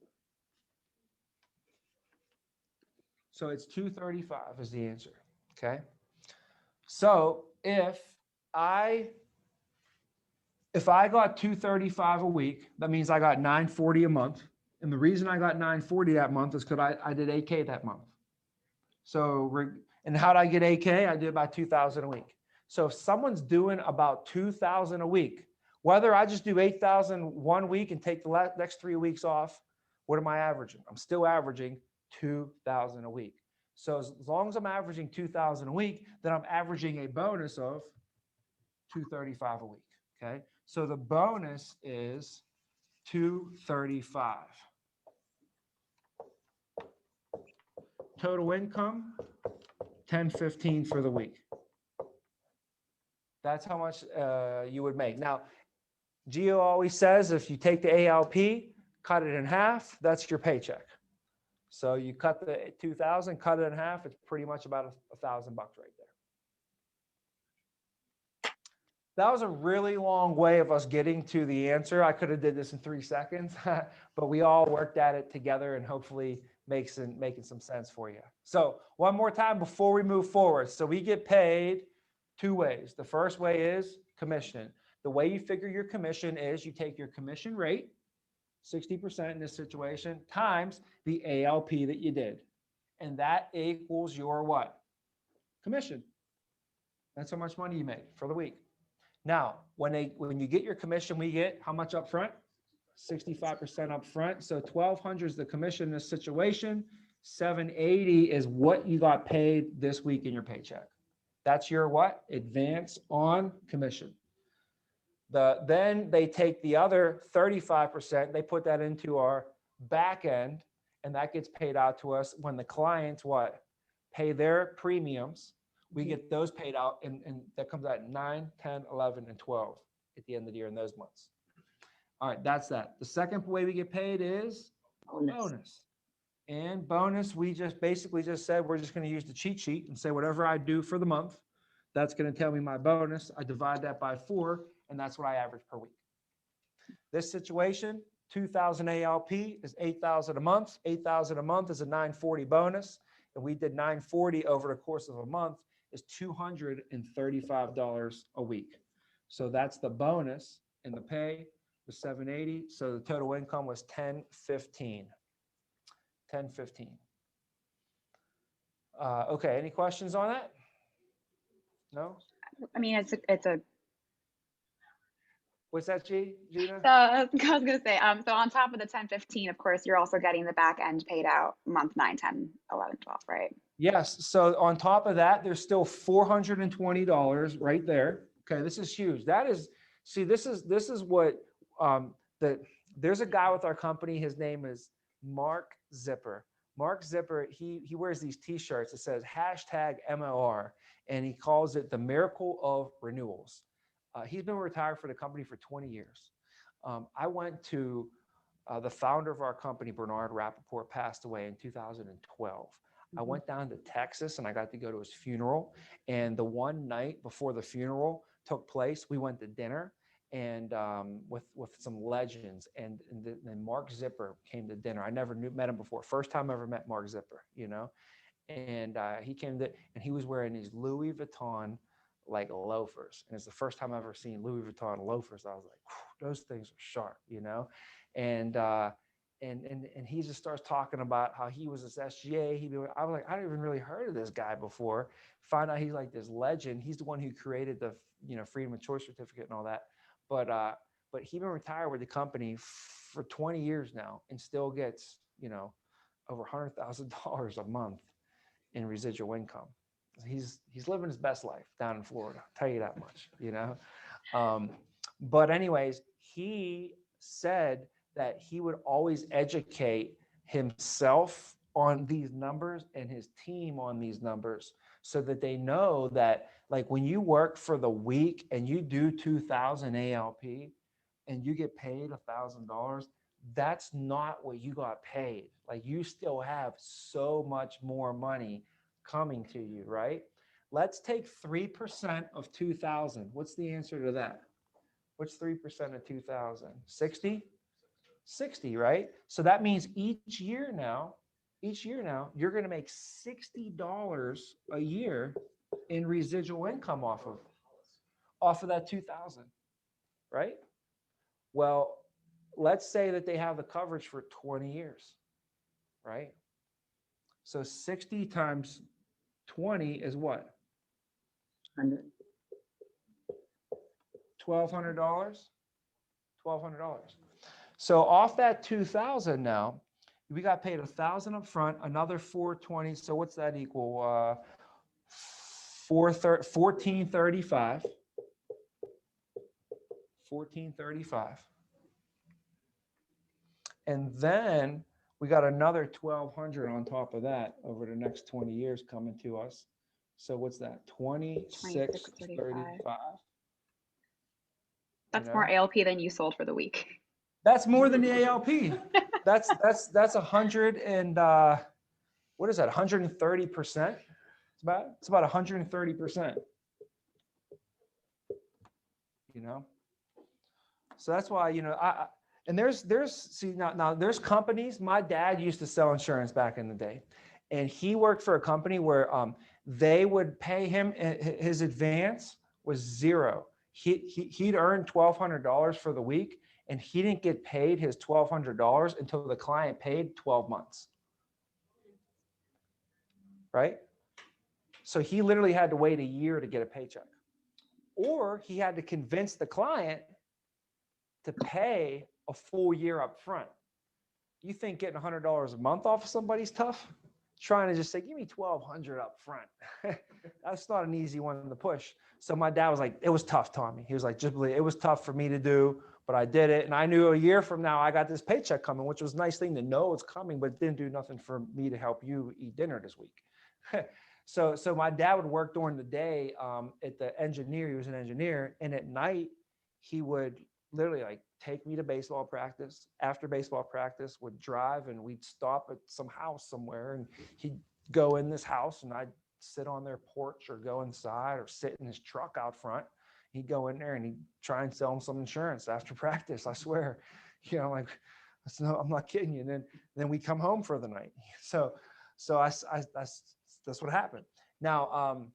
S1: So it's 235 is the answer, okay? So if I got 235 a week, that means I got 940 a month. And the reason I got 940 that month is because I did 8K that month. So, and how did I get 8K? I did about 2,000 a week. So if someone's doing about 2,000 a week, whether I just do 8,000 one week and take the next 3 weeks off, what am I averaging? I'm still averaging 2,000 a week. So as long as I'm averaging 2,000 a week, then I'm averaging a bonus of 235 a week. Okay. So the bonus is 235. Total income, 1015 for the week. That's how much you would make. Now, Gio always says if you take the ALP, cut it in half, that's your paycheck. So you cut the 2,000, cut it in half, it's pretty much about $1,000 right there. That was a really long way of us getting to the answer. I could have did this in 3 seconds, but we all worked at it together and hopefully making some sense for you. So one more time before we move forward. So we get paid 2 ways. The first way is commission. The way you figure your commission is you take your commission rate, 60% in this situation, times the ALP that you did. And that equals your what? Commission. That's how much money you make for the week. Now, when you get your commission, we get how much up front? 65% up front. So 1,200 is the commission in this situation. 780 is what you got paid this week in your paycheck. That's your what? Advance on commission. Then they take the other 35%, they put that into our back end, and that gets paid out to us when the clients what? Pay their premiums. We get those paid out, and that comes out 9, 10, 11, and 12 at the end of the year in those months. All right, that's that. The second way we get paid is bonus. And bonus, we just basically just said we're just going to use the cheat sheet and say whatever I do for the month, that's going to tell me my bonus. I divide that by 4, and that's what I average per week. This situation, 2,000 ALP is 8,000 a month. 8,000 a month is a 940 bonus. And we did 940 over the course of a month. is $235 a week. So that's the bonus, and the pay was 780. So the total income was 1015. 1015. Okay, any questions on that? No?
S4: I mean, it's a
S1: What's that, Gina?
S4: So I was gonna say, so on top of the 1015, of course, you're also getting the back end paid out month 9, 10, 11, 12, right?
S1: Yes. So on top of that, there's still $420 right there. Okay, this is huge. That is, see, this is what there's a guy with our company. His name is Mark Zipper. Mark Zipper, he wears these t-shirts that says #MLR, and he calls it the miracle of renewals. He's been retired for the company for 20 years. I went to the founder of our company, Bernard Rappaport, passed away in 2012. I went down to Texas and I got to go to his funeral. And the one night before the funeral took place, we went to dinner and with some legends. And then Mark Zipper came to dinner. I never met him before. First time I ever met Mark Zipper, you know. And he came to, and he was wearing these Louis Vuitton like loafers. And it's the first time I've ever seen Louis Vuitton loafers. I was like, those things are sharp, you know. And he just starts talking about how he was this SGA. I was like, I don't even really heard of this guy before. Find out he's like this legend. He's the one who created the, you know, freedom of choice certificate and all that. But he's been retired with the company for 20 years now and still gets, you know, over $100,000 a month in residual income. He's living his best life down in Florida. I'll tell you that much, you know. But anyways, he said that he would always educate himself on these numbers and his team on these numbers so that they know that, like, when you work for the week and you do 2,000 ALP and you get paid $1,000, that's not what you got paid. Like, you still have so much more money coming to you, right? Let's take 3% of 2,000. What's the answer to that? What's 3% of 2,000? 60? 60, right? So that means each year now, you're going to make $60 a year in residual income off of that 2,000, right? Well, let's say that they have the coverage for 20 years, right? So 60 times 20 is what? $1,200. $1,200. So off that 2,000 now, we got paid 1,000 up front, another 420. So what's that equal? 1435. 1435. And then we got another 1,200 on top of that over the next 20 years coming to us. So what's that? 2635.
S4: That's more ALP than you sold for the week.
S1: That's more than the ALP. That's 100 and what is that? 130%. It's about 130%. You know. So that's why, you know, and there's see now there's companies. My dad used to sell insurance back in the day, and he worked for a company where they would pay him, his advance was zero. He'd earned $1,200 for the week, and he didn't get paid his $1,200 until the client paid 12 months. Right? So he literally had to wait a year to get a paycheck. Or he had to convince the client to pay a full year up front. You think getting $100 a month off of somebody's tough? Trying to just say, give me $1,200 up front. That's not an easy one to push. So my dad was like, it was tough, Tommy. He was like, just believe it was tough for me to do, but I did it. And I knew a year from now, I got this paycheck coming, which was a nice thing to know it's coming, but it didn't do nothing for me to help you eat dinner this week. So my dad would work during the day at the engineer. He was an engineer. And at night, he would literally like take me to baseball practice. After baseball practice, would drive and we'd stop at some house somewhere, and he'd go in this house and I'd sit on their porch or go inside or sit in his truck out front. He'd go in there and he'd try and sell him some insurance after practice. I swear, you know, like, no, I'm not kidding you. And then we come home for the night. So that's what happened. Now,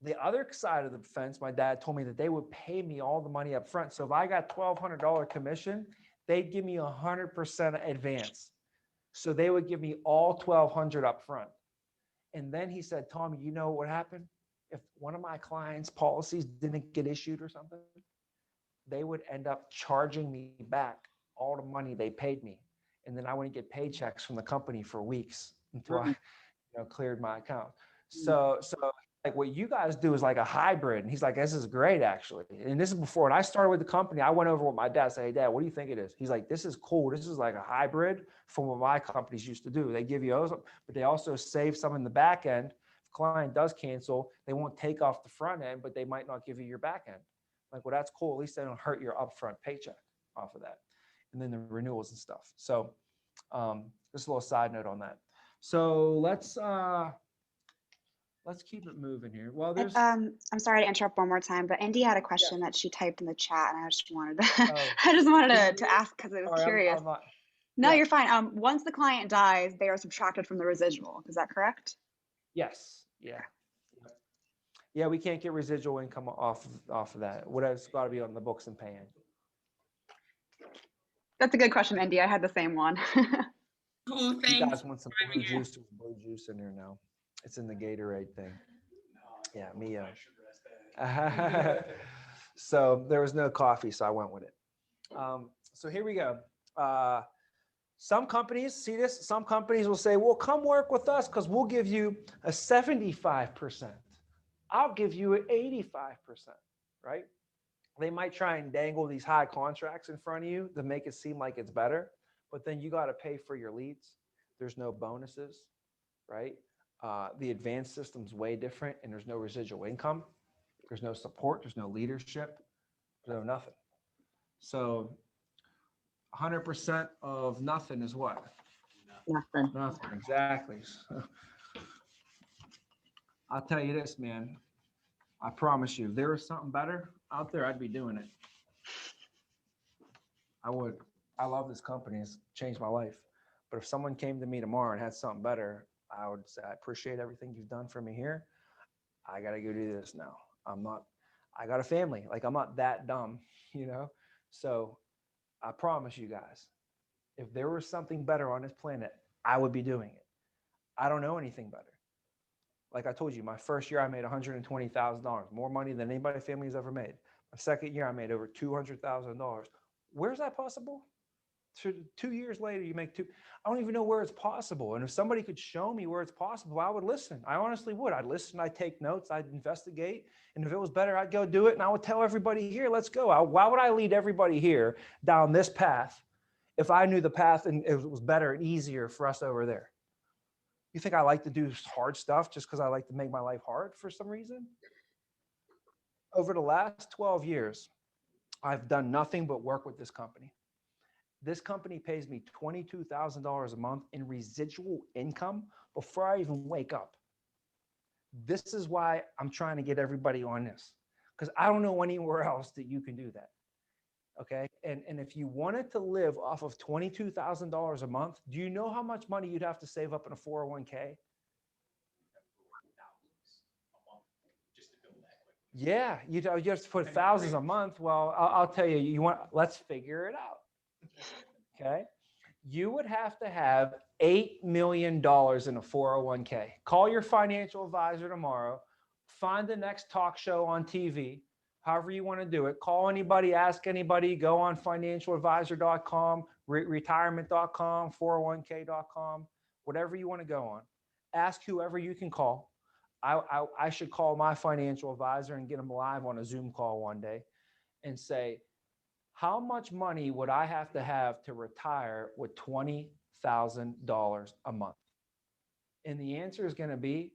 S1: The other side of the fence, my dad told me that they would pay me all the money up front. So if I got $1,200 commission, they'd give me 100% advance. So they would give me all 1,200 up front. And then he said, Tommy, you know what happened? If one of my clients' policies didn't get issued or something, they would end up charging me back all the money they paid me. And then I wouldn't get paychecks from the company for weeks until I cleared my account. So like what you guys do is like a hybrid. And he's like, this is great, actually. And this is before, when I started with the company, I went over with my dad, say, hey, Dad, what do you think it is? He's like, this is cool. This is like a hybrid from what my companies used to do. They give you those, but they also save some in the back end. If a client does cancel, they won't take off the front end, but they might not give you your back end. Like, well, that's cool. At least they don't hurt your upfront paycheck off of that. And then the renewals and stuff. So just a little side note on that. So let's keep it moving here. Well, there's
S4: I'm sorry to interrupt one more time, but Indy had a question that she typed in the chat, and I just wanted to
S1: Oh.
S4: I just wanted to ask because I was
S1: Sorry,
S4: curious.
S1: I'm not,
S4: No,
S1: yeah.
S4: you're fine. Once the client dies, they are subtracted from the residual. Is that correct?
S1: yes, yeah. Yeah, we can't get residual income off of that. Whatever's got to be on the books and paying.
S4: That's a good question, Indy. I had the same one.
S6: Oh,
S1: You
S6: thanks.
S1: guys want some blue juice? There's blue juice in there now. It's in the Gatorade thing. Yeah, me. So there was no coffee, so I went with it. So here we go. Some companies see this. Some companies will say, well, come work with us because we'll give you a 75%. I'll give you an 85%, right? They might try and dangle these high contracts in front of you to make it seem like it's better, but then you got to pay for your leads. There's no bonuses, right? The advanced system's way different, and there's no residual income. There's no support. There's no leadership. There's no nothing. So 100% of nothing is what?
S5: Nothing.
S1: Nothing, exactly. So, I'll tell you this, man. I promise you, if there was something better out there, I'd be doing it. I would. I love this company. It's changed my life. But if someone came to me tomorrow and had something better, I would say, I appreciate everything you've done for me here. I got to go do this now. I got a family. Like, I'm not that dumb, So I promise you guys, if there was something better on this planet, I would be doing it. I don't know anything better. Like I told you, my first year I made $120,000, more money than anybody in my family has ever made. My second year I made over $200,000. Where's that possible? 2 years later, you make two. I don't even know where it's possible. And if somebody could show me where it's possible, I would listen. I honestly would. I'd listen, I'd take notes, I'd investigate. And if it was better, I'd go do it. And I would tell everybody here, let's go. Why would I lead everybody here down this path if I knew the path and it was better and easier for us over there? You think I like to do hard stuff just because I like to make my life hard for some reason? Over the last 12 years, I've done nothing but work with this company. This company pays me $22,000 a month in residual income before I even wake up. This is why I'm trying to get everybody on this, because I don't know anywhere else that you can do that. Okay. And if you wanted to live off of $22,000 a month, do you know how much money you'd have to save up in a 401k? Yeah, you have to put thousands a month. Well, I'll tell you, let's figure it out. Okay. You would have to have $8 million in a 401k. Call your financial advisor tomorrow, find the next talk show on TV, however you want to do it. Call anybody, ask anybody, go on financialadvisor.com, retirement.com, 401k.com, whatever you want to go on. Ask whoever you can call. I should call my financial advisor and get them live on a Zoom call one day and say, how much money would I have to retire with $20,000 a month? And the answer is going to be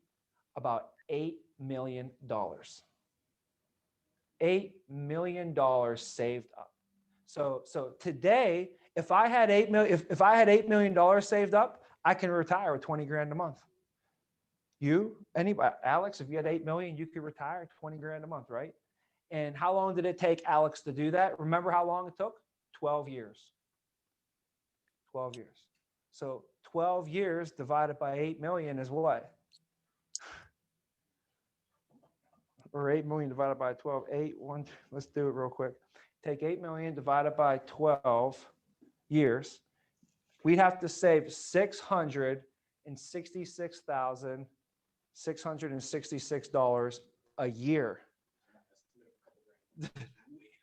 S1: about $8 million. $8 million saved up. So today, if I had $8 million saved up, I can retire with 20 grand a month. Anybody, Alex, if you had 8 million, you could retire 20 grand a month, right? And how long did it take Alex to do that? Remember how long it took? 12 years. 12 years. So 12 years divided by 8 million is what? or 8 million divided by 12, 8, 1, let's do it real quick. Take 8 million divided by 12 years. We'd have to save $666,666 a year.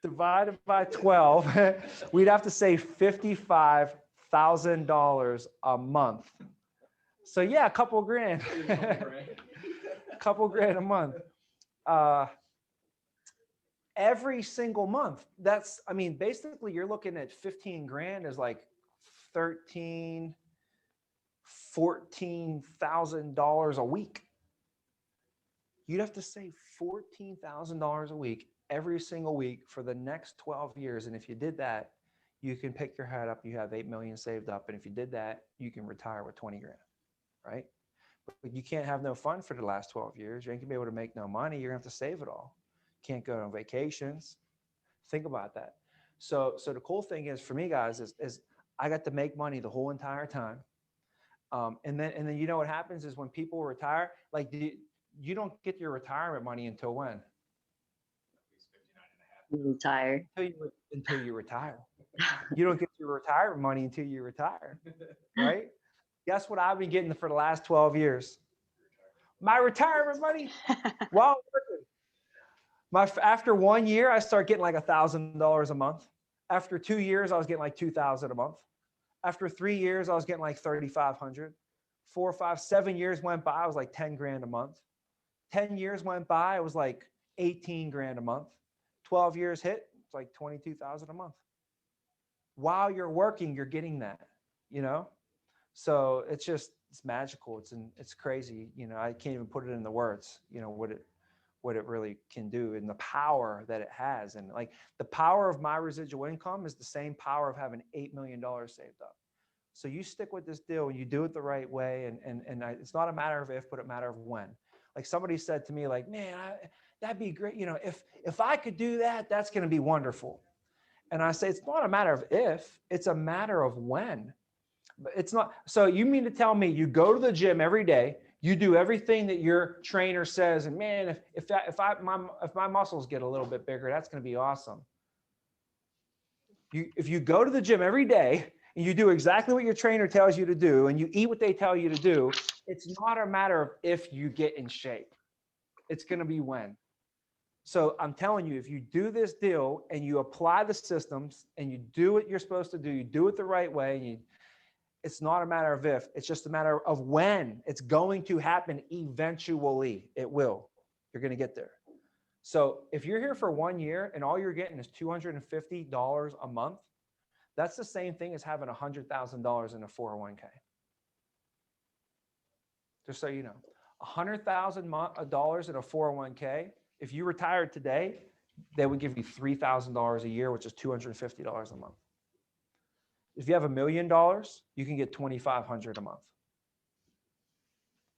S1: Divided by 12, we'd have to save $55,000 a month. So yeah, a couple grand. A couple grand a month. Every single month. That's, I mean, basically you're looking at 15 grand is like $14,000 a week. You'd have to save $14,000 a week every single week for the next 12 years. And if you did that, you can pick your head up, you have 8 million saved up. And if you did that, you can retire with 20 grand, right? But you can't have no fun for the last 12 years. You ain't gonna be able to make no money. You're gonna have to save it all. Can't go on vacations. Think about that. So the cool thing is for me, guys, is I got to make money the whole entire time. And then you know what happens is when people retire, like you don't get your retirement money until when?
S5: Retired.
S1: Until you retire. You don't get your retirement money until you retire, right? Guess what I've been getting for the last 12 years? My retirement money while working. After 1 year, I start getting like $1,000 a month. After 2 years, I was getting like $2,000 a month. After 3 years, I was getting like 3,500. 4, 5, 7 years went by, I was like 10 grand a month. 10 years went by, it was like 18 grand a month. 12 years hit, it's like 22,000 a month. While you're working, you're getting that, you know? So it's magical. It's crazy. You know, I can't even put it in the words, you know, what it really can do and the power that it has. And like the power of my residual income is the same power of having $8 million saved up. So you stick with this deal and you do it the right way. And it's not a matter of if, but a matter of when. Like somebody said to me, like, man, that'd be great. You know, if I could do that, that's going to be wonderful. And I say, it's not a matter of if, it's a matter of when. But it's not. So you mean to tell me you go to the gym every day, you do everything that your trainer says, and man, if my muscles get a little bit bigger, that's going to be awesome. If you go to the gym every day and you do exactly what your trainer tells you to do, and you eat what they tell you to do, it's not a matter of if you get in shape. It's going to be when. So I'm telling you, if you do this deal and you apply the systems and you do what you're supposed to do, you do it the right way, it's not a matter of if, it's just a matter of when. It's going to happen eventually. It will. You're going to get there. So if you're here for 1 year and all you're getting is $250 a month, that's the same thing as having $100,000 in a 401k. Just so you know, $100,000 in a 401k, if you retired today, they would give you $3,000 a year, which is $250 a month. If you have $1 million, you can get $2,500 a month.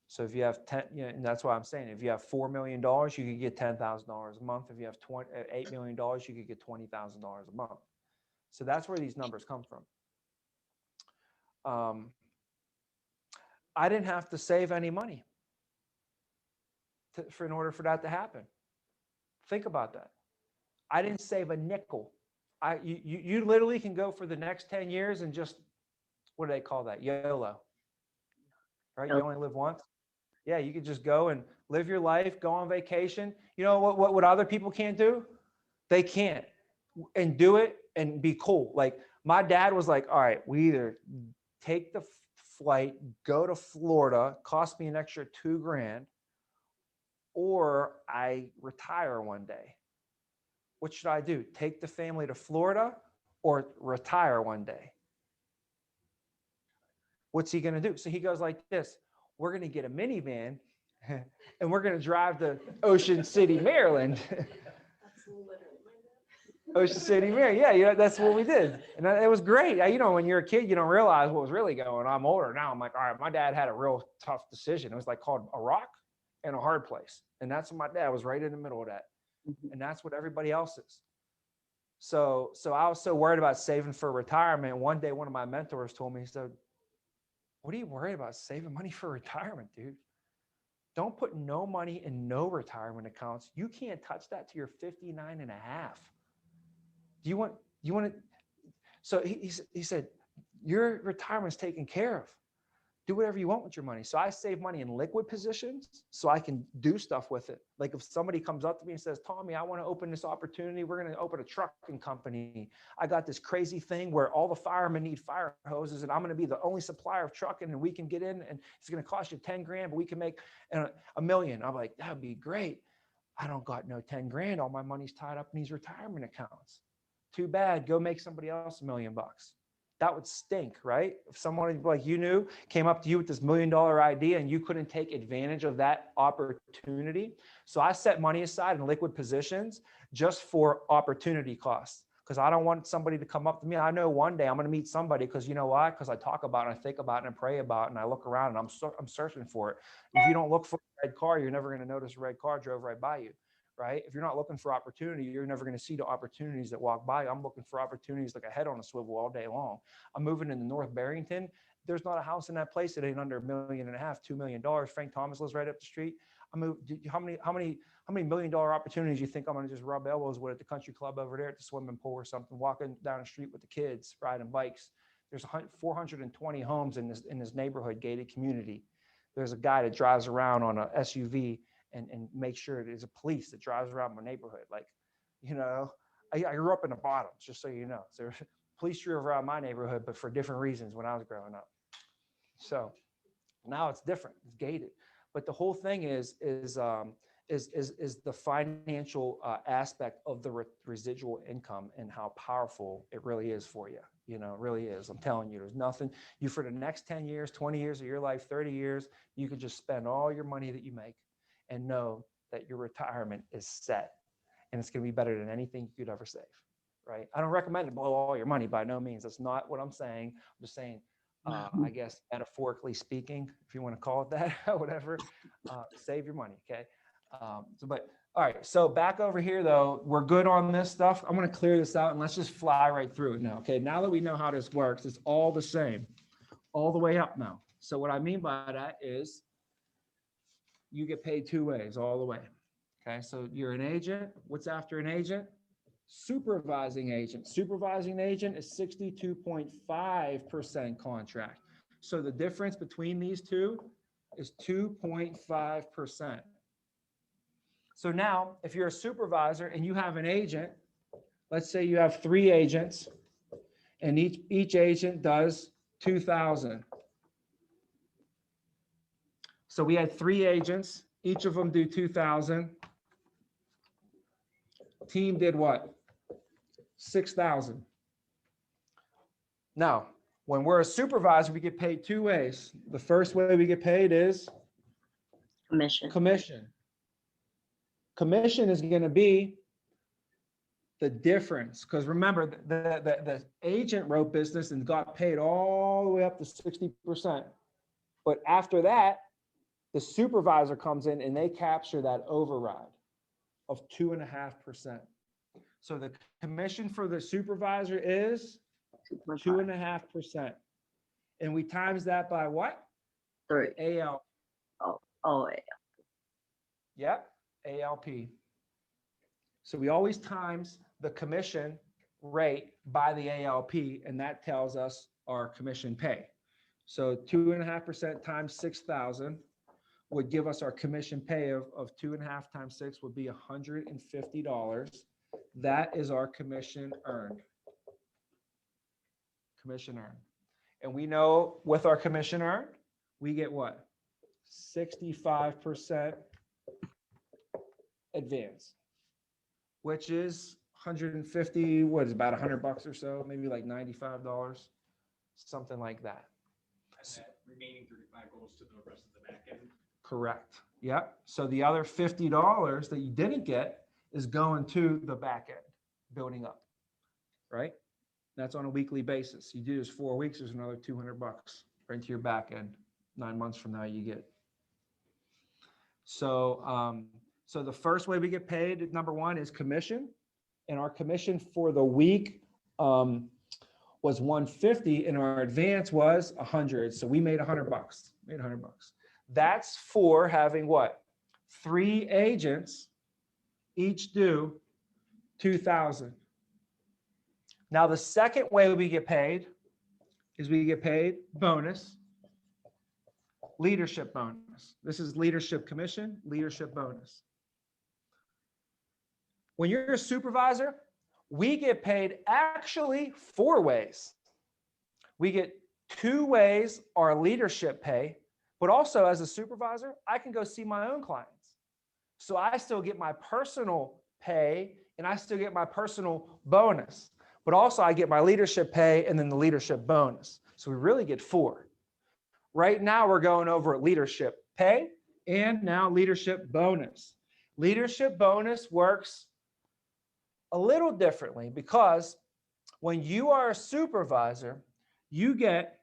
S1: So if you have 10, you know, and that's why I'm saying, if you have $4 million, you could get $10,000 a month. If you have $8 million, you could get $20,000 a month. So that's where these numbers come from. I didn't have to save any money in order for that to happen. Think about that. I didn't save a nickel. You literally can go for the next 10 years and just, what do they call that? YOLO, right? You only live once. Yeah, you could just go and live your life, go on vacation. You know what other people can't do? They can't, and do it and be cool. Like my dad was like, all right, we either take the flight, go to Florida, cost me an extra $2 grand, or I retire one day. What should I do? Take the family to Florida or retire one day? What's he going to do? So he goes like this. We're going to get a minivan and we're going to drive to Ocean City, Maryland. Ocean City, Maryland. Yeah, you know, that's what we did. And it was great. You know, when you're a kid, you don't realize what was really going on. I'm older now. I'm like, all right, my dad had a real tough decision. It was like called a rock and a hard place. And that's what my dad was right in the middle of that. And that's what everybody else is. So I was so worried about saving for retirement. One day, one of my mentors told me, he said, what are you worried about saving money for retirement, dude? Don't put no money in no retirement accounts. You can't touch that till you're 59 and a half. Do you want to, so he said, your retirement's taken care of. Do whatever you want with your money. So I save money in liquid positions so I can do stuff with it. Like if somebody comes up to me and says, Tommy, I want to open this opportunity. We're going to open a trucking company. I got this crazy thing where all the firemen need fire hoses and I'm going to be the only supplier of trucking and we can get in and it's going to cost you 10 grand, but we can make $1 million. I'm like, that'd be great. I don't got no 10 grand. All my money's tied up in these retirement accounts. Too bad. Go make somebody else $1 million. That would stink, right? If someone like you knew came up to you with this $1 million idea and you couldn't take advantage of that opportunity. So I set money aside in liquid positions just for opportunity costs. Because I don't want somebody to come up to me. I know one day I'm going to meet somebody because you know why? Because I talk about it, and I think about it, and I pray about it, and I look around and I'm searching for it. If you don't look for a red car, you're never going to notice a red car drove right by you. Right? If you're not looking for opportunity, you're never going to see the opportunities that walk by. I'm looking for opportunities like a head on a swivel all day long. I'm moving into North Barrington. There's not a house in that place that ain't under $1.5 million, $2 million. Frank Thomas lives right up the street. I moved. How many $1 million opportunities you think I'm going to just rub elbows with at the country club over there at the swimming pool or something, walking down the street with the kids, riding bikes? There's 420 homes in this neighborhood gated community. There's a guy that drives around on a SUV and make sure there's a police that drives around my neighborhood. Like, you know, I grew up in the bottoms, just so you know. So police drove around my neighborhood, but for different reasons when I was growing up. So now it's different, it's gated. But the whole thing is the financial aspect of the residual income and how powerful it really is for you. You know, it really is. I'm telling you, there's nothing, you for the next 10 years, 20 years of your life, 30 years, you could just spend all your money that you make and know that your retirement is set and it's going to be better than anything you could ever save, right? I don't recommend to blow all your money by no means. That's not what I'm saying. I'm just saying, I guess, metaphorically speaking, if you want to call it that, whatever, save your money, okay? But all right, so back over here though, we're good on this stuff. I'm going to clear this out and let's just fly right through it now, okay? Now that we know how this works, it's all the same, all the way up now. So what I mean by that is, you get paid two ways all the way. Okay, so you're an agent. What's after an agent? Supervising agent. Supervising agent is 62.5% contract. So the difference between these two is 2.5%. So now, if you're a supervisor and you have an agent, let's say you have 3 agents, and each agent does 2,000. So we had 3 agents, each of them do 2,000. Team did what? 6,000. Now, when we're a supervisor, we get paid 2 ways. The first way we get paid is
S5: Commission.
S1: commission. Commission is going to be the difference, because remember, the agent wrote business and got paid all the way up to 60%. But after that, the supervisor comes in and they capture that override of 2.5%. So the commission for the supervisor is 2.5%. And we times that by what?
S5: 3.
S1: AL.
S5: Oh,
S1: Yep, ALP. So we always times the commission rate by the ALP, and that tells us our commission pay. So 2.5% times 6,000 would give us our commission pay of 2.5 times 6 would be $150. That is our commission earned. Commission earned. And we know with our commission earned, we get what? 65% advance, which is 150, what is about $100 or so, maybe like $95, something like that.
S2: And that remaining 35 goes to the rest of the back end.
S1: Correct. Yep. So the other $50 that you didn't get is going to the back end, building up, right? That's on a weekly basis. You do this 4 weeks, there's another $200 right into your back end. 9 months from now, you get. So, so the first way we get paid, number one, is commission, and our commission for the week was $150, and our advance was $100. So we made $100. Made $100. That's for having what? 3 agents, each do 2,000. Now, the second way we get paid is we get paid bonus, leadership bonus. This is leadership commission, leadership bonus. When you're a supervisor, we get paid actually 4 ways. We get 2 ways our leadership pay, but also as a supervisor, I can go see my own clients. So I still get my personal pay and I still get my personal bonus, but also I get my leadership pay and then the leadership bonus. So we really get 4. Right now we're going over leadership pay and now leadership bonus. Leadership bonus works a little differently because when you are a supervisor, you get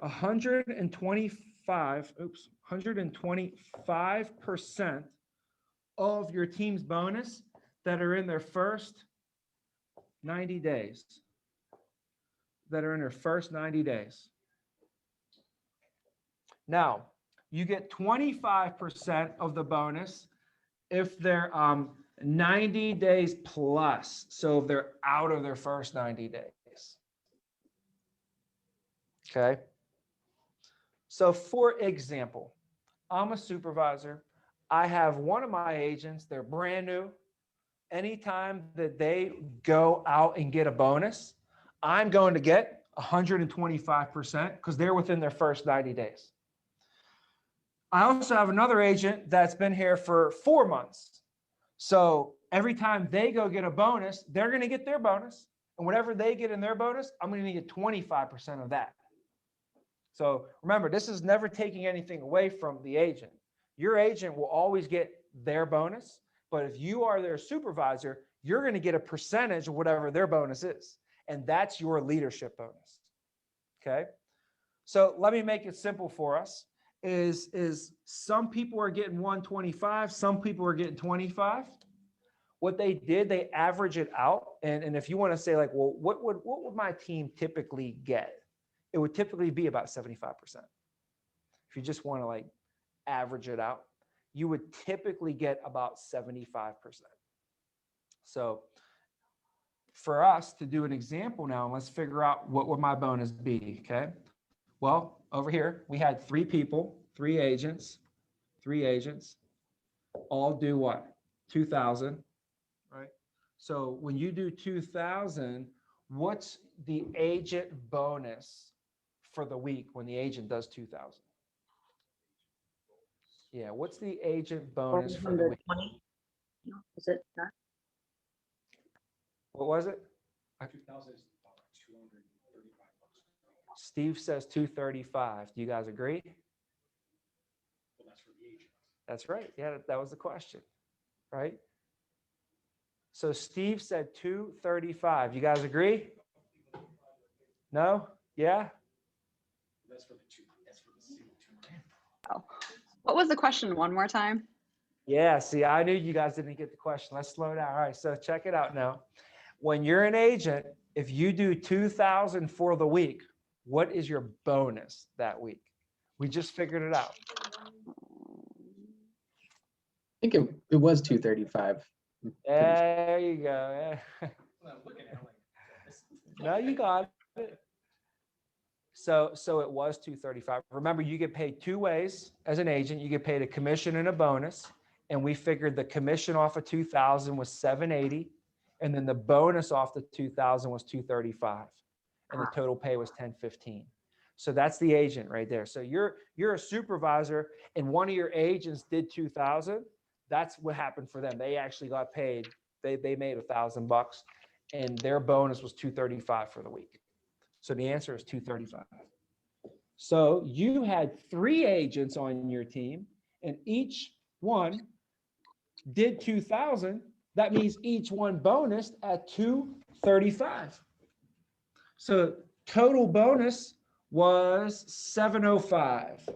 S1: 125% of your team's bonus that are in their first 90 days. Now, you get 25% of the bonus if they're 90 days plus. So if they're out of their first 90 days. Okay. So for example, I'm a supervisor. I have one of my agents, they're brand new. Anytime that they go out and get a bonus, I'm going to get 125% because they're within their first 90 days. I also have another agent that's been here for 4 months. So every time they go get a bonus, they're going to get their bonus. And whatever they get in their bonus, I'm going to get 25% of that. So remember, this is never taking anything away from the agent. Your agent will always get their bonus, but if you are their supervisor, you're going to get a percentage of whatever their bonus is. And that's your leadership bonus. Okay. So let me make it simple for us. Is some people are getting 125, some people are getting 25. What they did, they average it out. And if you want to say like, well, what would my team typically get? It would typically be about 75%. If you just want to like average it out, you would typically get about 75%. So for us to do an example now, let's figure out what would my bonus be, okay? Well, over here, we had 3 people, 3 agents, all do what? 2,000, right? So when you do 2,000, what's the agent bonus for the week when the agent does 2,000? Yeah, what's the agent bonus for the week?
S5: 120? No, is it not?
S1: What was it?
S2: 2,000 is about $235.
S1: Steve says 235. Do you guys agree?
S2: Well, that's for the agent.
S1: That's right. Yeah, that was the question, right? So Steve said 235. You guys agree? No? Yeah?
S2: That's for the single 2.
S4: What was the question one more time?
S1: Yeah, see, I knew you guys didn't get the question. Let's slow down. All right, so check it out now. When you're an agent, if you do 2,000 for the week, what is your bonus that week? We just figured it out.
S9: I think it was 235.
S1: There you go. Yeah.
S2: Well, I'm looking at it like this.
S1: No, you got it. So it was 235. Remember, you get paid 2 ways as an agent. You get paid a commission and a bonus. And we figured the commission off of 2,000 was 780. And then the bonus off the 2,000 was 235. And the total pay was 1015. So that's the agent right there. So you're a supervisor and one of your agents did 2,000. That's what happened for them. They actually got paid. They made $1,000 and their bonus was 235 for the week. So the answer is 235. So you had 3 agents on your team and each one did 2,000. That means each one bonused at 235. So total bonus was 705.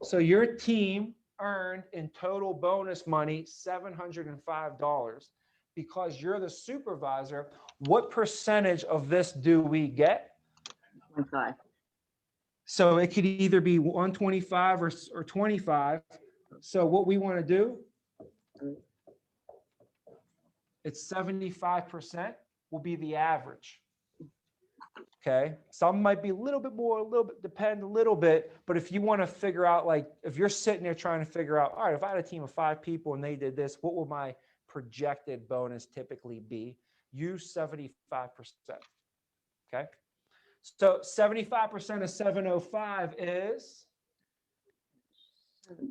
S1: So your team earned in total bonus money $705 because you're the supervisor. What percentage of this do we get?
S5: 25.
S1: So it could either be 125 or 25. So what we want to do, it's 75% will be the average. Okay, some might be a little bit more, a little bit, depend a little bit, but if you want to figure out, like, if you're sitting there trying to figure out, all right, if I had a team of 5 people and they did this, what will my projected bonus typically be? Use 75%. Okay, so 75% of 705 is,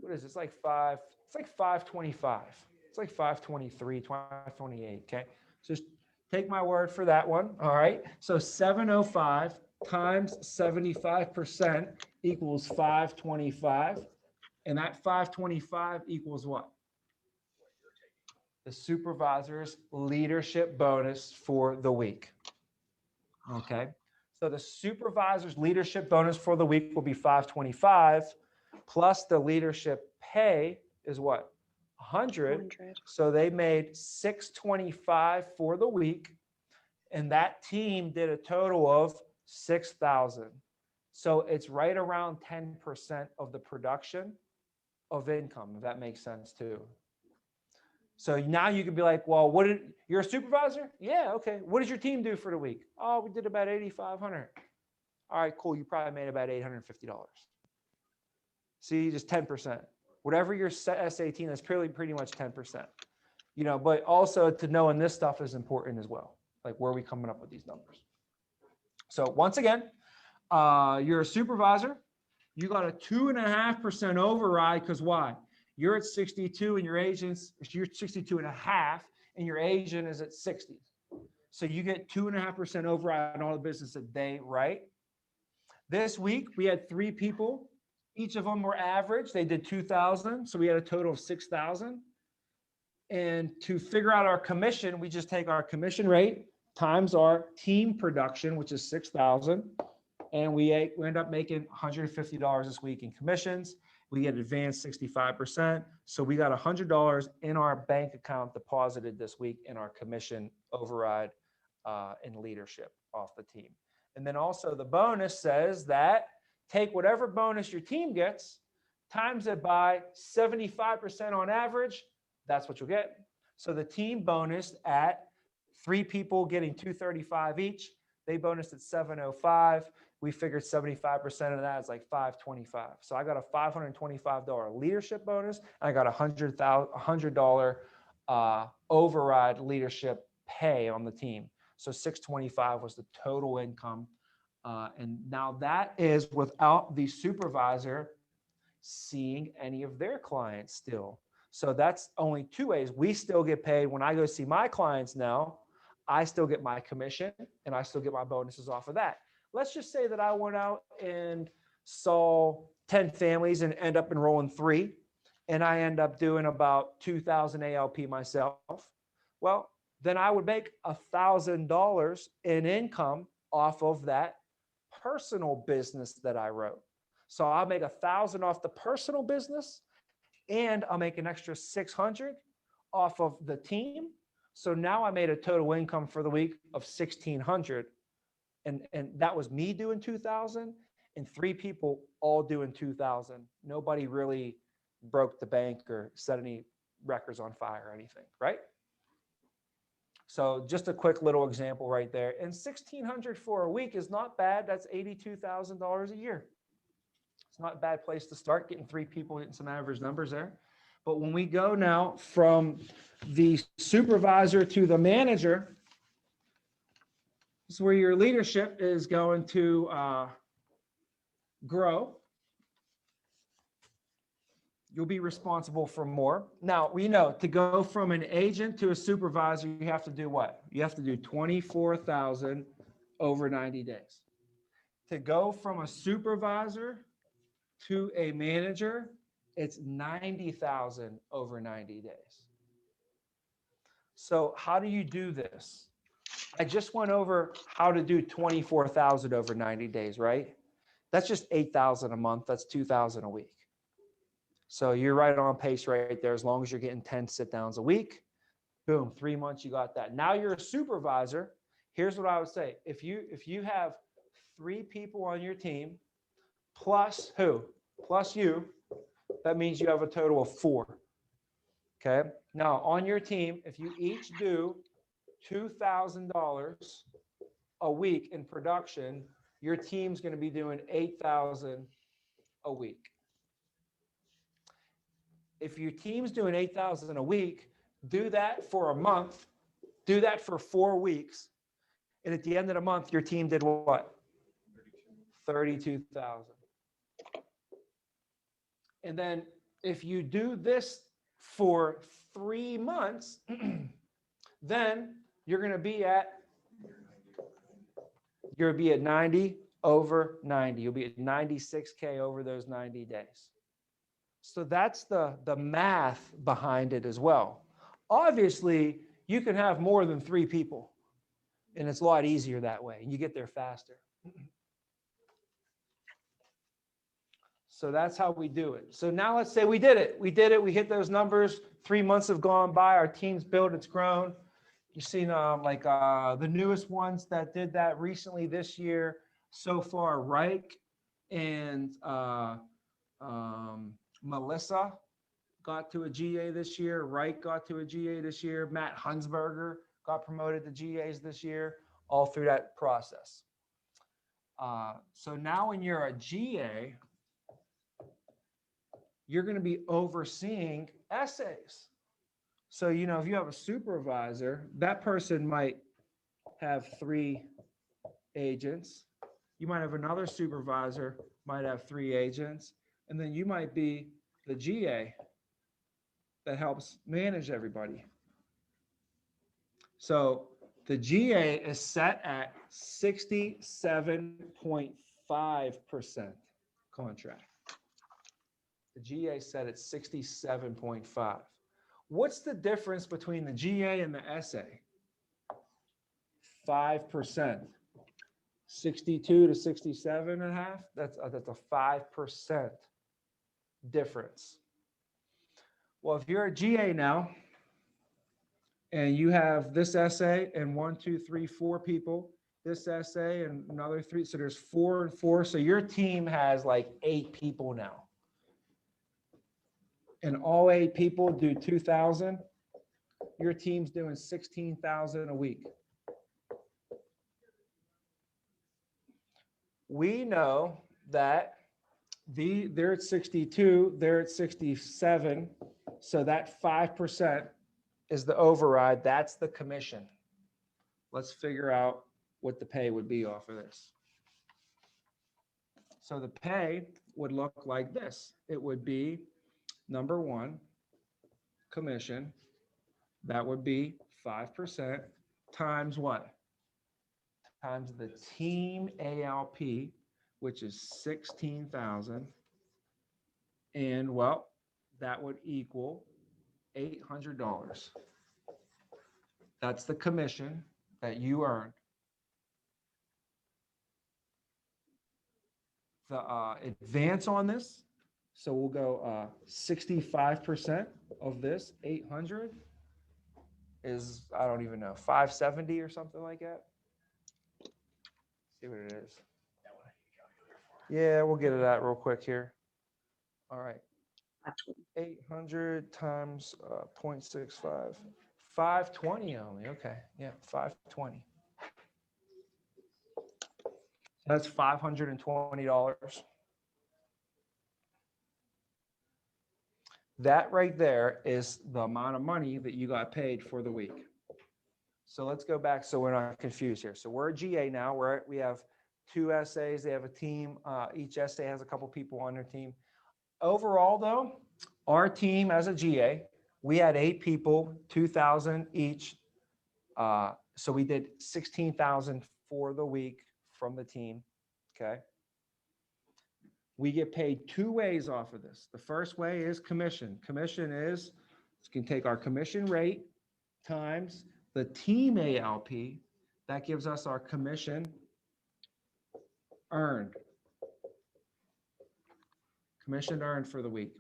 S1: what is it? It's like 525. It's like 523, 528. Okay, so just take my word for that one. All right. So 705 times 75% equals 525. And that 525 equals what? The supervisor's leadership bonus for the week. Okay. So the supervisor's leadership bonus for the week will be 525 plus the leadership pay is what? 100.
S4: 100.
S1: So they made 625 for the week, and that team did a total of 6,000. So it's right around 10% of the production of income, if that makes sense too. So now you can be like, well, you're a supervisor? Yeah, okay. What did your team do for the week? Oh, we did about 8,500. All right, cool. You probably made about $850. See, just 10%. Whatever your SA18, that's pretty much 10%. You know, but also to knowing this stuff is important as well. Like, where are we coming up with these numbers? So once again, you're a supervisor. You got a 2.5% override because why? You're at 62 and your agent's, you're 62 and a half and your agent is at 60. So you get 2.5% override on all the business that they write. This week we had 3 people. Each of them were average. They did 2,000. So we had a total of 6,000. And to figure out our commission, we just take our commission rate times our team production, which is 6,000. And we end up making $150 this week in commissions. We get advanced 65%. So we got $100 in our bank account deposited this week in our commission override and leadership off the team. And then also the bonus says that take whatever bonus your team gets, times it by 75% on average, that's what you'll get. So the team bonus at 3 people getting 235 each, they bonused at 705. We figured 75% of that is like 525. So I got a $525 leadership bonus. And I got a $100 override leadership pay on the team. So 625 was the total income. And now that is without the supervisor seeing any of their clients still. So that's only 2 ways. We still get paid when I go see my clients now. I still get my commission and I still get my bonuses off of that. Let's just say that I went out and saw 10 families and end up enrolling 3, and I end up doing about 2,000 ALP myself. Well, then I would make $1,000 in income off of that personal business that I wrote. So I'll make 1,000 off the personal business, and I'll make an extra 600 off of the team. So now I made a total income for the week of 1,600. And that was me doing 2,000 and 3 people all doing 2,000. Nobody really broke the bank or set any records on fire or anything, right? So just a quick little example right there. And 1,600 for a week is not bad. That's $82,000 a year. It's not a bad place to start, getting 3 people, getting some average numbers there. But when we go now from the supervisor to the manager, this is where your leadership is going to grow. You'll be responsible for more. Now, we know to go from an agent to a supervisor, you have to do what? You have to do 24,000 over 90 days. To go from a supervisor to a manager, it's 90,000 over 90 days. So how do you do this? I just went over how to do 24,000 over 90 days, right? That's just 8,000 a month. That's 2,000 a week. So you're right on pace right there. As long as you're getting 10 sit downs a week, boom, 3 months, you got that. Now you're a supervisor. Here's what I would say. If you have 3 people on your team, plus who? Plus you. That means you have a total of 4. Okay. Now on your team, if you each do $2,000 a week in production, your team's going to be doing $8,000 a week. If your team's doing $8,000 a week, do that for a month, do that for 4 weeks. And at the end of the month, your team did what? 32,000. And then if you do this for 3 months, then you're going to be at 90 over 90. You'll be at 96K over those 90 days. So that's the math behind it as well. Obviously, you can have more than 3 people, and it's a lot easier that way, and you get there faster. So that's how we do it. So now let's say we did it. We we hit those numbers. 3 months have gone by. Our team's built, it's grown. You've seen the newest ones that did that recently this year so far, Reich and Melissa got to a GA this year. Reich got to a GA this year. Matt Hunsberger got promoted to GAs this year, all through that process. So now when you're a GA, you're going to be overseeing essays. So, if you have a supervisor, that person might have 3 agents. You might have another supervisor, might have 3 agents. And then you might be the GA that helps manage everybody. So the GA is set at 67.5% contract. The GA set at 67.5. What's the difference between the GA and the SA? 5%. 62 to 67.5. That's a 5% difference. Well, if you're a GA now and you have this essay and 1, 2, 3, 4 people, this essay and another 3, so there's 4 and 4. So your team has like 8 people now. And all 8 people do 2,000. Your team's doing 16,000 a week. We know that they're at 62, they're at 67. So that 5% is the override. That's the commission. Let's figure out what the pay would be off of this. So the pay would look like this. It would be number 1, commission. That would be 5% times what? Times the team ALP, which is 16,000. And well, that would equal $800. That's the commission that you earned. The advance on this, so we'll go 65% of this 800 is, I don't even know, 570 or something like that. See what it is. Yeah, we'll get it out real quick here. All right. 800 times 0.65. 520 only. Okay. Yeah, 520. That's $520. That right there is the amount of money that you got paid for the week. So let's go back so we're not confused here. So we're a GA now. We have 2 essays. They have a team. Each essay has a couple people on their team. Overall, though, our team as a GA, we had 8 people, 2,000 each. So we did 16,000 for the week from the team. Okay. We get paid 2 ways off of this. The first way is commission. Commission is, you can take our commission rate times the team ALP. That gives us our commission earned. Commission earned for the week.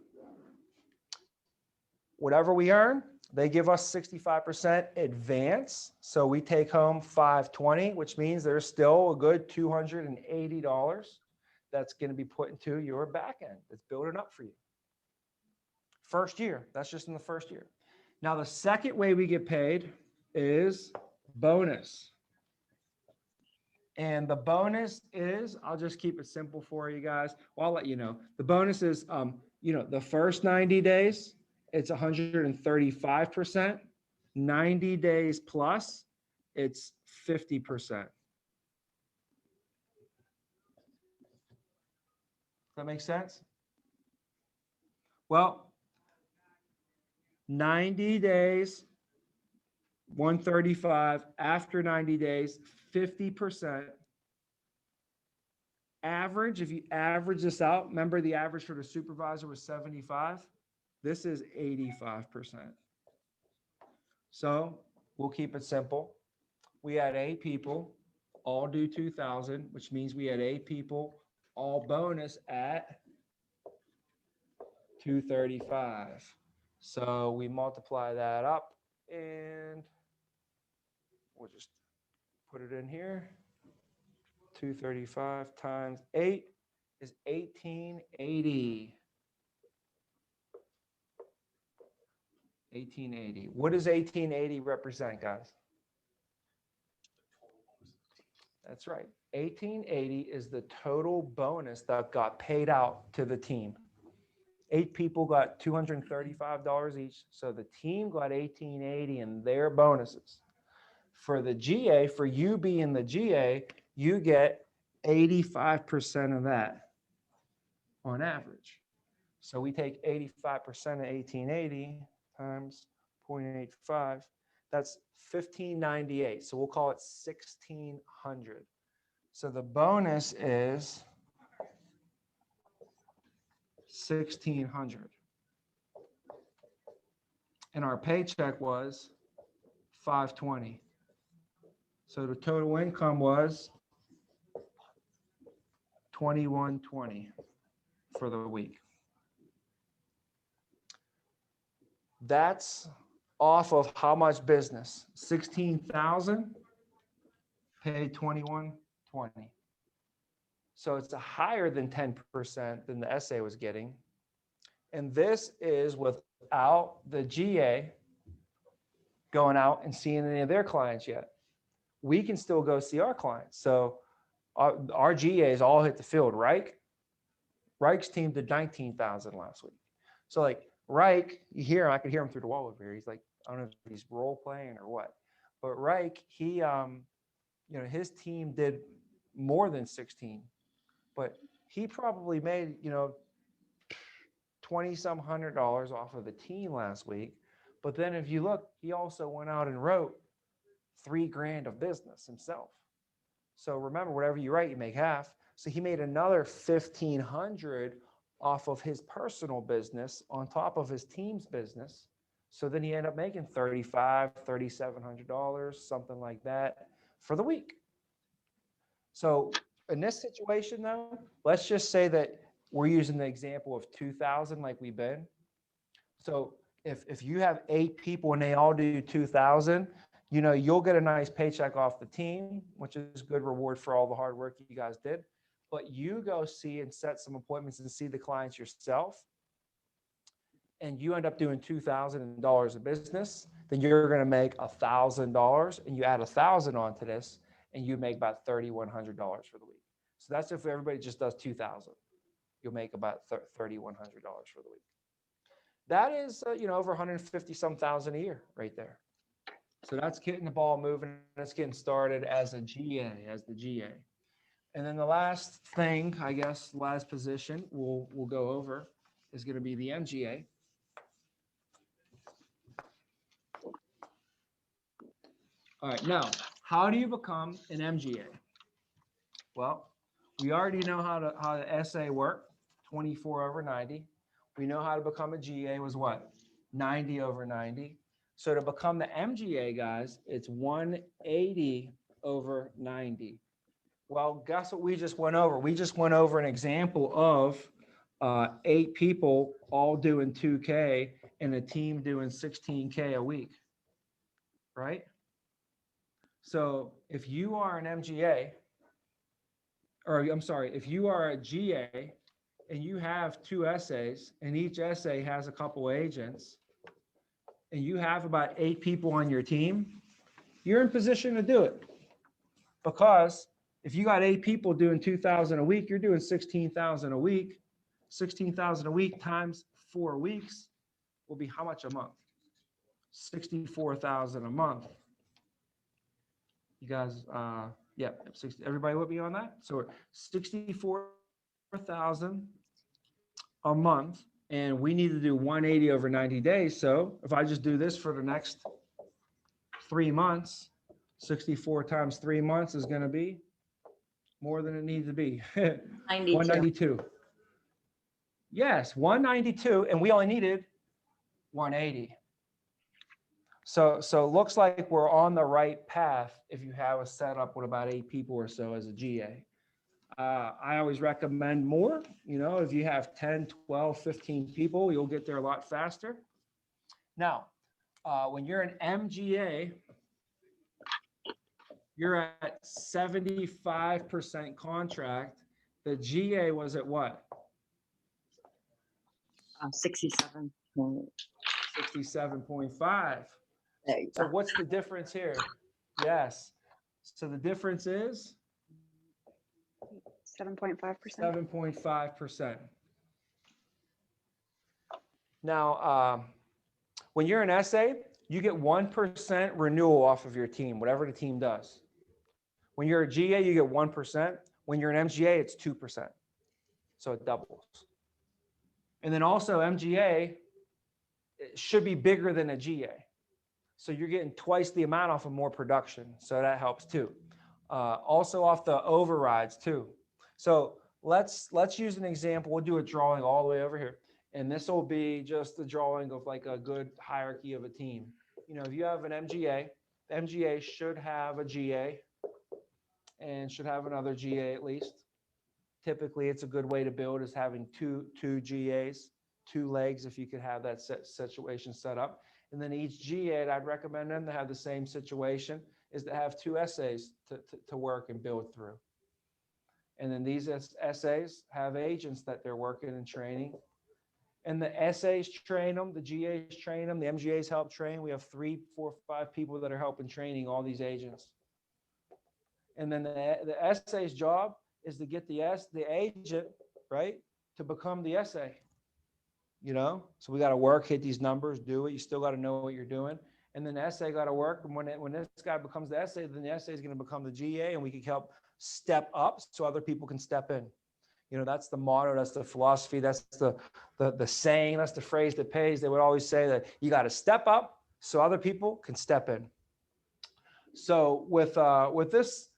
S1: Whatever we earn, they give us 65% advance. So we take home $520, which means there's still a good $280 that's going to be put into your back end. That's building up for you. First year, that's just in the first year. Now, the second way we get paid is bonus. And the bonus is, I'll just keep it simple for you guys. Well, I'll let you know. The bonus is, the first 90 days, it's 135%. 90 days plus, it's 50%. That makes sense? Well, 90 days, 135. After 90 days, 50%. Average, if you average this out, remember the average for the supervisor was 75. This is 85%. So we'll keep it simple. We had 8 people, all do 2,000, which means we had 8 people, all bonus at 235. So we multiply that up and we'll just put it in here. 235 times 8 is 1880. 1880. What does 1880 represent, guys? That's right. 1880 is the total bonus that got paid out to the team. 8 people got $235 each. So the team got 1880 in their bonuses. For the GA, for you being the GA, you get 85% of that on average. So we take 85% of 1880 times 0.85. That's 1598. So we'll call it 1600. So the bonus is 1600. And our paycheck was 520. So the total income was 2120 for the week. That's off of how much business? 16,000 paid 2120. So it's a higher than 10% than the SA was getting. And this is without the GA going out and seeing any of their clients yet. We can still go see our clients. So our GAs all hit the field. Reich's team did 19,000 last week. So like Reich, I could hear him through the wall over here. He's like, I don't know if he's role playing or what, but Reich, he, his team did more than 16, but he probably made, $20-some $100 off of the team last week. But then if you look, he also went out and wrote $3,000 of business himself. So remember, whatever you write, you make half. So he made another 1,500 off of his personal business on top of his team's business. So then he ended up making $3,500, $3,700, something like that for the week. So in this situation though, let's just say that we're using the example of 2,000 like we've been. So if you have 8 people and they all do 2,000, you'll get a nice paycheck off the team, which is good reward for all the hard work you guys did. But you go see and set some appointments and see the clients yourself, and you end up doing $2,000 of business, then you're going to make $1,000, and you add 1,000 onto this, and you make about $3,100 for the week. So that's if everybody just does 2,000, you'll make about $3,100 for the week. That is, over 150 some thousand a year right there. So that's getting the ball moving. That's getting started as a GA, as the GA. And then the last thing, I guess, last position we'll go over is going to be the MGA. All right, now, how do you become an MGA? Well, we already know how the SA work, 24 over 90. We know how to become a GA was what? 90 over 90. So to become the MGA, guys, it's 180 over 90. Well, guess what we just went over? We just went over an example of 8 people all doing 2K and a team doing 16K a week, right? So if you are an MGA, or I'm sorry, if you are a GA and you have 2 essays and each essay has a couple agents and you have about 8 people on your team, you're in position to do it. Because if you got 8 people doing 2,000 a week, you're doing 16,000 a week. 16,000 a week times 4 weeks will be how much a month? 64,000 a month. You guys, yeah, everybody with me on that? So 64,000 a month, and we need to do 180 over 90 days. So if I just do this for the next 3 months, 64 times 3 months is going to be more than it needs to be.
S5: 92.
S1: 192. Yes, 192, and we only needed 180. So it looks like we're on the right path if you have a setup with about 8 people or so as a GA. I always recommend more. You know, if you have 10, 12, 15 people, you'll get there a lot faster. Now, when you're an MGA, you're at 75% contract. The GA was at what?
S5: 67.
S1: 67.5.
S5: There you
S1: So
S5: go.
S1: what's the difference here? Yes. So the difference is
S4: 7.5%.
S1: 7.5%. Now, when you're an essay, you get 1% renewal off of your team, whatever the team does. When you're a GA, you get 1%. When you're an MGA, it's 2%. So it doubles. And then also MGA it should be bigger than a GA. So you're getting twice the amount off of more production. So that helps too. Also off the overrides too. So let's use an example. We'll do a drawing all the way over here. And this will be just the drawing of like a good hierarchy of a team. You know, if you have an MGA, the MGA should have a GA and should have another GA at least. Typically, it's a good way to build is having two GAs, 2 legs if you could have that situation set up. And then each GA, I'd recommend them to have the same situation, is to have 2 essays to work and build through. And then these essays have agents that they're working and training. And the essays train them, the GAs train them, the MGAs help train. We have 3, 4, 5 people that are helping training all these agents. And then the essay's job is to get the agent, right, to become the essay. You know, so we got to work, hit these numbers, do it. You still got to know what you're doing. And then the essay got to work. And when this guy becomes the essay, then the essay is going to become the GA, and we can help step up so other people can step in. You know, that's the motto, that's the philosophy, that's the saying, that's the phrase that pays. They would always say that you got to step up so other people can step in. So with this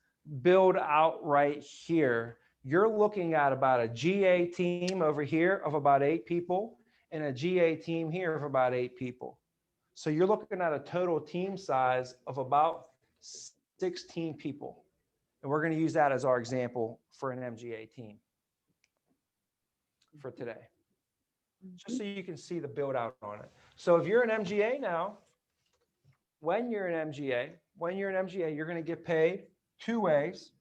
S1: build out right here, you're looking at about a GA team over here of about 8 people and a GA team here of about 8 people. So you're looking at a total team size of about 16 people. And we're going to use that as our example for an MGA team for today, just so you can see the build out on it. So if you're an MGA now, when you're an MGA, you're going to get paid 2 ways.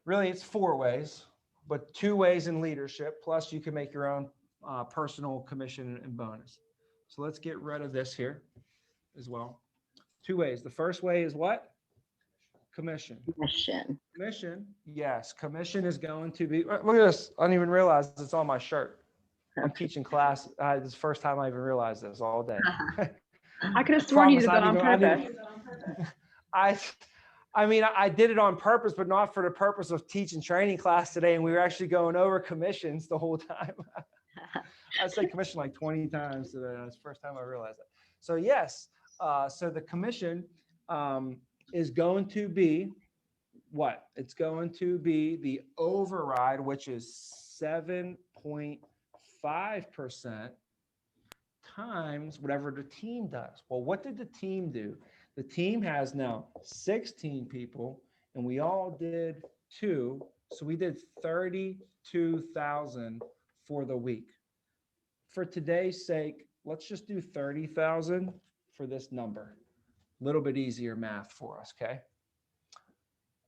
S1: Really, it's 4 ways, but 2 ways in leadership, plus you can make your own personal commission and bonus. So let's get rid of this here as well. 2 ways. The first way is what? Commission. Commission, yes. Commission is going to be, look at this. I didn't even realize it's on my shirt. I'm teaching class. This is the first time I even realized this all day.
S4: I could have sworn you did that on purpose.
S1: I mean, I did it on purpose, but not for the purpose of teaching training class today. And we were actually going over commissions the whole time. I said commission like 20 times today. That's the first time I realized that. So yes, so the commission is going to be what? It's going to be the override, which is 7.5% times whatever the team does. Well, what did the team do? The team has now 16 people, and we all did 2. So we did 32,000 for the week. For today's sake, let's just do 30,000 for this number. A little bit easier math for us, okay?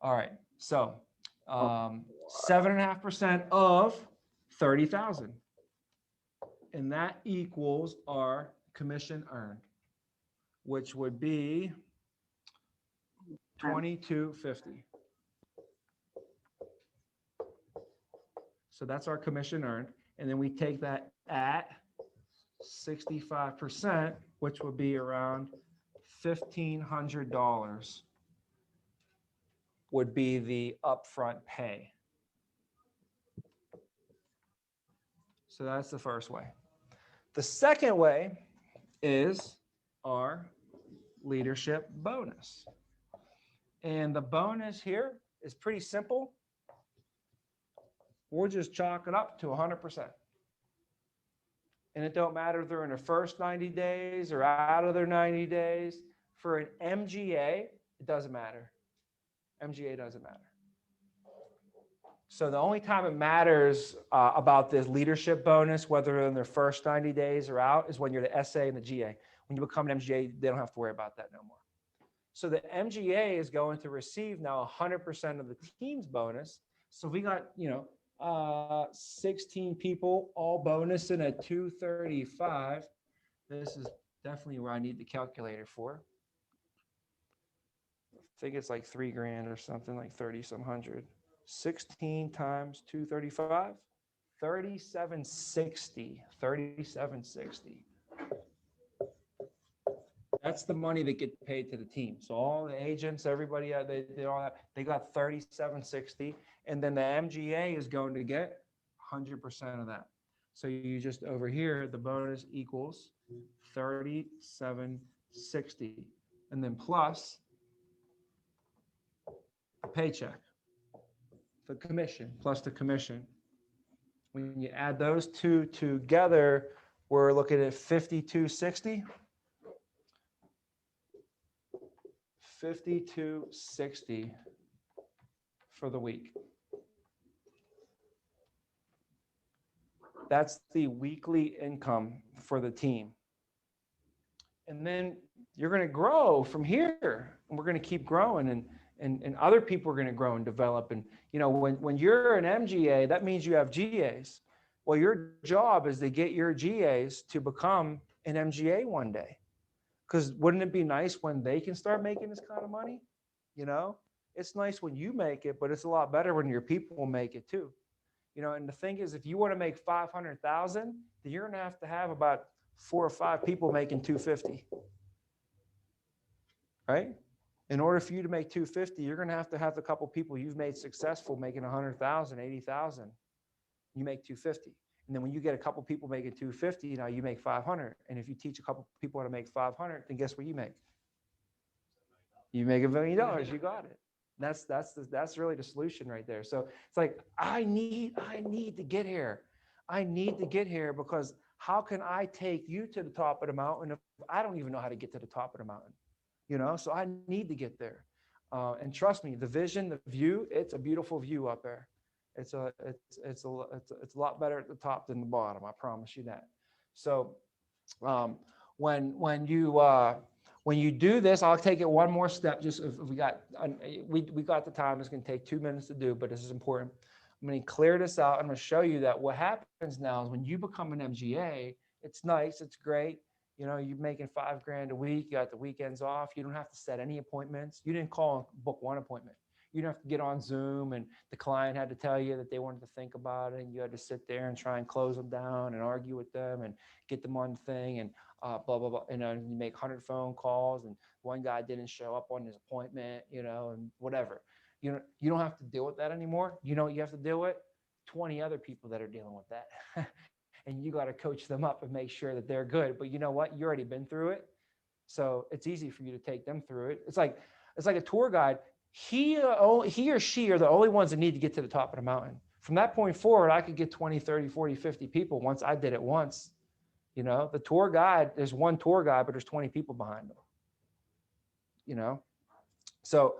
S1: All right, so 7.5% of 30,000. And that equals our commission earned, which would be 2250. So that's our commission earned. And then we take that at 65%, which would be around $1,500 would be the upfront pay. So that's the first way. The second way is our leadership bonus. And the bonus here is pretty simple. We'll just chalk it up to 100%. And it don't matter if they're in their first 90 days or out of their 90 days. For an MGA, it doesn't matter. MGA doesn't matter. So the only time it matters about this leadership bonus, whether in their first 90 days or out, is when you're the SA and the GA. When you become an MGA, they don't have to worry about that no more. So the MGA is going to receive now 100% of the team's bonus. So we got, 16 people all bonusing at 235. This is definitely where I need the calculator for. I think it's like $3,000 or something, like 30 some hundred. 16 times 235, 3760, 3760. That's the money that gets paid to the team. So all the agents, everybody, they got 3760, and then the MGA is going to get 100% of that. So you just over here, the bonus equals 3760, and then plus the paycheck, the commission plus the commission. When you add those two together, we're looking at 5260. 5260 for the week. That's the weekly income for the team. And then you're going to grow from here, and we're going to keep growing, and other people are going to grow and develop. And when you're an MGA, that means you have GAs. Well, your job is to get your GAs to become an MGA one day. Because wouldn't it be nice when they can start making this kind of money? It's nice when you make it, but it's a lot better when your people make it too. And the thing is, if you want to make 500,000, then you're going to have about 4 or 5 people making 250, right? In order for you to make 250, you're going to have a couple people you've made successful making 100,000, 80,000. You make 250. And then when you get a couple people making 250, now you make 500. And if you teach a couple people how to make 500, then guess what you make? You make $1 million. You got it. That's really the solution right there. So it's like, I need to get here. I need to get here, because how can I take you to the top of the mountain if I don't even know how to get to the top of the mountain? So I need to get there. And trust me, the vision, the view, it's a beautiful view up there. It's a lot better at the top than the bottom. I promise you that. So when you do this, I'll take it one more step. Just if we got the time. It's going to take 2 minutes to do, but this is important. I'm going to clear this out. I'm going to show you that what happens now is when you become an MGA, it's nice, it's great. You're making $5,000 a week. You got the weekends off. You don't have to set any appointments. You didn't call and book one appointment. You don't have to get on Zoom, and the client had to tell you that they wanted to think about it, and you had to sit there and try and close them down and argue with them and get them on the thing and blah, blah, blah. And you make 100 phone calls, and one guy didn't show up on his appointment, and whatever. You don't have to deal with that anymore. You have to deal with 20 other people that are dealing with that. And you got to coach them up and make sure that they're good. But you know what? You already been through it. So it's easy for you to take them through it. It's like a tour guide. He or she are the only ones that need to get to the top of the mountain. From that point forward, I could get 20, 30, 40, 50 people once I did it once. The tour guide, there's one tour guide, but there's 20 people behind them. So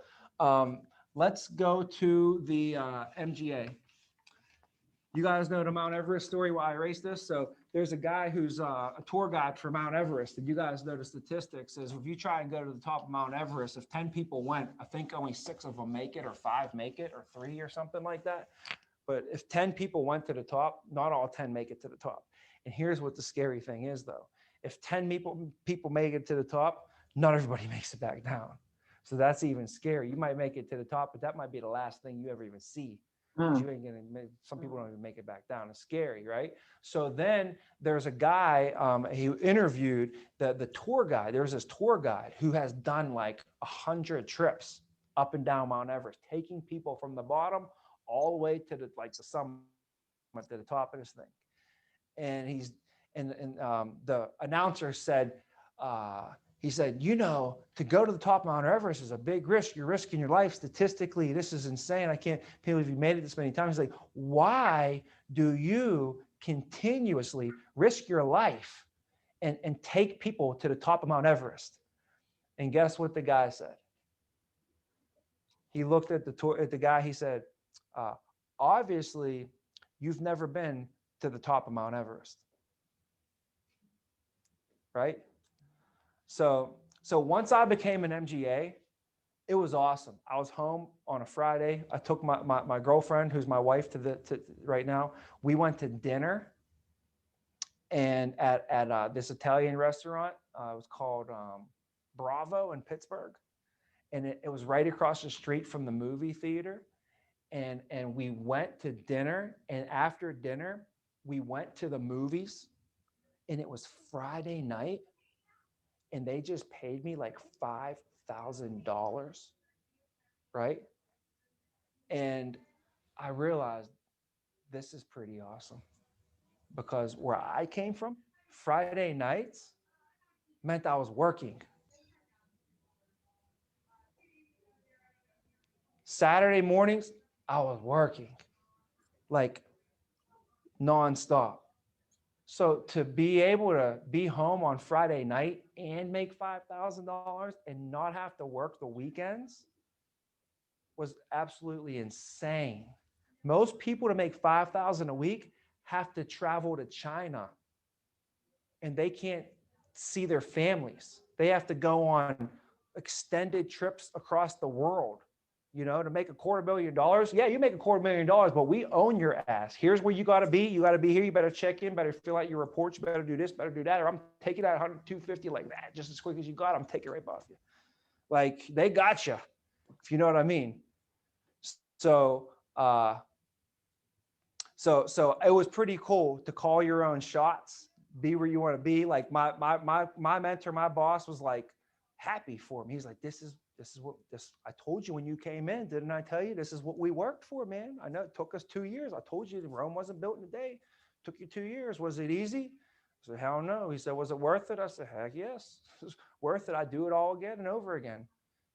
S1: let's go to the MGA. You guys know the Mount Everest story why I raced this? So there's a guy who's a tour guide for Mount Everest, and you guys know the statistics is if you try and go to the top of Mount Everest, if 10 people went, I think only 6 of them make it, or 5 make it, or 3 or something like that. But if 10 people went to the top, not all 10 make it to the top. And here's what the scary thing is though. If 10 people make it to the top, not everybody makes it back down. So that's even scary. You might make it to the top, but that might be the last thing you ever even see. You ain't gonna make, some people don't even make it back down. It's scary, right? So then there's a guy he interviewed the tour guide. There's this tour guide who has done like 100 trips up and down Mount Everest, taking people from the bottom all the way to the summit, to the top of this thing. And the announcer said, he said, you know, to go to the top of Mount Everest is a big risk. You're risking your life. Statistically, this is insane. I can't believe you made it this many times. He's like, why do you continuously risk your life and take people to the top of Mount Everest? And guess what the guy said? He looked at the guy. He said, obviously, you've never been to the top of Mount Everest, right? So once I became an MGA, it was awesome. I was home on a Friday. I took my girlfriend, who's my wife to right now. We went to dinner, and at this Italian restaurant. It was called Bravo in Pittsburgh, and it was right across the street from the movie theater. And we went to dinner, and after dinner, we went to the movies, and it was Friday night. And they just paid me like $5,000, right? And I realized this is pretty awesome, because where I came from, Friday nights meant I was working. Saturday mornings, I was working like nonstop. So to be able to be home on Friday night and make $5,000 and not have to work the weekends was absolutely insane. Most people to make $5,000 a week have to travel to China, and they can't see their families. They have to go on extended trips across the world. You know, to make $250,000. Yeah, you make $250,000, but we own your ass. Here's where you got to be. You got to be here. You better check in, better fill out your reports. You better do this, better do that. Or I'm taking that 100, 250 like that, just as quick as you got. I'm taking it right off you. Like, they got you, if you know what I mean. So it was pretty cool to call your own shots, be where you want to be. Like my mentor, my boss was like happy for me. He's like, this is what I told you when you came in. Didn't I tell you this is what we worked for, man? I know it took us 2 years. I told you Rome wasn't built in a day. It took you 2 years. Was it easy? I said, hell no. He said, was it worth it? I said, heck yes. It was worth it. I'd do it all again and over again.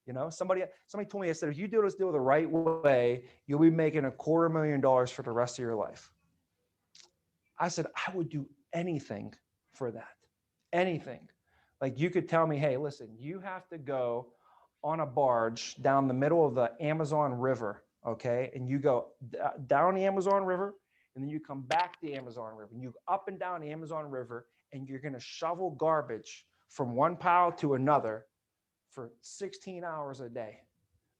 S1: You know, somebody told me, I said, if you do this deal the right way, you'll be making $250,000 for the rest of your life. I said, I would do anything for that. Anything. Like, you could tell me, hey, listen, you have to go on a barge down the middle of the Amazon River, okay? And you go down the Amazon River, and then you come back to the Amazon River, and you go up and down the Amazon River, and you're gonna shovel garbage from one pile to another for 16 hours a day,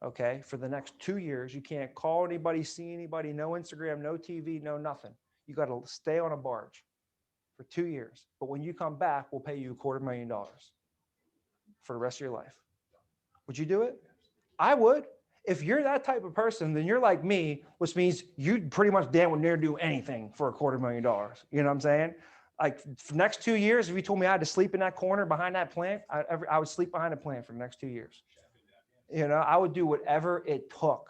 S1: okay? For the next 2 years. You can't call anybody, see anybody, no Instagram, no TV, no nothing. You gotta stay on a barge for 2 years. But when you come back, we'll pay you $250,000 for the rest of your life. Would you do it? I would. If you're that type of person, then you're like me, which means you'd pretty much damn near do anything for $250,000. You know what I'm saying? Like, for the next 2 years, if you told me I had to sleep in that corner behind that plant, I would sleep behind the plant for the next 2 years. You know, I would do whatever it took.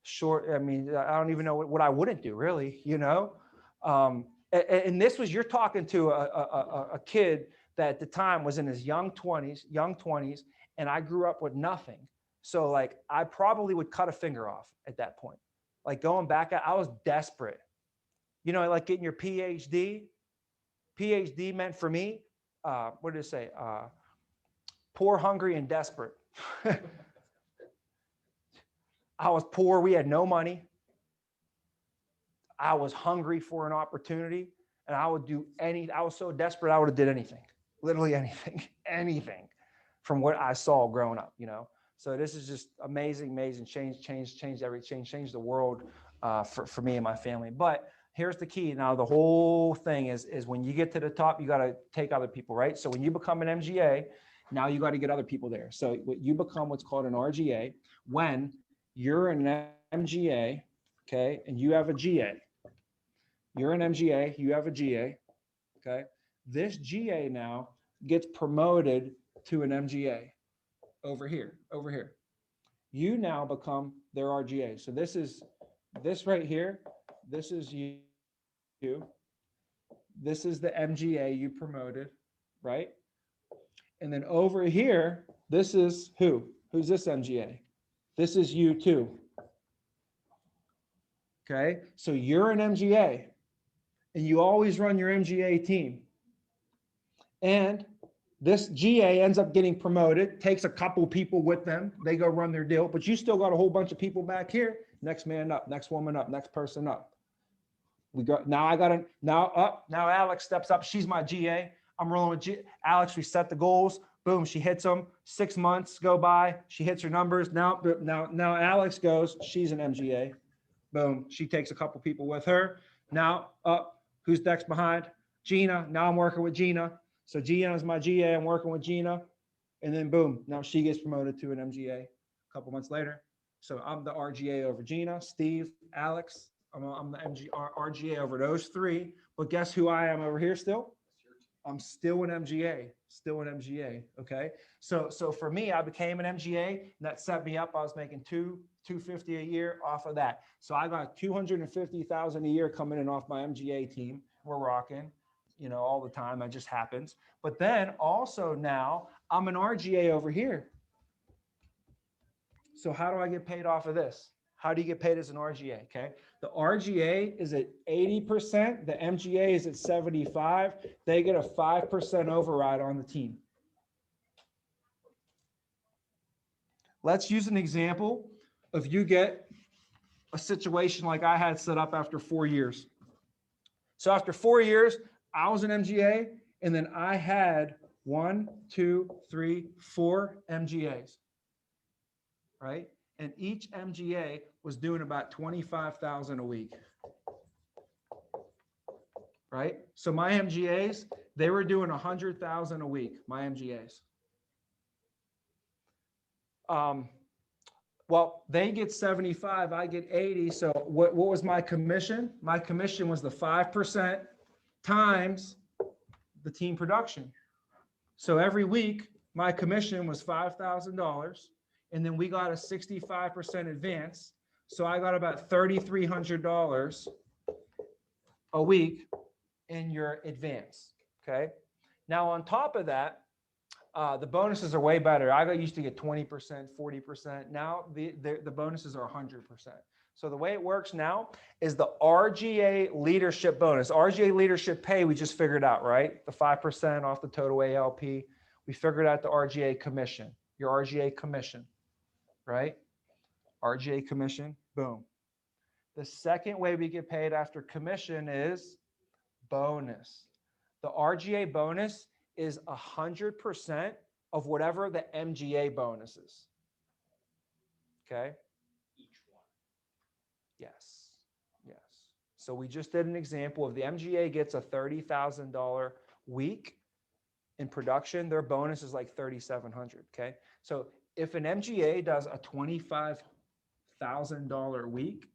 S1: Short, I mean, I don't even know what I wouldn't do, really, you know? And this was, you're talking to a kid that at the time was in his young 20s, and I grew up with nothing. So like, I probably would cut a finger off at that point. Like, going back, I was desperate. You know, like getting your PhD. PhD meant for me, what did it say? Poor, hungry, and desperate. I was poor. We had no money. I was hungry for an opportunity, and I would do I was so desperate, I would have did anything, literally anything, anything from what I saw growing up, you know? So this is just amazing, amazing change the world for me and my family. But here's the key. Now, the whole thing is when you get to the top, you got to take other people, right? So when you become an MGA, now you got to get other people there. So you become what's called an RGA when you're an MGA, okay, and you have a GA. You're an MGA, you have a GA, okay? This GA now gets promoted to an MGA over here. You now become their RGA. So this right here, this is you. This is the MGA you promoted, right? And then over here, this is who? Who's this MGA? This is you too. Okay, so you're an MGA and you always run your MGA team. And this GA ends up getting promoted, takes a couple people with them, they go run their deal, but you still got a whole bunch of people back here. Next man up, next woman up, next person up. Now Alex steps up. She's my GA. I'm rolling with Alex. We set the goals. Boom, she hits them. 6 months go by. She hits her numbers. Now Alex goes. She's an MGA. Boom, she takes a couple people with her. Now up, who's next behind? Gina. Now I'm working with Gina. So Gina is my GA. I'm working with Gina. And then boom, now she gets promoted to an MGA a couple months later. So I'm the RGA over Gina, Steve, Alex. I'm the RGA over those three. But guess who I am over here still? I'm still an MGA, okay? So for me, I became an MGA, and that set me up. I was making $250 a year off of that. So I got $250,000 a year coming in off my MGA team. We're rocking, you know, all the time. That just happens. But then also now I'm an RGA over here. So how do I get paid off of this? How do you get paid as an RGA? Okay. The RGA is at 80%. The MGA is at 75. They get a 5% override on the team. Let's use an example of you get a situation like I had set up after 4 years. So after 4 years, I was an MGA, and then I had 1, 2, 3, 4 MGAs, right? And each MGA was doing about 25,000 a week, right? So my MGAs, they were doing 100,000 a week, my MGAs. Well, they get 75, I get 80. So what was my commission? My commission was the 5% times the team production. So every week, my commission was $5,000. And then we got a 65% advance. So I got about $3,300 a week in your advance, okay? Now on top of that, the bonuses are way better. I used to get 20%, 40%. Now the bonuses are 100%. So the way it works now is the RGA leadership bonus. RGA leadership pay, we just figured out, right? The 5% off the total ALP. We figured out the RGA commission, your RGA commission. Right? RGA commission, boom. The second way we get paid after commission is bonus. The RGA bonus is 100% of whatever the MGA bonus is. Okay?
S2: Each one.
S1: Yes. Yes. So we just did an example of the MGA gets a $30,000 week in production. Their bonus is like $3,700. Okay? So if an MGA does a $25,000 week,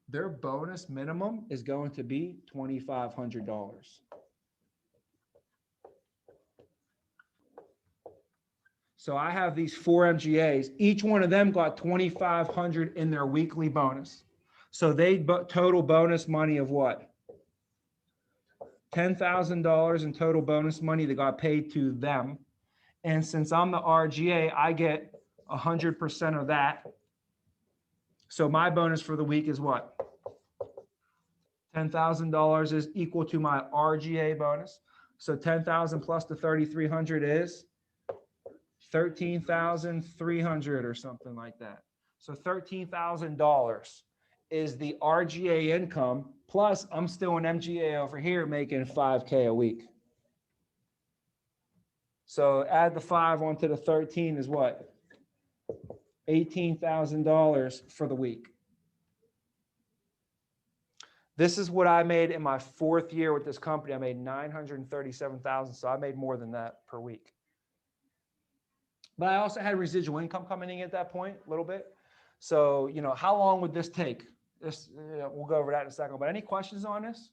S1: their bonus minimum is going to be $2,500. So I have these 4 MGAs. Each one of them got $2,500 in their weekly bonus. So they total bonus money of what? $10,000 in total bonus money that got paid to them. And since I'm the RGA, I get 100% of that. So my bonus for the week is what? $10,000 is equal to my RGA bonus. So 10,000 plus the 3,300 is 13,300 or something like that. So $13,000 is the RGA income Plus, I'm still an MGA over here making 5K a week. So add the 5 onto the 13 is what? $18,000 for the week. This is what I made in my 4th year with this company. I made $937,000. So I made more than that per week. But I also had residual income coming in at that point, a little bit. So, you know, how long would this take? This, we'll go over that in a second. But any questions on this?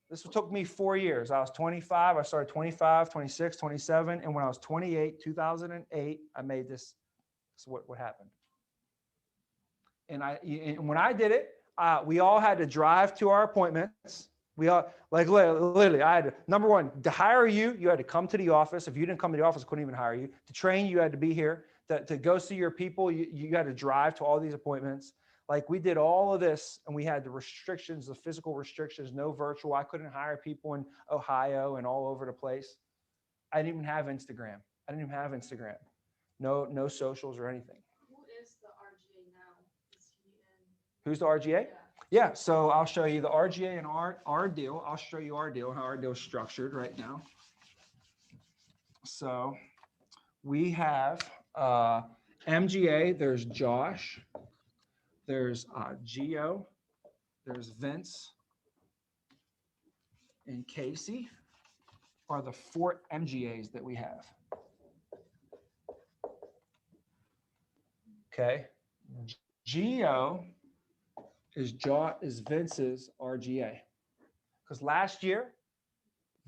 S1: This took me 4 years. I was 25. I started 25, 26, 27. And when I was 28, 2008, I made this. This is what happened. And when I did it, we all had to drive to our appointments. We all, like literally, I had to, number one, to hire you, you had to come to the office. If you didn't come to the office, I couldn't even hire you. To train, you had to be here. To go see your people, you had to drive to all these appointments. Like we did all of this and we had the restrictions, the physical restrictions, no virtual. I couldn't hire people in Ohio and all over the place. I didn't even have Instagram. No socials or anything.
S7: Who is the RGA now? Is he in?
S1: Who's the RGA? Yeah, so I'll show you the RGA and our deal. I'll show you our deal, how our deal is structured right now. So we have MGA, there's Josh, there's Gio, there's Vince, and Casey are the 4 MGAs that we have. Okay, Gio is Vince's RGA. Because last year,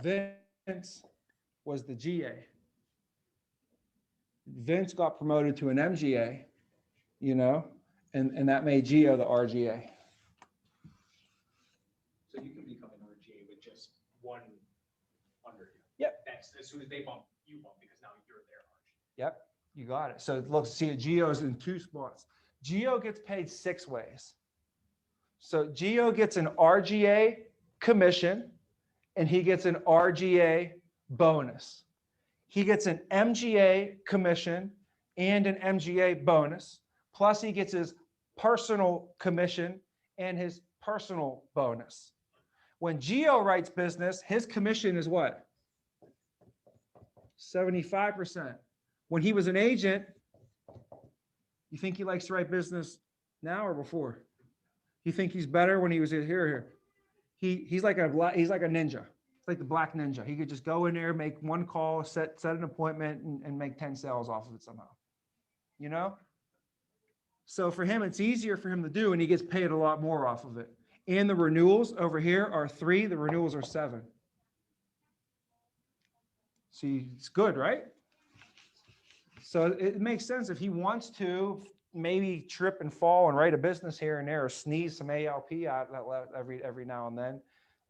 S1: Vince was the GA. Vince got promoted to an MGA, you know, and that made Gio the RGA.
S2: So you can become an RGA with just one under you.
S1: Yep.
S2: That's as soon as they bump, you bump because now you're their RGA.
S1: Yep, you got it. So look, see, Gio's in 2 spots. Gio gets paid 6 ways. So Gio gets an RGA commission and he gets an RGA bonus. He gets an MGA commission and an MGA bonus. Plus he gets his personal commission and his personal bonus. When Gio writes business, his commission is what? 75%. When he was an agent, you think he likes to write business now or before? You think he's better when he was here? He's like a ninja. It's like the black ninja. He could just go in there, make 1 call, set an appointment, and make 10 sales off of it somehow. You know? So for him, it's easier for him to do, and he gets paid a lot more off of it. And the renewals over here are 3. The renewals are 7. See, it's good, right? So it makes sense if he wants to maybe trip and fall and write a business here and there or sneeze some ALP out every now and then.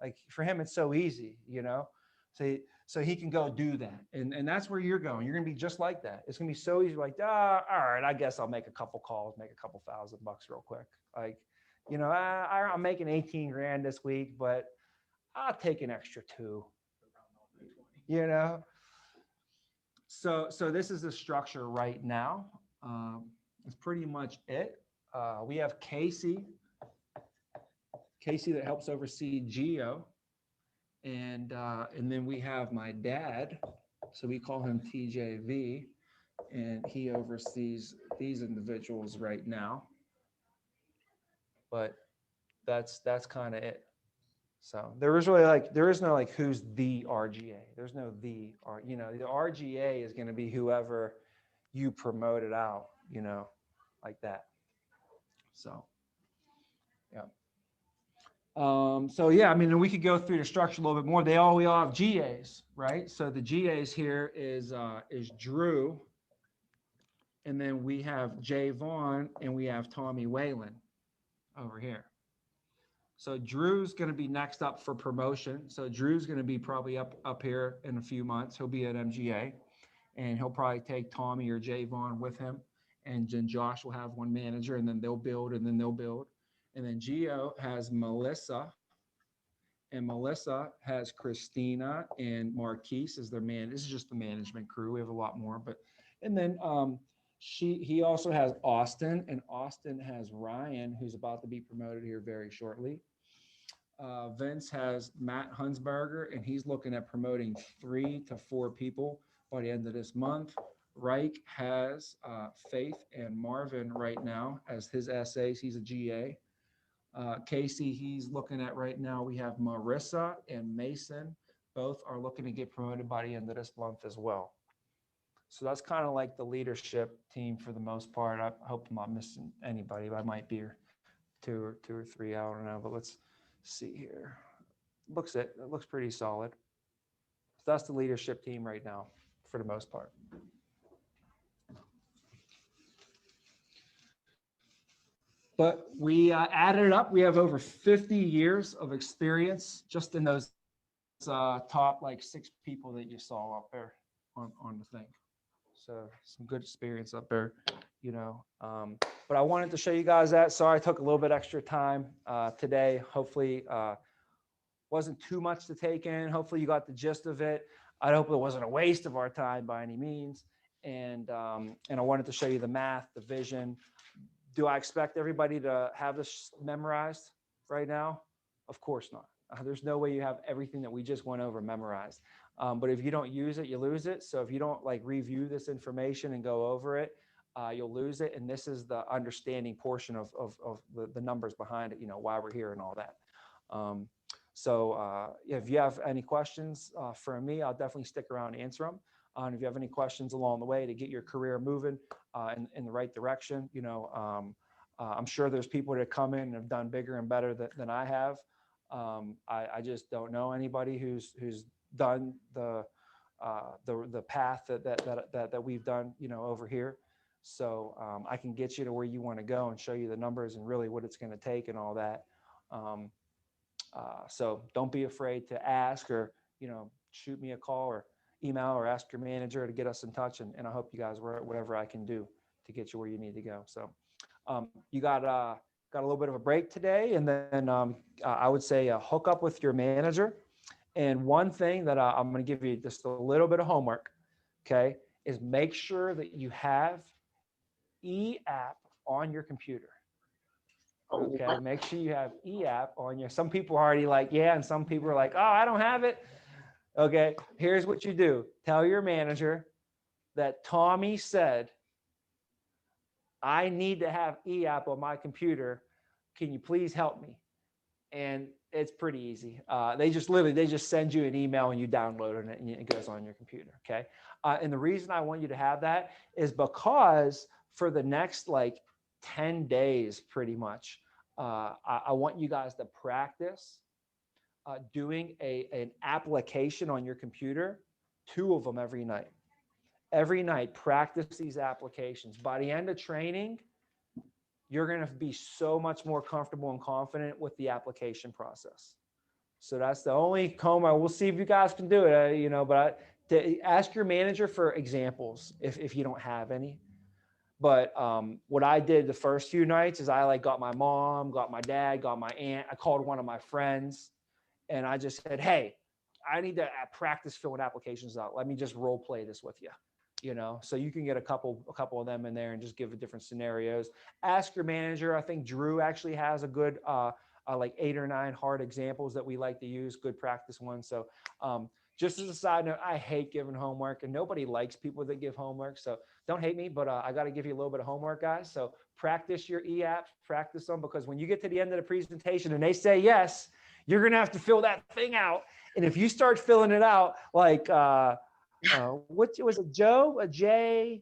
S1: Like for him, it's so easy, you know? So he can go do that. And that's where you're going. You're going to be just like that. It's going to be so easy. Like, all right, I guess I'll make a couple calls, make a couple $1,000 real quick. Like, you know, I'm making 18 grand this week, but I'll take an extra 2, you know? So this is the structure right now. That's pretty much it. We have Casey that helps oversee Gio. And then we have my dad. So we call him TJV. And he oversees these individuals right now. But that's kind of it. So there is no like who's the RGA. There's no the RGA is going to be whoever you promoted out, you know, like that. So, yeah. So yeah, I mean, we could go through the structure a little bit more. We all have GAs, right? So the GAs here is Drew, and then we have Jay Vaughn, and we have Tommy Whalen over here. So Drew's going to be next up for promotion. So Drew's going to be probably up here in a few months. He'll be at MGA, and he'll probably take Tommy or Jay Vaughn with him. And then Josh will have 1 manager, and then they'll build, and then they'll build. And then Gio has Melissa, and Melissa has Christina and Marquise as their man. This is just the management crew. We have a lot more, but and then he also has Austin, and Austin has Ryan, who's about to be promoted here very shortly. Vince has Matt Hunsberger, and he's looking at promoting 3 to 4 people by the end of this month. Reich has Faith and Marvin right now as his essays. He's a GA. Casey, he's looking at right now. We have Marissa and Mason. Both are looking to get promoted by the end of this month as well. So that's kind of like the leadership team for the most part. I hope I'm not missing anybody. I might be two or three. I don't know, but let's see here. It looks pretty solid. So that's the leadership team right now for the most part. But we added it up. We have over 50 years of experience just in those top like 6 people that you saw up there on the thing. So some good experience up there, you know. But I wanted to show you guys that. Sorry, I took a little bit extra time today. Hopefully wasn't too much to take in. Hopefully you got the gist of it. I hope it wasn't a waste of our time by any means. And I wanted to show you the math, the vision. Do I expect everybody to have this memorized right now? Of course not. There's no way you have everything that we just went over memorized. But if you don't use it, you lose it. So if you don't like review this information and go over it, you'll lose it. And this is the understanding portion of the numbers behind it, you know, why we're here and all that. So if you have any questions for me, I'll definitely stick around and answer them. And if you have any questions along the way to get your career moving in the right direction, you know, I'm sure there's people that come in and have done bigger and better than I have. I just don't know anybody who's done the path that we've done, you know, over here. So I can get you to where you want to go and show you the numbers and really what it's going to take and all that. So don't be afraid to ask or, you know, shoot me a call or email or ask your manager to get us in touch. And I hope you guys were whatever I can do to get you where you need to go. So you got a little bit of a break today. And then I would say hook up with your manager. And one thing that I'm going to give you just a little bit of homework, okay, is make sure that you have eApp on your computer. Okay, make sure you have eApp on your, some people are already like, yeah, and some people are like, oh, I don't have it. Okay, here's what you do. Tell your manager that Tommy said, I need to have eApp on my computer. Can you please help me? And it's pretty easy. They just send you an email and you download it and it goes on your computer. Okay. And the reason I want you to have that is because for the next like 10 days, pretty much, I want you guys to practice doing an application on your computer, 2 of them every night. Every night, practice these applications. By the end of training, you're going to be so much more comfortable and confident with the application process. So that's the only coma. We'll see if you guys can do it, you know, but ask your manager for examples if you don't have any. But what I did the first few nights is I like got my mom, got my dad, got my aunt. I called one of my friends and I just said, hey, I need to practice filling applications out. Let me just role play this with you. You know, so you can get a couple of them in there and just give different scenarios. Ask your manager. I think Drew actually has a good like 8 or 9 hard examples that we like to use, good practice ones. So just as a side note, I hate giving homework and nobody likes people that give homework. So don't hate me, but I got to give you a little bit of homework, guys. So practice your eApps, practice them, because when you get to the end of the presentation and they say yes, you're going to have to fill that thing out. And if you start filling it out, like, what was it, Joe? A J-O-E,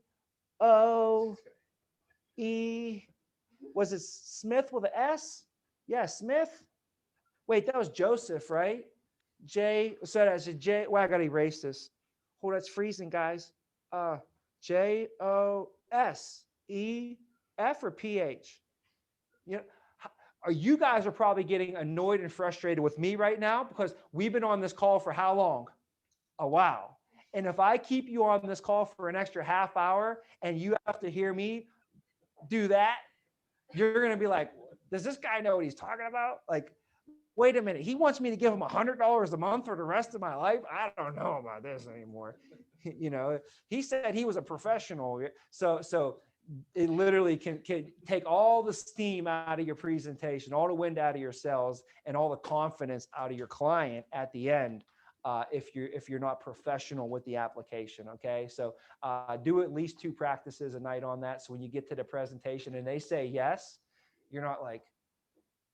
S1: was it Smith with an S? Yeah, Smith. Wait, that was Joseph, right? So that's a J. Well, I gotta erase this. Oh, that's freezing, guys. J-O-S-E-F or P-H? You know, you guys are probably getting annoyed and frustrated with me right now because we've been on this call for how long? A while. And if I keep you on this call for an extra half hour and you have to hear me do that, you're going to be like, does this guy know what he's talking about? Like, wait a minute. He wants me to give him $100 a month for the rest of my life. I don't know about this anymore. You know, he said he was a professional. So it literally can take all the steam out of your presentation, all the wind out of your sails, and all the confidence out of your client at the end. If you're not professional with the application, okay? So do at least 2 practices a night on that. So when you get to the presentation and they say yes, you're not like,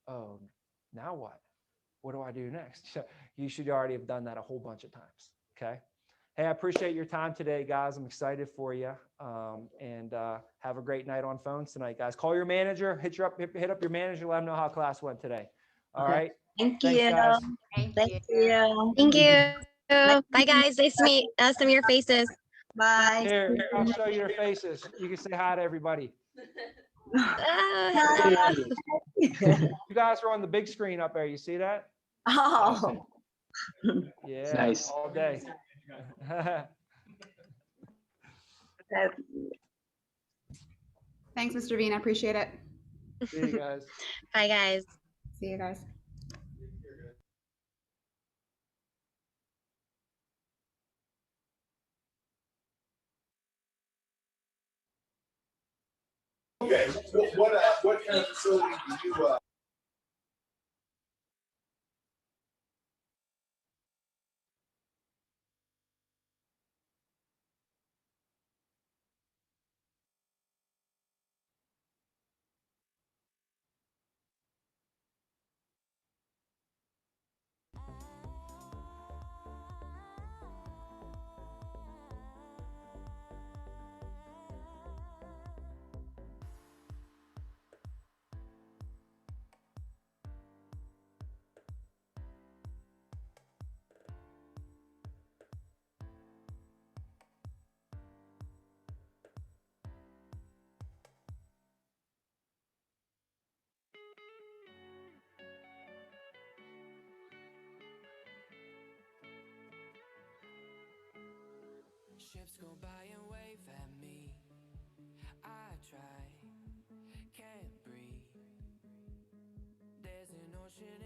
S1: oh, now what? What do I do next? You should already have done that a whole bunch of times, okay? Hey, I appreciate your time today, guys. I'm excited for you. And have a great night on phones tonight, guys. Call your manager, hit up your manager, let them know how class went today. All right.
S5: Thank
S1: Thanks,
S5: you.
S1: guys.
S5: Thank you.
S6: Thank you. Bye, guys. Nice to meet some of your faces.
S5: Bye.
S1: Here, I'll show you their faces. You can say hi to everybody.
S6: Ah.
S1: You guys are on the big screen up there. You see that?
S5: Oh.
S1: Yeah,
S9: Nice.
S1: all day.
S4: Thanks, Mr. Bean. I appreciate it.
S1: See you guys.
S6: Bye, guys.
S4: See you guys.
S8: Okay, what kind of facility do you,
S10: Ships go by and wave at me. I try, can't breathe. There's an ocean